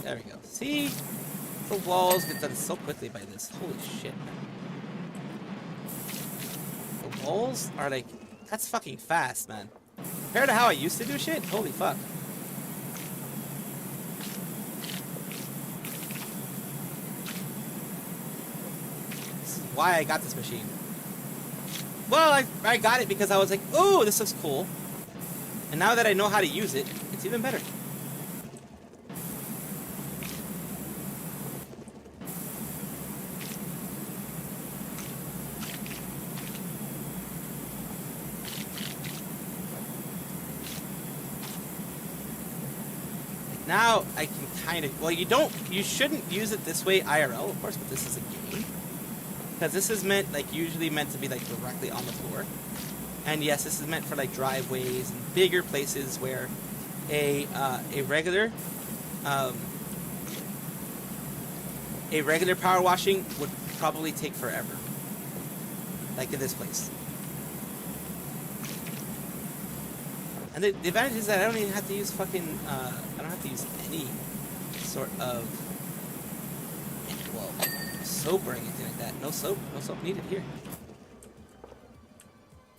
There we go. See? The walls get done so quickly by this. Holy shit. The walls are like... That's fucking fast, man. Compared to how I used to do shit? Holy fuck. This is why I got this machine. Well, I got it because I was like, ooh, this looks cool. And now that I know how to use it, it's even better. Now I can kind of, well, you shouldn't use it this way IRL, of course, but this is a game. Because this is meant, like, usually meant to be, like, directly on the floor. And yes, this is meant for, like, driveways and bigger places where a regular power washing would probably take forever. Like in this place. And the advantage is that I don't even have to use fucking, I don't have to use any sort of, well, soap or anything like that. No soap needed here.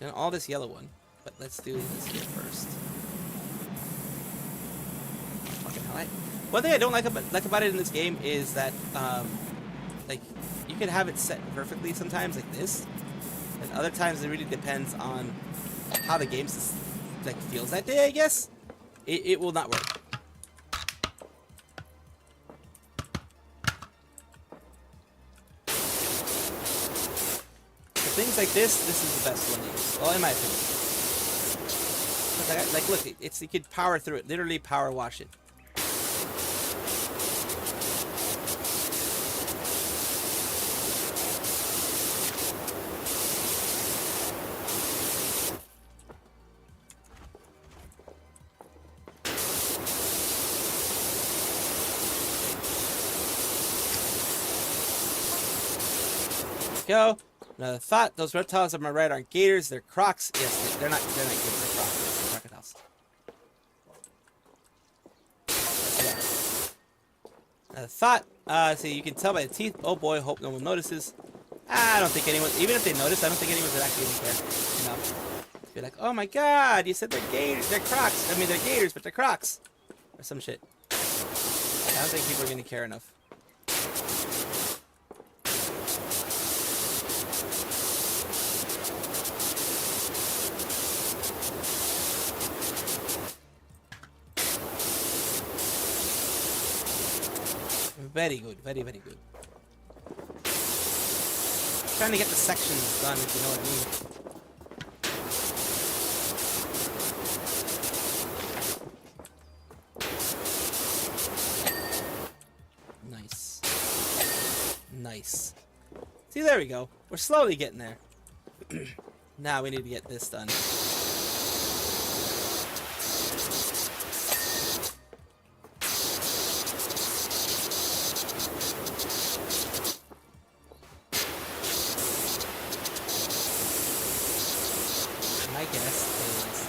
And all this yellow one, but let's do this here first. Fucking hell, one thing I don't like about it in this game is that, like, you can have it set perfectly sometimes like this, and other times it really depends on how the game like feels that day, I guess. It will not work. For things like this is the best one to use. Well, in my opinion. Like, look, you could power through it, literally power wash it. Go. Another thought, those reptiles on my right aren't gators, they're crocs. Yes, they're not gators, they're crocs. They're crocodiles. Yeah. Another thought, so you can tell by the teeth. Oh boy, hope no one notices. I don't think anyone, even if they notice, I don't think anyone's actually gonna care. You know? Be like, oh my god, you said they're gators, they're crocs. I mean, they're gators, but they're crocs. Or some shit. I don't think people are gonna care enough. Very good, very, very good. Trying to get the sections done, if you know what I mean. Nice. Nice. See, there we go. We're slowly getting there. Now we need to get this done.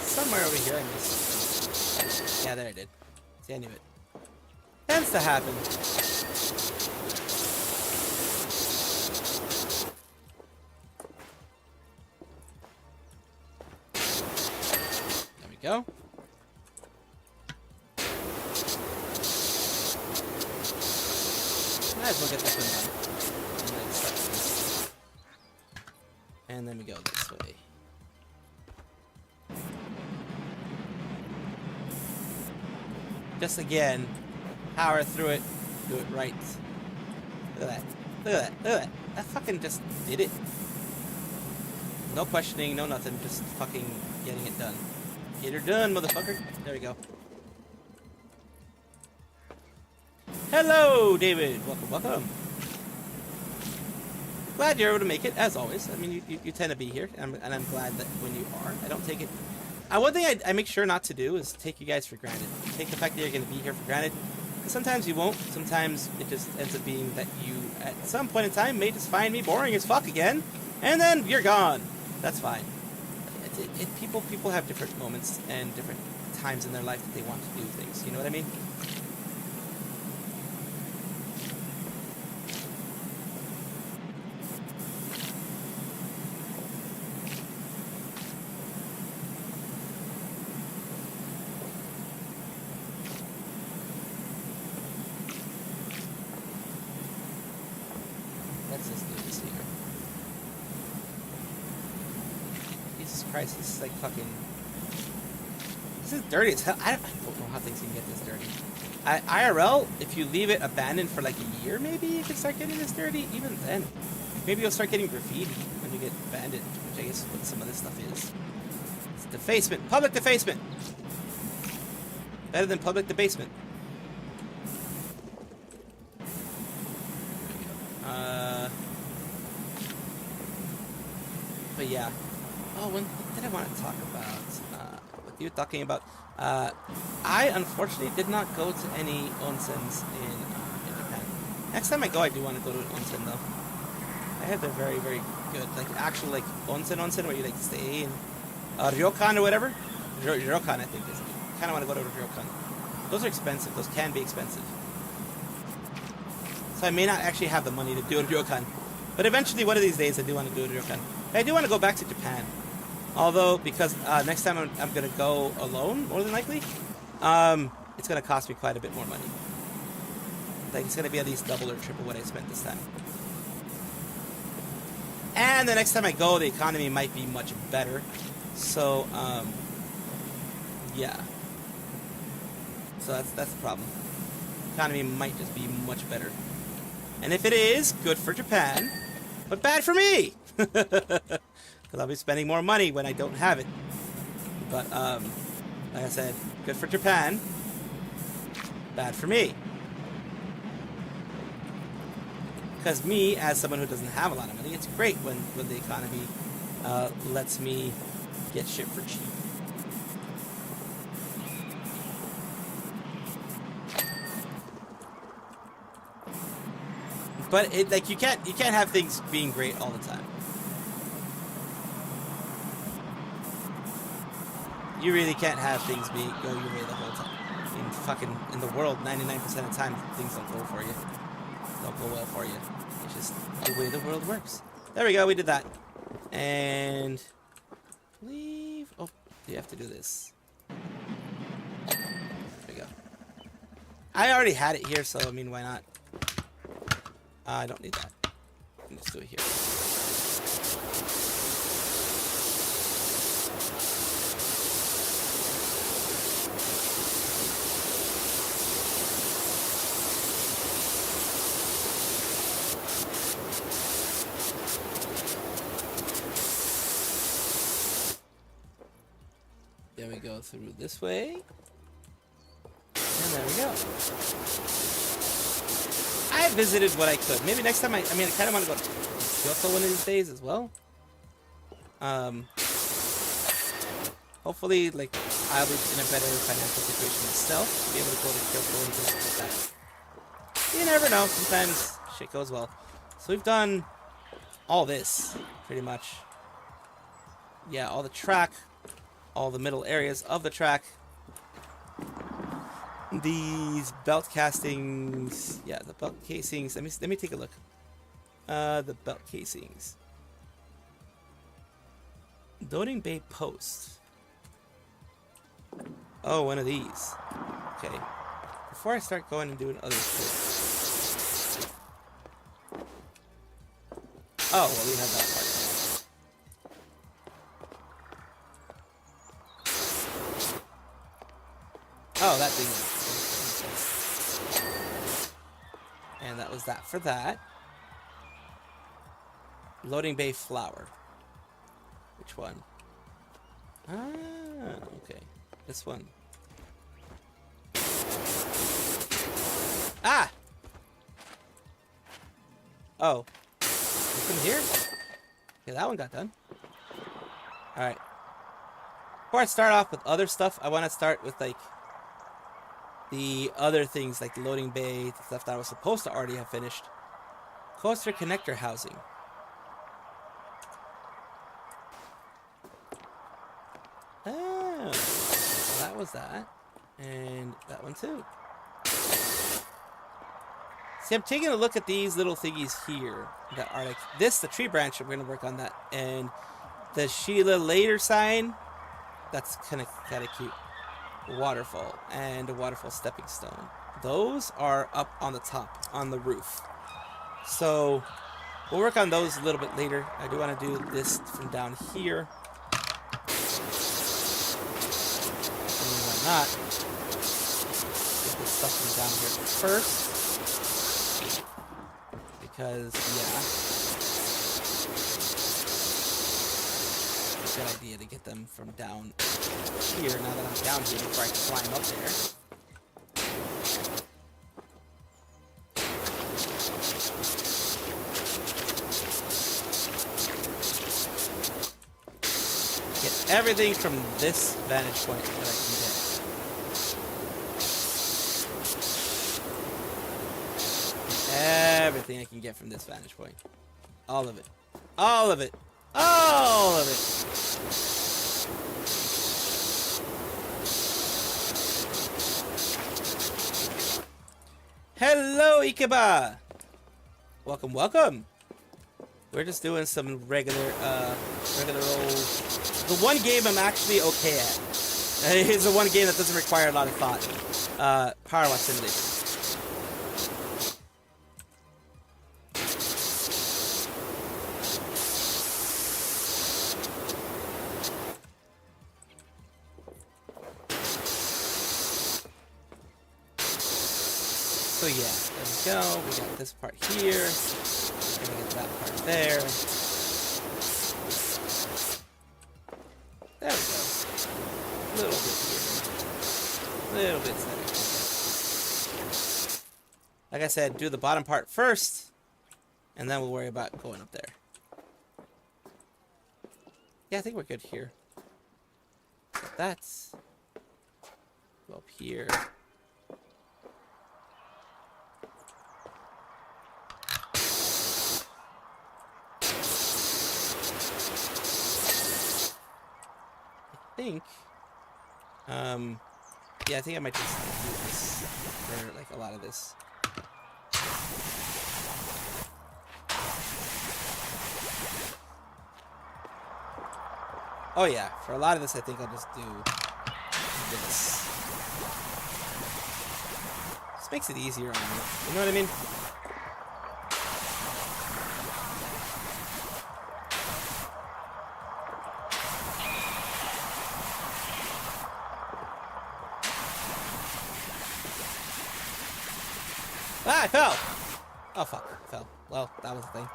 Somewhere over here I missed. Yeah, there I did. See, I knew it. Tends to happen. There we go. Might as well get this one done. And then we go this way. Just again, power through it, do it right. Look at that. Look at that. Look at that. That fucking just did it. No questioning, no nothing, just fucking getting it done. Get her done, motherfucker. There we go. Hello, David. Welcome, welcome. Glad you're able to make it, as always. I mean, you tend to be here, and I'm glad that when you are. I don't take it One thing I make sure not to do is take you guys for granted. Take the fact that you're going to be here for granted. Because sometimes you won't. Sometimes it just ends up being that you, at some point in time, may just find me boring as fuck again. And then you're gone. That's fine. People have different moments and different times in their life that they want to do things. You know what I mean? Let's just do this here. Jesus Christ, this is like fucking... This is dirty as hell. I don't know how things can get this dirty. IRL, if you leave it abandoned for like a year, maybe you can start getting this dirty. Even then, maybe you'll start getting graffiti when you get abandoned, which I guess is what some of this stuff is. It's defacement. Public defacement! Better than public debasement. But yeah. Oh, what did I want to talk about? What you were talking about? I unfortunately did not go to any onsens in Japan. Next time I go, I do want to go to an onsen though. I heard they're very, very good. Like actual like onsen where you like stay in ryokan or whatever. Ryokan, I think is. Kind of want to go to a ryokan. Those are expensive. Those can be expensive. So I may not actually have the money to do a ryokan. But eventually, one of these days, I do want to do a ryokan. I do want to go back to Japan. Although, because next time I'm going to go alone, more than likely, it's going to cost me quite a bit more money. Like, it's going to be at least double or triple what I spent this time. And the next time I go, the economy might be much better. So, yeah. So that's the problem. Economy might just be much better. And if it is, good for Japan, but bad for me! Because I'll be spending more money when I don't have it. But, like I said, good for Japan, bad for me. Because me, as someone who doesn't have a lot of money, it's great when the economy lets me get shit for cheap. But it like you can't have things being great all the time. You really can't have things go your way the whole time. I mean, fucking in the world, 99% of the time things don't go for you. Don't go well for you. It's just the way the world works. There we go. We did that. And leave. Oh, you have to do this. There we go. I already had it here, so I mean, why not? I don't need that. Let's do it here. There we go through this way. And there we go. I visited what I could. Maybe next time I kind of want to go to Kyoto one of these days as well. Hopefully, like, I'll be in a better financial situation myself to be able to go to Kyoto and things like that. You never know. Sometimes shit goes well. So we've done all this, pretty much. Yeah, all the track, all the middle areas of the track. These belt castings, yeah, the belt casings. Let me take a look. The belt casings. Loading Bay Post. Oh, one of these. Okay. Before I start going and doing other shit. Oh, well, we have that part. Oh, that thing. And that was that for that. Loading Bay Flower. Which one? Ah, okay. This one. Ah! Oh. From here? Okay, that one got done. Alright. before I start off with other stuff, I want to start with like the other things, like the loading bay, the stuff that I was supposed to already have finished. Coaster connector housing. Oh, so that was that. And that one too. See, I'm taking a look at these little thingies here that are like this, the tree branch, I'm going to work on that. And the Sheila later sign, that's kind of cute. Waterfall and a waterfall stepping stone. Those are up on the top, on the roof. So we'll work on those a little bit later. I do want to do this from down here. And why not? Get this stuff from down here first. Because, yeah. It's a good idea to get them from down here now that I'm down here before I can climb up there. Get everything from this vantage point that I can get. Everything I can get from this vantage point. All of it. All of it. All of it. Hello, Ikeba! Welcome, welcome! We're just doing some regular old... The one game I'm actually okay at. It's the one game that doesn't require a lot of thought. Power Wash Simulator. So yeah, there we go. We got this part here. We're gonna get that part there. There we go. A little bit here. A little bit there. Like I said, do the bottom part first, and then we'll worry about going up there. Yeah, I think we're good here. So that's... Go up here. Yeah, I think I might just do this for like a lot of this. Oh yeah, for a lot of this I think I'll just do this. Just makes it easier on me. You know what I mean? Ah, I fell! Oh fuck, I fell. Well, that was the thing.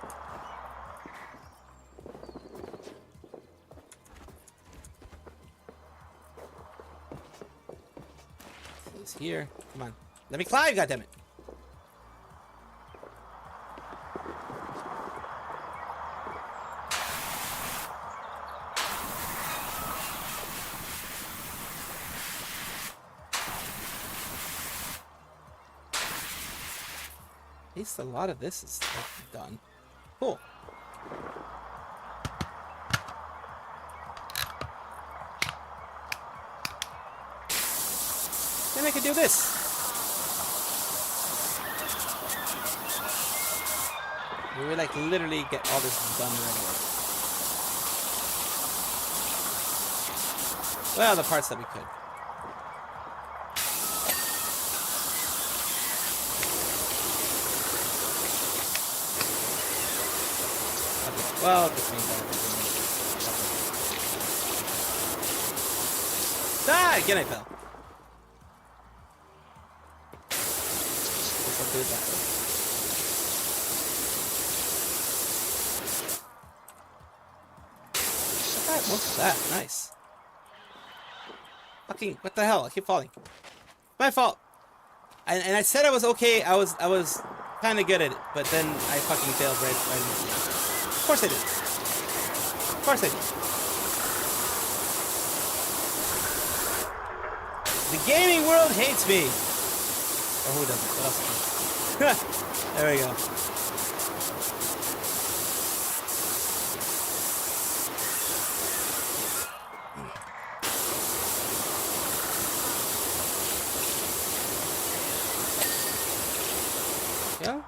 This is here. Come on. Let me climb, goddammit! At least a lot of this is done. Cool. Then I can do this. We would like literally get all this done right away. Well, the parts that we could. Well, this means that again I fell. I'll do it that way. What's that? Nice. Fucking, what the hell? I keep falling. My fault. And I said I was okay. I was kind of good at it, but then I fucking failed right in the end. Of course I did. Of course I did. The gaming world hates me. Or who doesn't? What else? There we go. Yeah.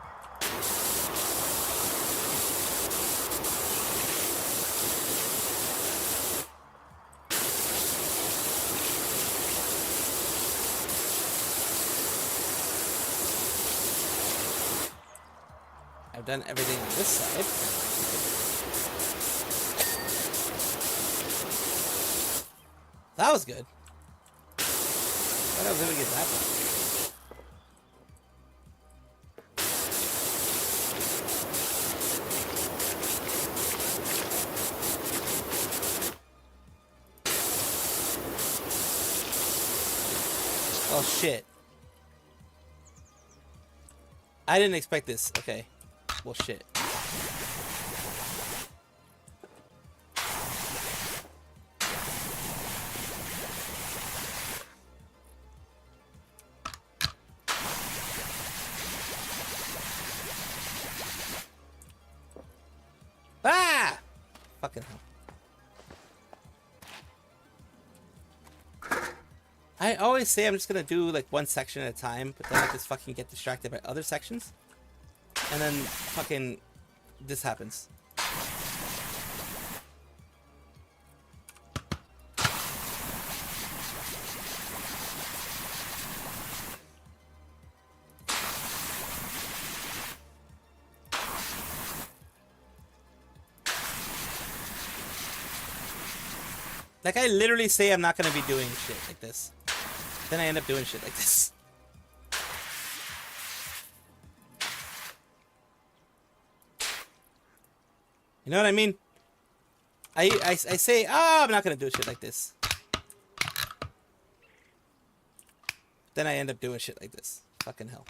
I've done everything on this side. That was good. I thought I was gonna get that one. Oh shit. I didn't expect this. Okay. Well, shit. Ah! Fucking hell. I always say I'm just gonna do like one section at a time, but then I just fucking get distracted by other sections. And then fucking this happens. Like I literally say I'm not gonna be doing shit like this. Then I end up doing shit like this. You know what I mean? I say, oh, I'm not gonna do shit like this. Then I end up doing shit like this. Fucking hell.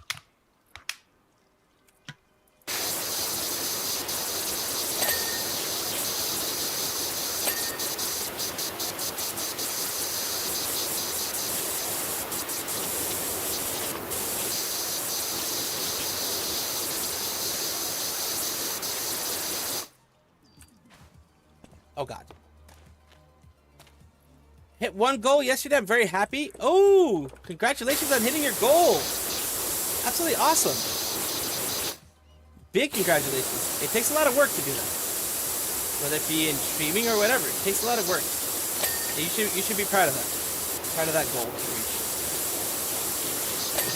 Oh god. Hit one goal yesterday. I'm very happy. Oh, congratulations on hitting your goal. Absolutely awesome. Big congratulations. It takes a lot of work to do that. Whether it be in streaming or whatever. It takes a lot of work. You should be proud of that. Proud of that goal that you reached.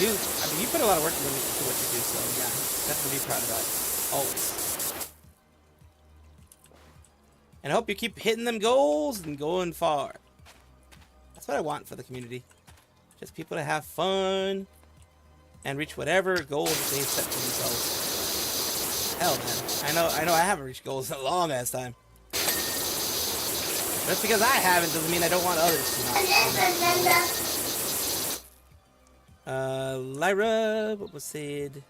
I mean, you put a lot of work into what you do, so yeah, definitely be proud of that. Always. And I hope you keep hitting them goals and going far. That's what I want for the community. Just people to have fun and reach whatever goals that they set for themselves. Hell, man. I know I haven't reached goals in a long ass time. Just because I haven't doesn't mean I don't want others to not. Lyra, what was said?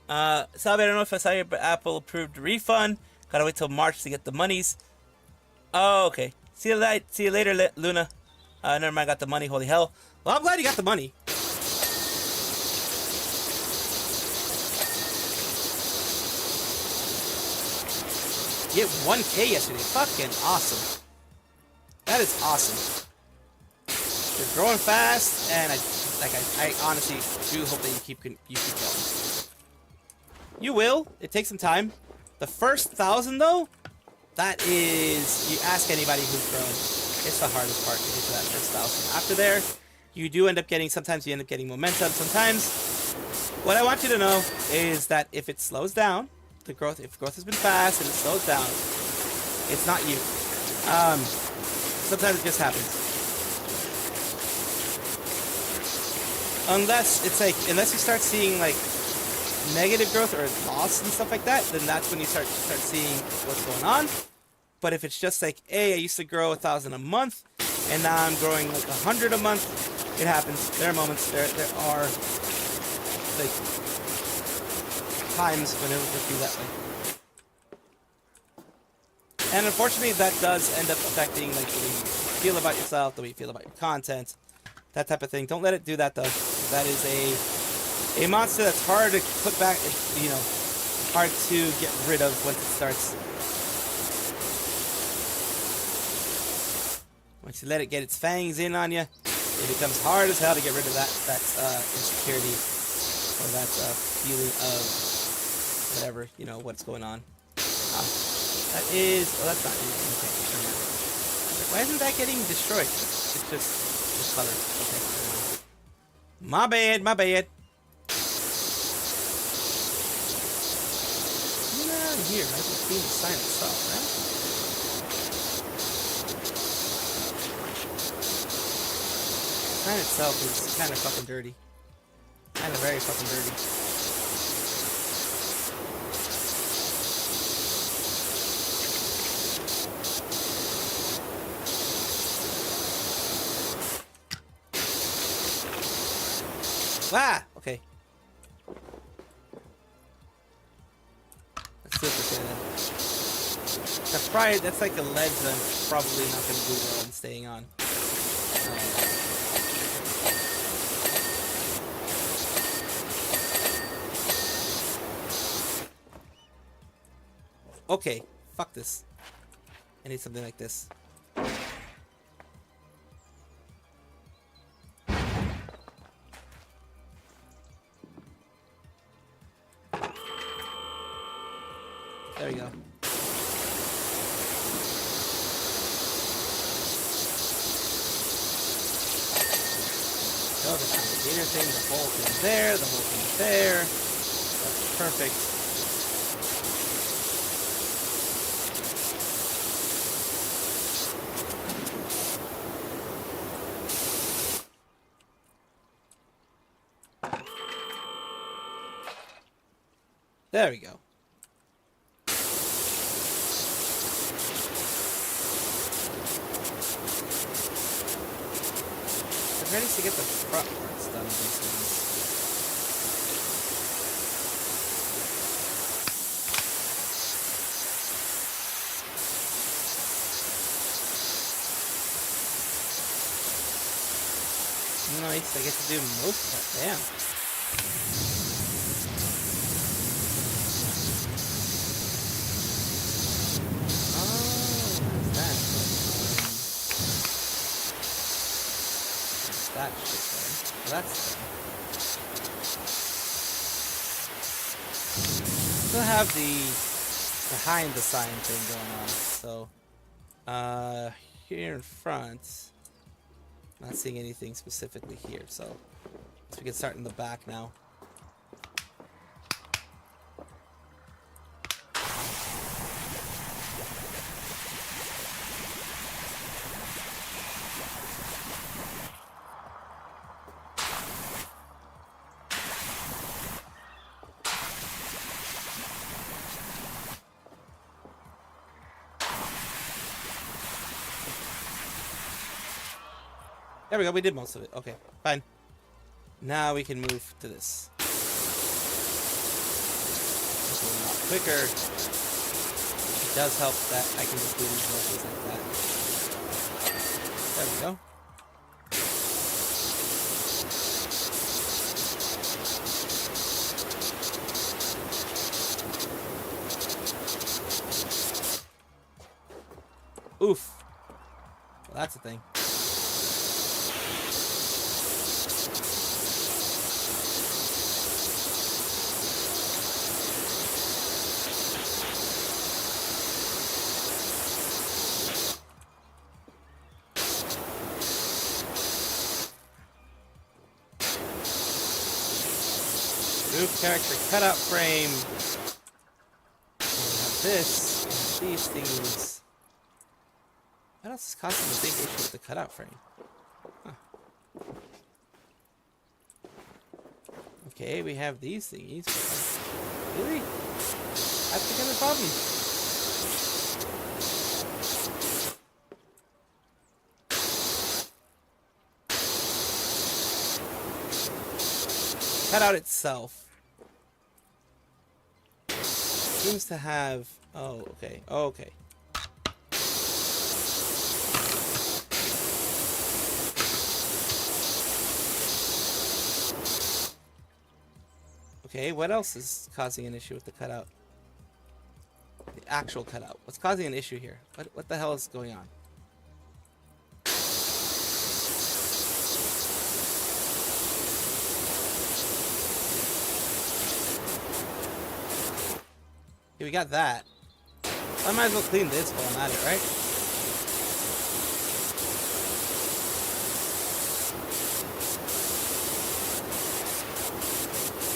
Salve, I don't know if I saw your Apple approved refund. Gotta wait till March to get the monies. Oh, okay. See you later, Luna. Never mind, got the money. Holy hell. Well, I'm glad you got the money. You hit 1K yesterday. Fucking awesome. That is awesome. You're growing fast, and I honestly do hope that you keep going. You will. It takes some time. The first 1,000 though, that is, you ask anybody who's grown, it's the hardest part to get to that first 1,000. After there, you do end up getting, sometimes you end up getting momentum. Sometimes, what I want you to know is that if it slows down, if growth has been fast and it slows down, it's not you. Sometimes it just happens. Unless you start seeing like negative growth or loss and stuff like that, then that's when you start seeing what's going on. But if it's just like, hey, I used to grow 1,000 a month, and now I'm growing like 100 a month, it happens. There are moments, there are like times when it will just be that way. And unfortunately, that does end up affecting like the way you feel about yourself, the way you feel about your content, that type of thing. Don't let it do that though. That is a monster that's hard to put back, you know, hard to get rid of once it starts. Once you let it get its fangs in on you, it becomes hard as hell to get rid of that insecurity or that feeling of whatever, you know, what's going on. That is, oh, that's not anything. Okay, why isn't that getting destroyed? It's just the color. Okay. My bad, my bad. Down here, I haven't seen the sign itself, right? The sign itself is kind of fucking dirty. Kind of very fucking dirty. Ah! Okay. Let's see if we can. That's probably, that's like a ledge that I'm probably not going to do well in staying on. Okay. Fuck this. I need something like this. There we go. So the container thing, the whole thing there, the whole thing there. That's perfect. There we go. I'm ready to get the front parts done with these things. Nice, I get to do most of that. Damn. That shit there. Well, that's still have the behind the sign thing going on. So here in front, not seeing anything specifically here. So we can start in the back now. There we go, we did most of it. Okay, fine. Now we can move to this. It's a lot quicker. It does help that I can just do these motions like that. There we go. Oof. Well, that's a thing. Group character cutout frame. And we have this, and these things. What else is causing the big issue with the cutout frame? Huh. Okay, we have these thingies. Really? That's becoming a problem. Cutout itself seems to have. Oh, okay. Oh, okay. Okay, what else is causing an issue with the cutout? The actual cutout. What's causing an issue here? What the hell is going on? Okay, we got that. I might as well clean this while I'm at it, right?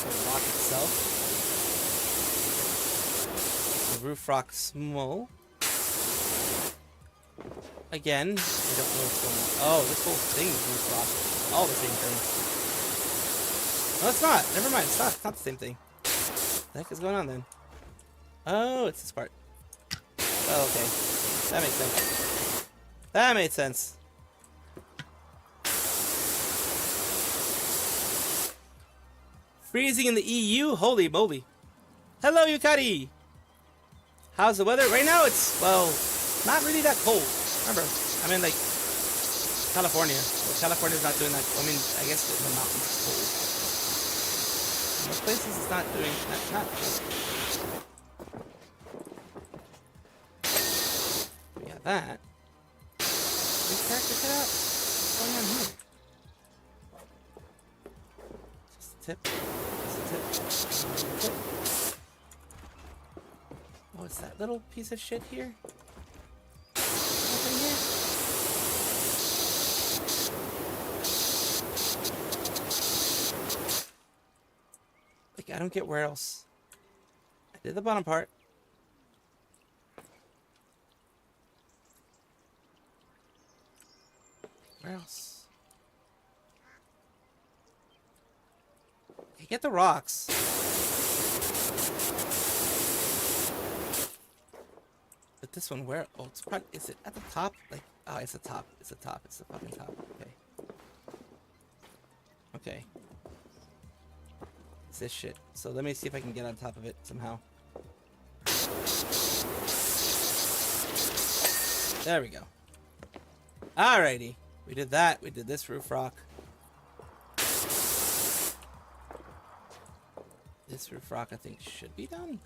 The rock itself. The roof rock small. Again, I don't know what's going on. Oh, this whole thing is roof rock. All the same thing. No, it's not. Never mind. It's not the same thing. What the heck is going on then? Oh, it's this part. Oh, okay. That makes sense. That made sense. Freezing in the EU? Holy moly. Hello, Yukari! How's the weather? Right now it's, well, not really that cold. Remember, I'm in, like, California. Well, California's not doing that. I mean, I guess the mountains are cold. Most places it's not doing, not cold. That. This character cut out? What's going on here? Just a tip. Just a tip. Oh, it's that little piece of shit here? Nothing here? Like, I don't get where else. I did the bottom part. Where else? Okay, get the rocks. But this one, where? Oh, it's probably, is it at the top? Like, oh, it's the top. It's the top. It's the fucking top. Okay. Okay. It's this shit. So let me see if I can get on top of it somehow. There we go. Alrighty. We did that. We did this roof rock. This roof rock, I think, should be done.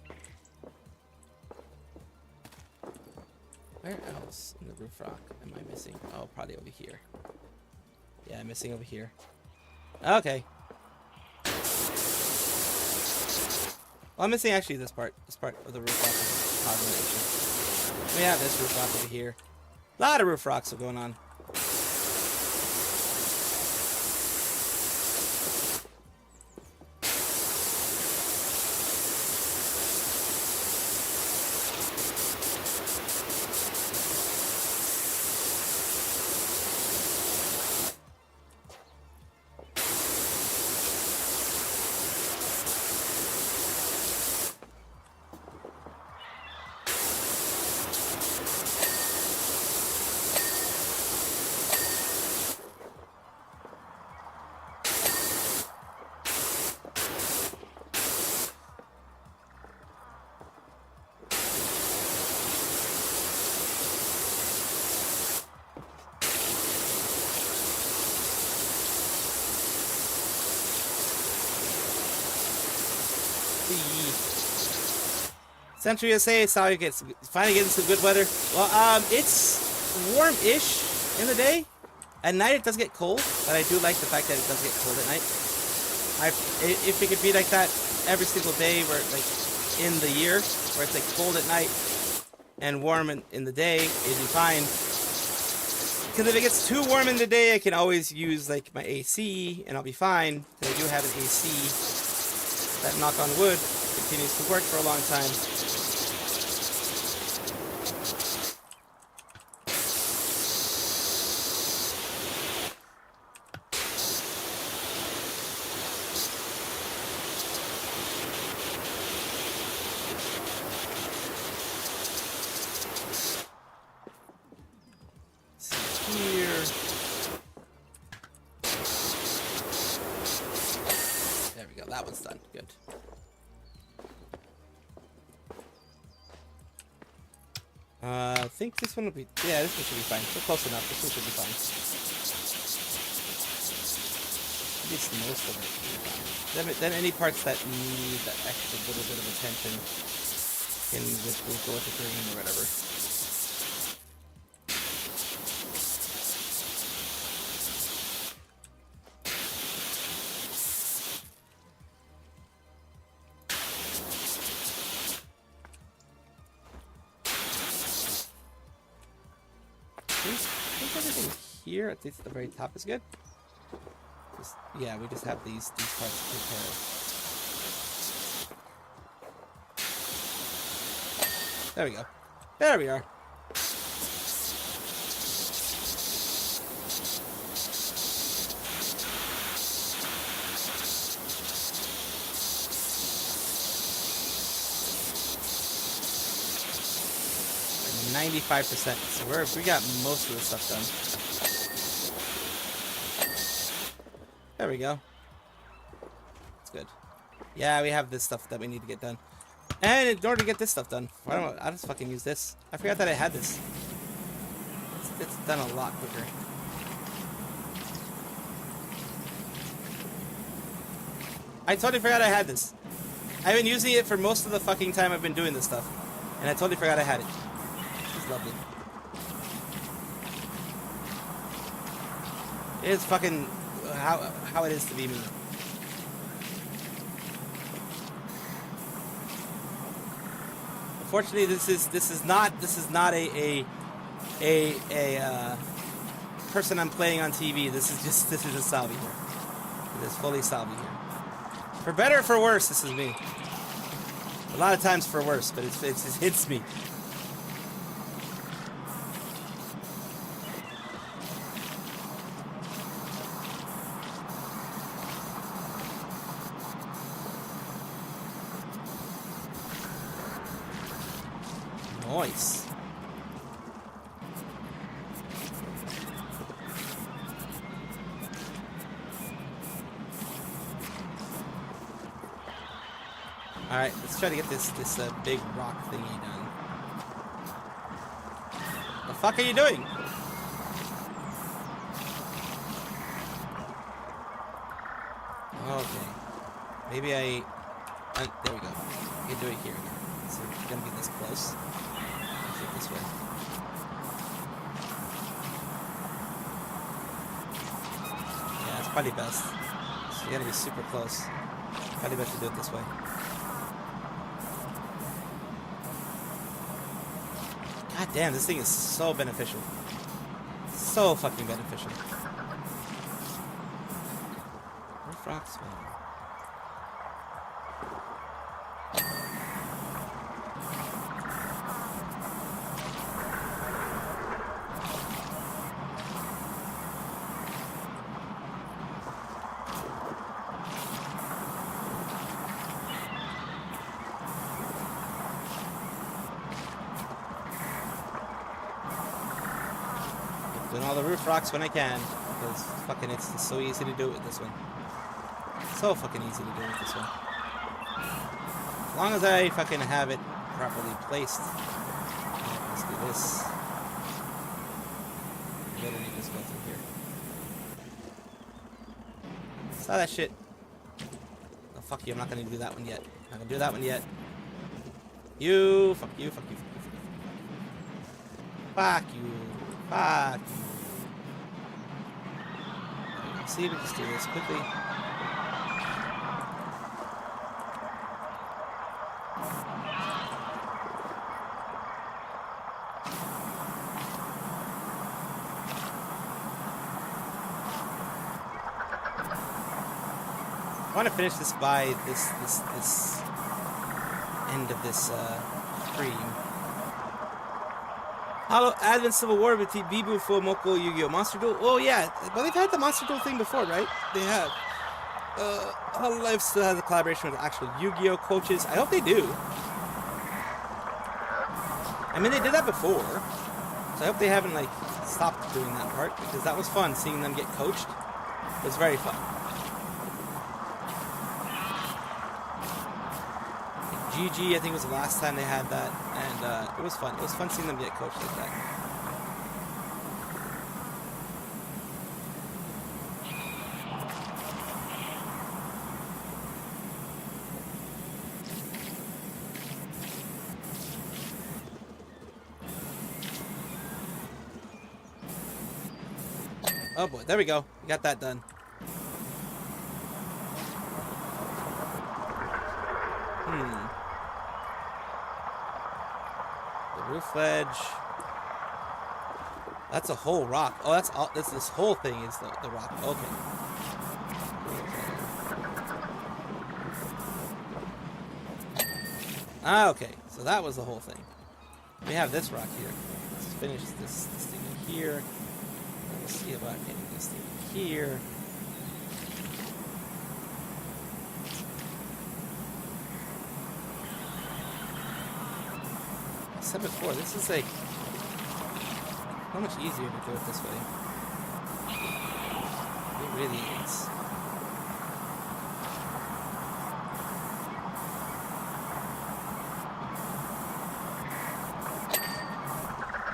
Where else in the roof rock am I missing? Oh, probably over here. Yeah, I'm missing over here. Okay. Well, I'm missing actually this part. This part of the roof rock is causing an issue. We have this roof rock over here. A lot of roof rocks are going on. Central USA, Saudi gets finally getting some good weather. Well, it's warm-ish in the day. At night it does get cold, but I do like the fact that it does get cold at night. If it could be like that every single day, where like in the year, where it's like cold at night and warm in the day, it'd be fine. Because if it gets too warm in the day, I can always use like my AC and I'll be fine. Because I do have an AC that, knock on wood, continues to work for a long time. That one's done. Good. I think this one will be... Yeah, this one should be fine. We're close enough. This one should be fine. At least most of it. Then any parts that need that extra little bit of attention can we'll go with the green or whatever. I think everything here, at least at the very top, is good. Yeah, we just have these parts to take care of. There we go. There we are. We're 95%. So we got most of the stuff done. There we go. That's good. Yeah, we have this stuff that we need to get done. And in order to get this stuff done, why don't I just fucking use this? I forgot that I had this. It's done a lot quicker. I totally forgot I had this. I've been using it for most of the fucking time I've been doing this stuff. And I totally forgot I had it. It's lovely. It's fucking how it is to be me. Unfortunately, this is not a person I'm playing on TV. This is just Salvi here. It is fully Salvi here. For better or for worse, this is me. A lot of times for worse, but it's me. Nice. Alright, let's try to get this big rock thingy done. The fuck are you doing? Okay. Maybe there we go. You can do it here. So it's gonna be this close. This way. Yeah, it's probably best. So you gotta be super close. Probably best to do it this way. God damn, this thing is so beneficial. So fucking beneficial. Roof rocks, man. Doing all the roof rocks when I can, because fucking it's so easy to do it with this one. So fucking easy to do it with this one. As long as I fucking have it properly placed. Right, let's do this. Literally just go through here. Saw that shit. Oh fuck you, I'm not gonna do that one yet. I'm not gonna do that one yet. You, fuck you, fuck you, fuck you, fuck you. Fuck you. Fuck you. See, we just do this quickly. I want to finish this by this end of this stream. Hello, Advent Civil War between Bibu, Fumoko, Yu-Gi-Oh! Monster Duel. Oh yeah, well they've had the Monster Duel thing before, right? They have. Hololive still has a collaboration with actual Yu-Gi-Oh! Coaches. I hope they do. I mean, they did that before, so I hope they haven't like stopped doing that part, because that was fun seeing them get coached. It was very fun. GG, I think was the last time they had that, and it was fun. It was fun seeing them get coached like that. Oh boy, there we go. We got that done. The roof ledge. That's a whole rock. Oh, that's all. This whole thing is the rock. Okay. Ah, okay. So that was the whole thing. We have this rock here. Let's finish this thing here. Let's see about getting this thing here. I said before, this is like so much easier to do it this way. It really is.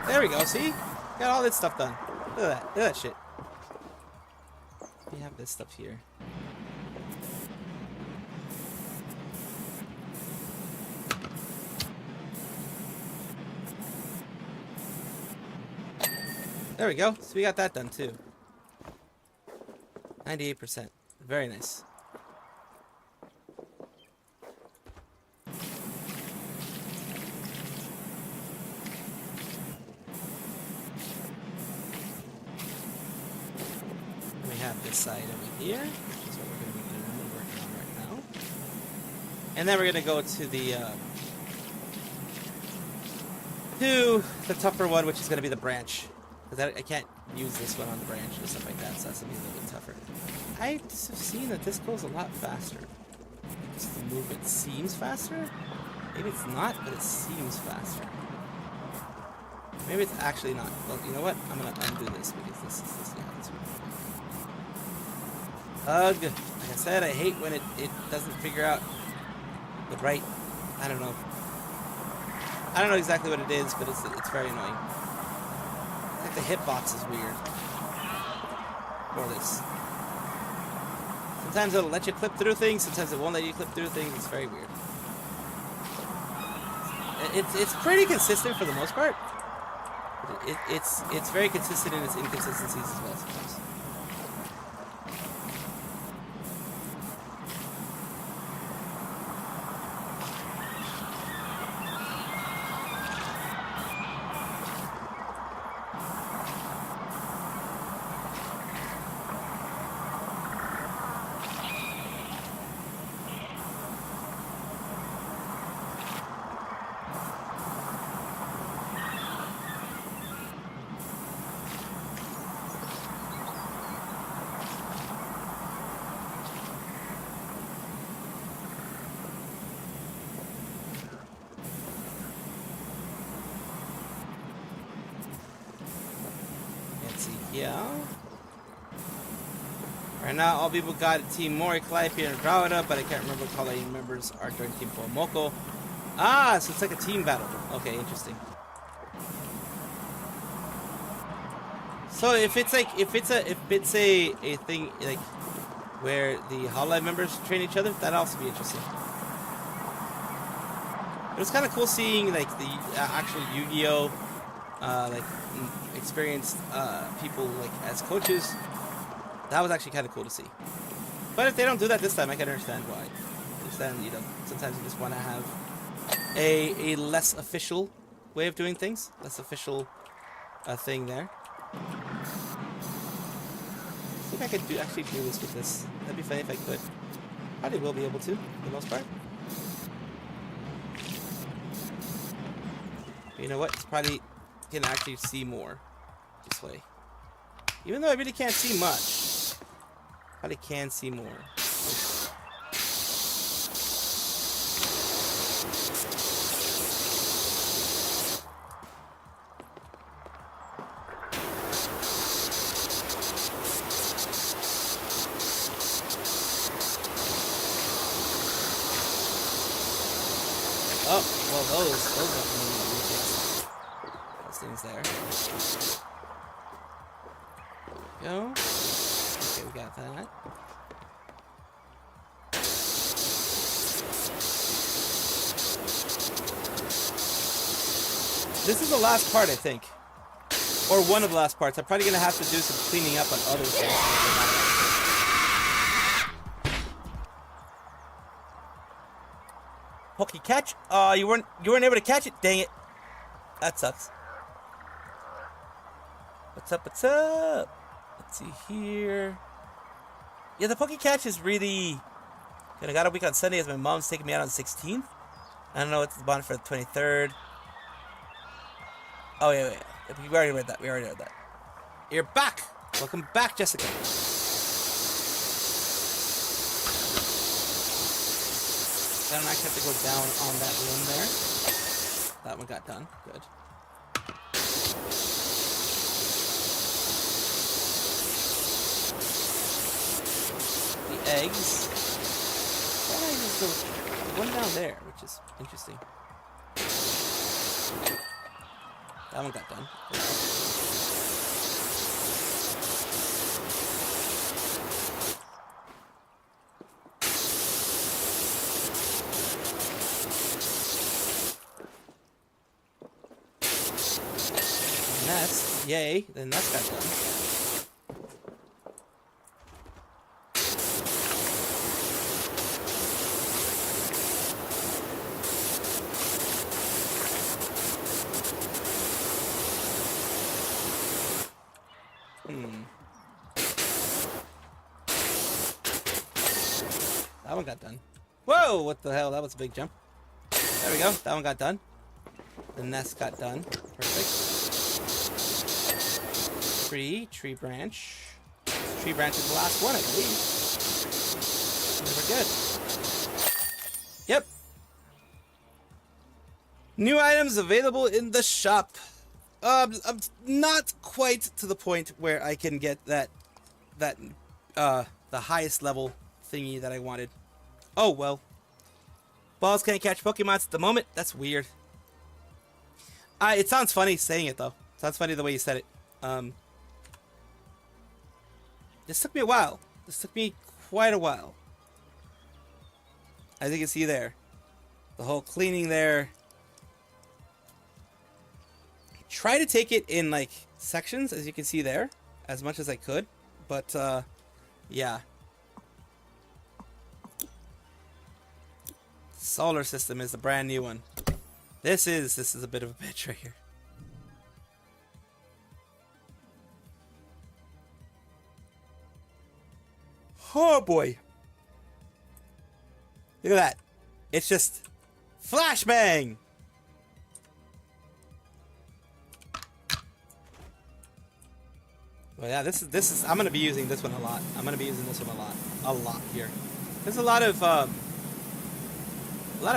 There we go, see? Got all this stuff done. Look at that. Look at that shit. We have this stuff here. There we go. So we got that done too. 98%. Very nice. We have this side over here, which is what we're going to be doing and working on right now. And then we're going to go to the tougher one, which is going to be the branch. Because I can't use this one on the branch and stuff like that, so that's going to be a little bit tougher. I just have seen that this goes a lot faster. Just the movement seems faster. Maybe it's not, but it seems faster. Maybe it's actually not. Well, you know what? I'm going to undo this because this is yeah, this one. Ugh. Like I said, I hate when it doesn't figure out the right, I don't know exactly what it is, but it's very annoying. Like the hitbox is weird for this. Sometimes it'll let you clip through things, sometimes it won't let you clip through things. It's very weird. It's pretty consistent for the most part. It's very consistent in its inconsistencies as well sometimes. Yeah. Right now, all people got Team Mori, Calliope, and Drawada, but I can't remember what Calliope members are joining Team Moko. Ah, so it's like a team battle. Okay, interesting. So if it's a thing like where the Hololive members train each other, that'd also be interesting. It was kind of cool seeing like the actual Yu-Gi-Oh! Like experienced people like as coaches. That was actually kind of cool to see. But if they don't do that this time, I can understand why. I understand, you know, sometimes you just want to have a less official way of doing things, less official thing there. See if I could actually do this with this. That'd be funny if I could. Probably will be able to, for the most part. But you know what? It's probably can actually see more this way. Even though I really can't see much, probably can see more. Oh, well, those definitely things there. Go. Okay, we got that. This is the last part, I think. Or one of the last parts. I'm probably gonna have to do some cleaning up on other things. Pokey catch? You weren't able to catch it. Dang it. That sucks. What's up? What's up? Let's see here. Yeah, the Pokey catch is really good. I got a week on Sunday as my mom's taking me out on the 16th. I don't know what's the bond for the 23rd. Oh yeah. We already read that. You're back. Welcome back, Jessica. Then I have to go down on that room there. That one got done. Good. The eggs. That egg is the one down there, which is interesting. That one got done. Nest, yay, the nest got done. That one got done. Whoa, what the hell? That was a big jump. There we go. That one got done. The nest got done. Perfect. Tree branch. Tree branch is the last one, I believe. And we're good. Yep. New items available in the shop. I'm not quite to the point where I can get the highest level thingy that I wanted. Oh well. Balls can't catch Pokemons at the moment. That's weird. It sounds funny saying it though. Sounds funny the way you said it. This took me a while. This took me quite a while. As you can see there, the whole cleaning there. Try to take it in like sections, as you can see there, as much as I could, but yeah. Solar system is the brand new one. This is a bit of a bitch right here. Oh boy. Look at that. It's just flashbang. Well, yeah, this is I'm gonna be using this one a lot. I'm gonna be using this one a lot here. There's a lot of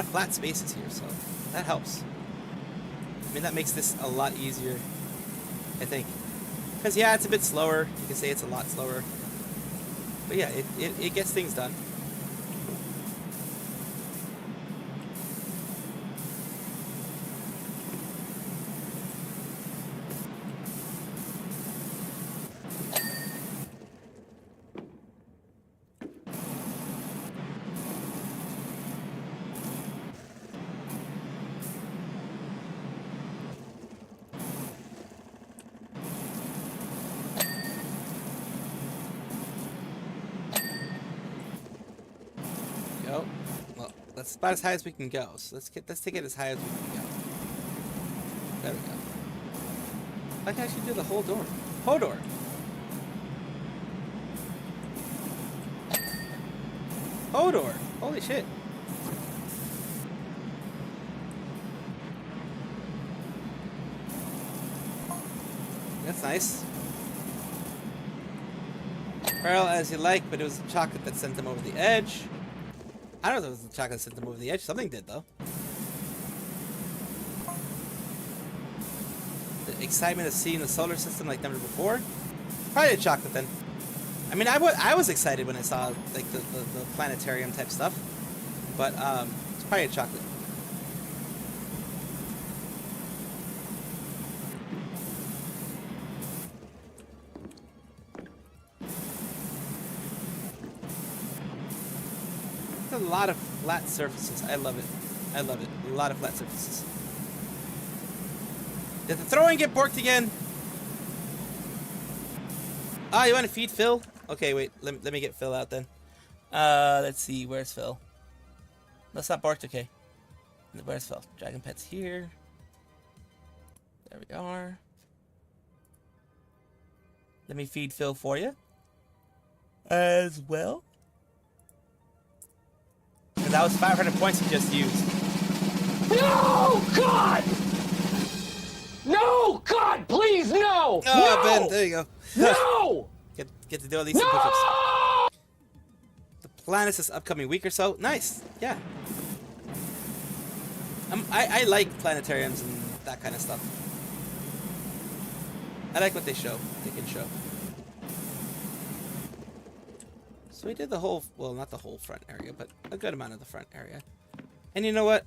flat spaces here, so that helps. I mean, that makes this a lot easier, I think. Because yeah, it's a bit slower. You can say it's a lot slower. But yeah, it gets things done. Well, that's about as high as we can go. So let's take it as high as we can go. There we go. I can actually do the whole door. Whole door. Whole door. Holy shit. That's nice. Well, as you like, but it was the chocolate that sent them over the edge. I don't know if it was the chocolate that sent them over the edge. Something did, though. The excitement of seeing the solar system like never before. Probably a chocolate, then. I mean, I was excited when I saw like the planetarium type stuff, but it's probably a chocolate. A lot of flat surfaces. I love it. I love it. A lot of flat surfaces. Did the throwing get borked again? Oh, you want to feed Phil? Okay, wait. Let me get Phil out then. Let's see. Where's Phil? That's not barked. Okay. Where's Phil? Dragon Pet's here. There we are. Let me feed Phil for you. As well. And that was 500 points he just used. No, God! No, God, please, no! Oh, no! Ben, there you go. No! Get to do at least some push-ups. The Planus' upcoming week or so. Nice. Yeah. I like planetariums and that kind of stuff. I like what they show. They can show. So we did the whole, well, not the whole front area, but a good amount of the front area. And you know what?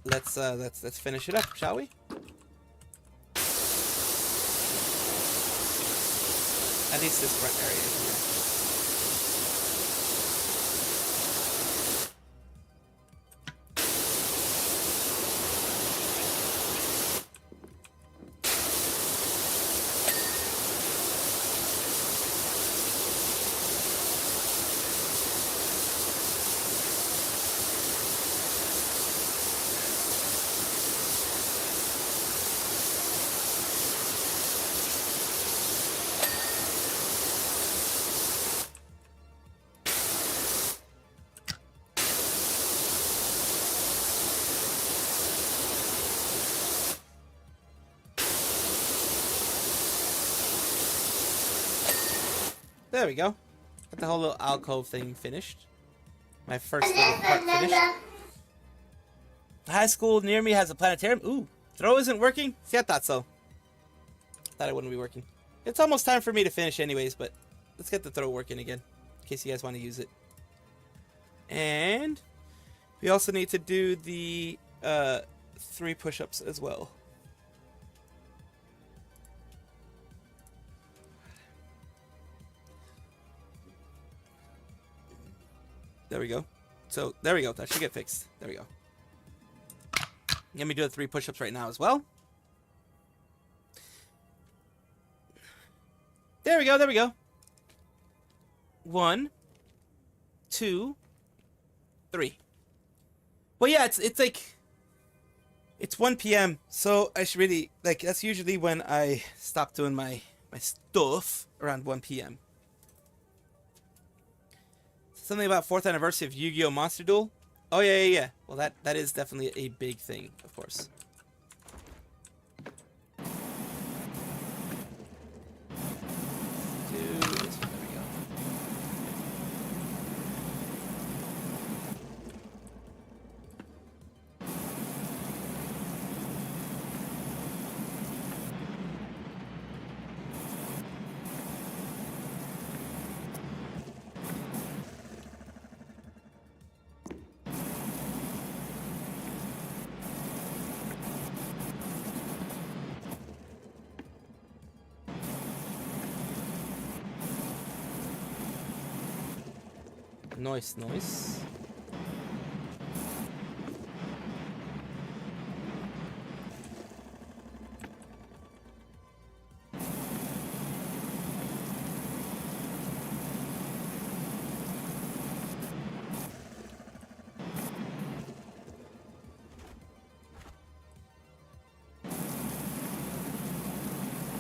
Let's finish it up, shall we? At least this front area here. There we go. Got the whole little alcove thing finished. My first little part finished. High school near me has a planetarium. Ooh, throw isn't working? See, I thought so. Thought it wouldn't be working. It's almost time for me to finish anyways, but let's get the throw working again. In case you guys want to use it. And we also need to do the 3 push-ups as well. There we go. So, there we go. That should get fixed. There we go. Let me do the 3 push-ups right now as well. There we go. There we go. 1, 2, 3. Well, yeah, it's like... It's 1 p.m. So, I should really... Like, that's usually when I stop doing my stuff. Around 1 p.m. Something about 4th anniversary of Yu-Gi-Oh! Monster Duel? Oh, yeah. Well, that is definitely a big thing, of course. Nice.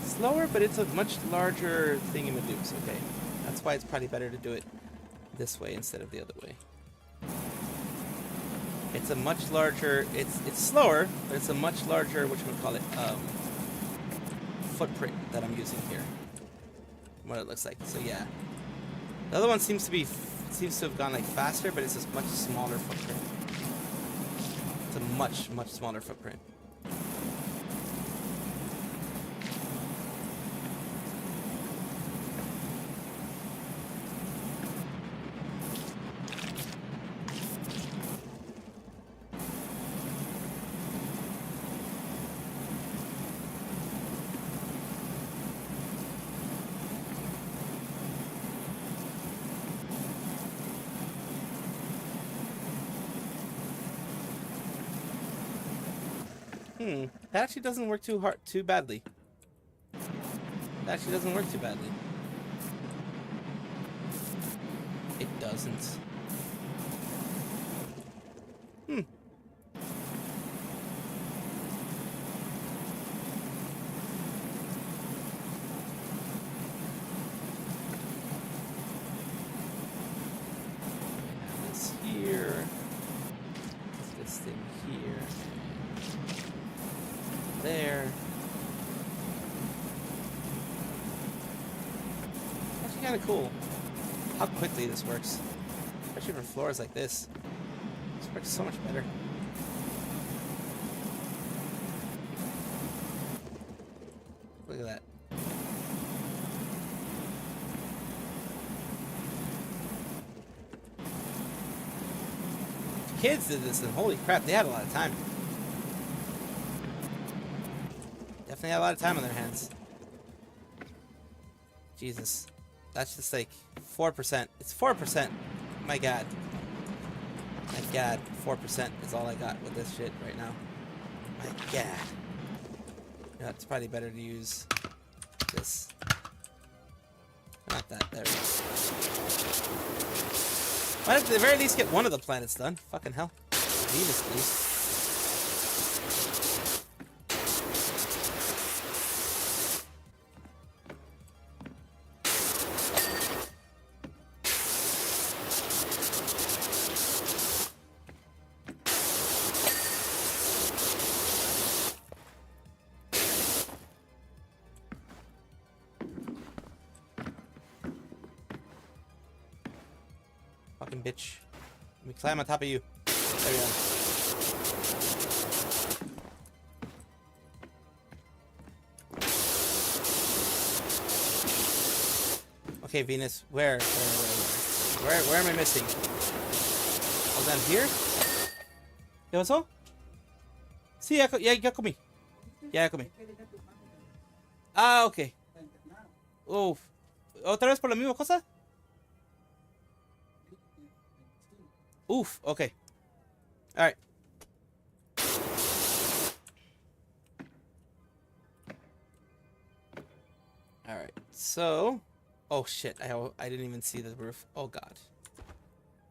Slower, but it's a much larger thingamadooks, okay. That's why it's probably better to do it this way instead of the other way. It's a much larger, it's slower, but it's a much larger, footprint that I'm using here. What it looks like. So yeah. The other one seems to have gone like faster, but it's a much smaller footprint. It's a much smaller footprint. That actually doesn't work too badly. That actually doesn't work too badly. It doesn't. This here. This thing here. There. Actually kind of cool how quickly this works. Especially for floors like this. This works so much better. Look at that. Kids did this, and holy crap, they had a lot of time. Definitely had a lot of time on their hands. Jesus. That's just like 4%. It's 4%. My god. My god. 4% is all I got with this shit right now. My god. Yeah, it's probably better to use this. Not that. There we go. Why did at the very least get one of the planets done? Fucking hell. Venus, please. Fucking bitch. Let me climb on top of you. There we go. Okay, Venus, where am I missing? Oh, down here? ¿Qué pasó? Sí, ya comí. Ya comí. Ah, ok. Uf. ¿Otra vez por la misma cosa? Oof, okay. Alright. Alright, so... Oh shit, I didn't even see the roof. Oh god.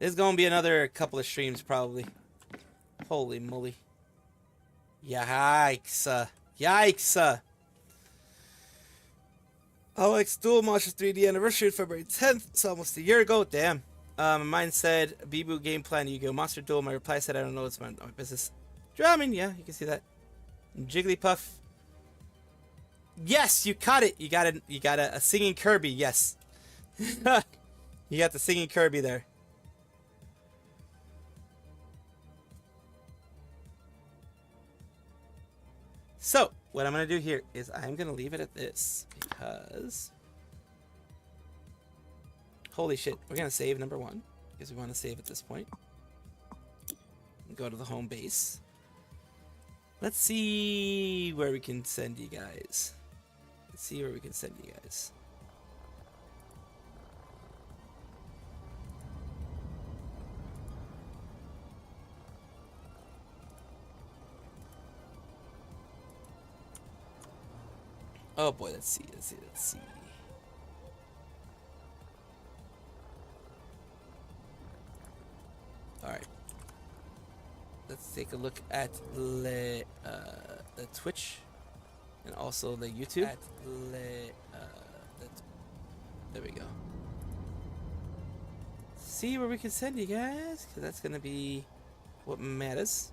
There's gonna be another couple of streams, probably. Holy moly. Yikes. Yikes. Alex Dual Monsters 3D anniversary, February 10th. It's almost a year ago. Damn. Mine said, Bibu game plan, Yu-Gi-Oh! Monster Duel. My reply said, I don't know, it's my business. I mean, yeah, you can see that. Jigglypuff. Yes, you caught it. You got a singing Kirby, yes. You got the singing Kirby there. So, what I'm going to do here is I'm going to leave it at this because... Holy shit, we're going to save number 1 because we want to save at this point. Go to the home base. Let's see where we can send you guys. Let's see where we can send you guys. Oh boy, let's see. Alright. Let's take a look at the Twitch and also the YouTube. There we go. See where we can send you guys, because that's going to be what matters.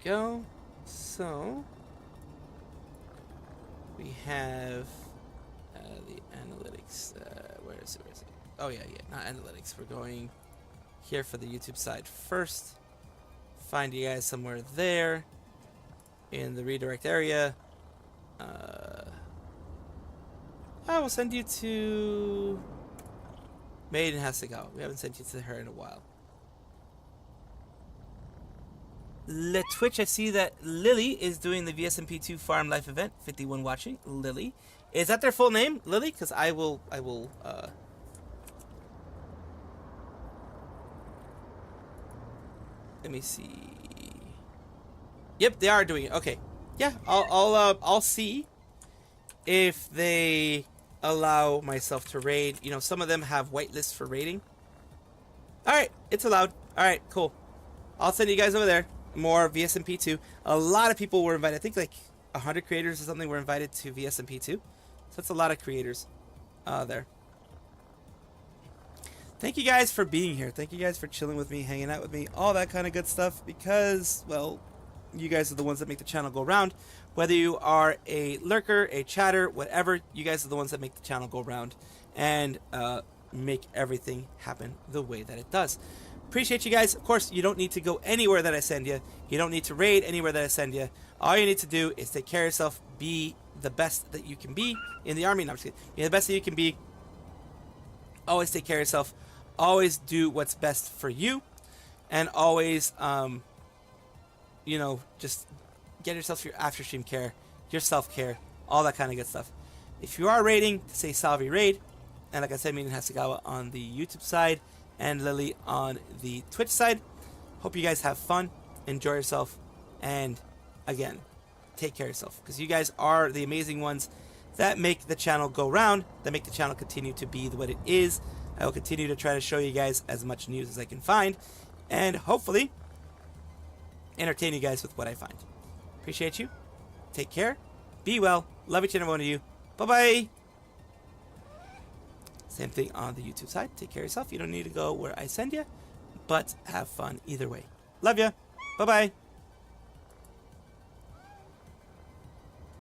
Go. So we have the analytics. Where is it? Oh yeah, not analytics. We're going here for the YouTube side first. Find you guys somewhere there in the redirect area. I will send you to Maiden Hasegawa. We haven't sent you to her in a while. Le Twitch, I see that Lily is doing the VSMP2 Farm Life event. 51 watching. Lily. Is that their full name, Lily? Because I will Let me see. Yep, they are doing it. Okay. Yeah, I'll see if they allow myself to raid. You know, some of them have whitelists for raiding. All right, it's allowed. All right, cool. I'll send you guys over there. More VSMP 2. A lot of people were invited. I think like 100 creators or something were invited to VSMP 2. So that's a lot of creators there. Thank you guys for being here. Thank you guys for chilling with me, hanging out with me, all that kind of good stuff. Because, well, you guys are the ones that make the channel go round. Whether you are a lurker, a chatter, whatever, you guys are the ones that make the channel go round and make everything happen the way that it does. Appreciate you guys. Of course, you don't need to go anywhere that I send you. You don't need to raid anywhere that I send you. All you need to do is take care of yourself. Be the best that you can be in the army. No, I'm just kidding. Be the best that you can be. Always take care of yourself. Always do what's best for you. And always, you know, just get yourself your after stream care, your self-care, all that kind of good stuff. If you are raiding, say Salvi Raid. And like I said, me and Hasegawa on the YouTube side and Lily on the Twitch side. Hope you guys have fun, enjoy yourself, and again, take care of yourself, because you guys are the amazing ones that make the channel go round, that make the channel continue to be what it is. I will continue to try to show you guys as much news as I can find, and hopefully entertain you guys with what I find. Appreciate you. Take care. Be well. Love each and every one of you. Bye-bye. Same thing on the YouTube side. Take care of yourself. You don't need to go where I send you, but have fun either way. Love ya. Bye-bye.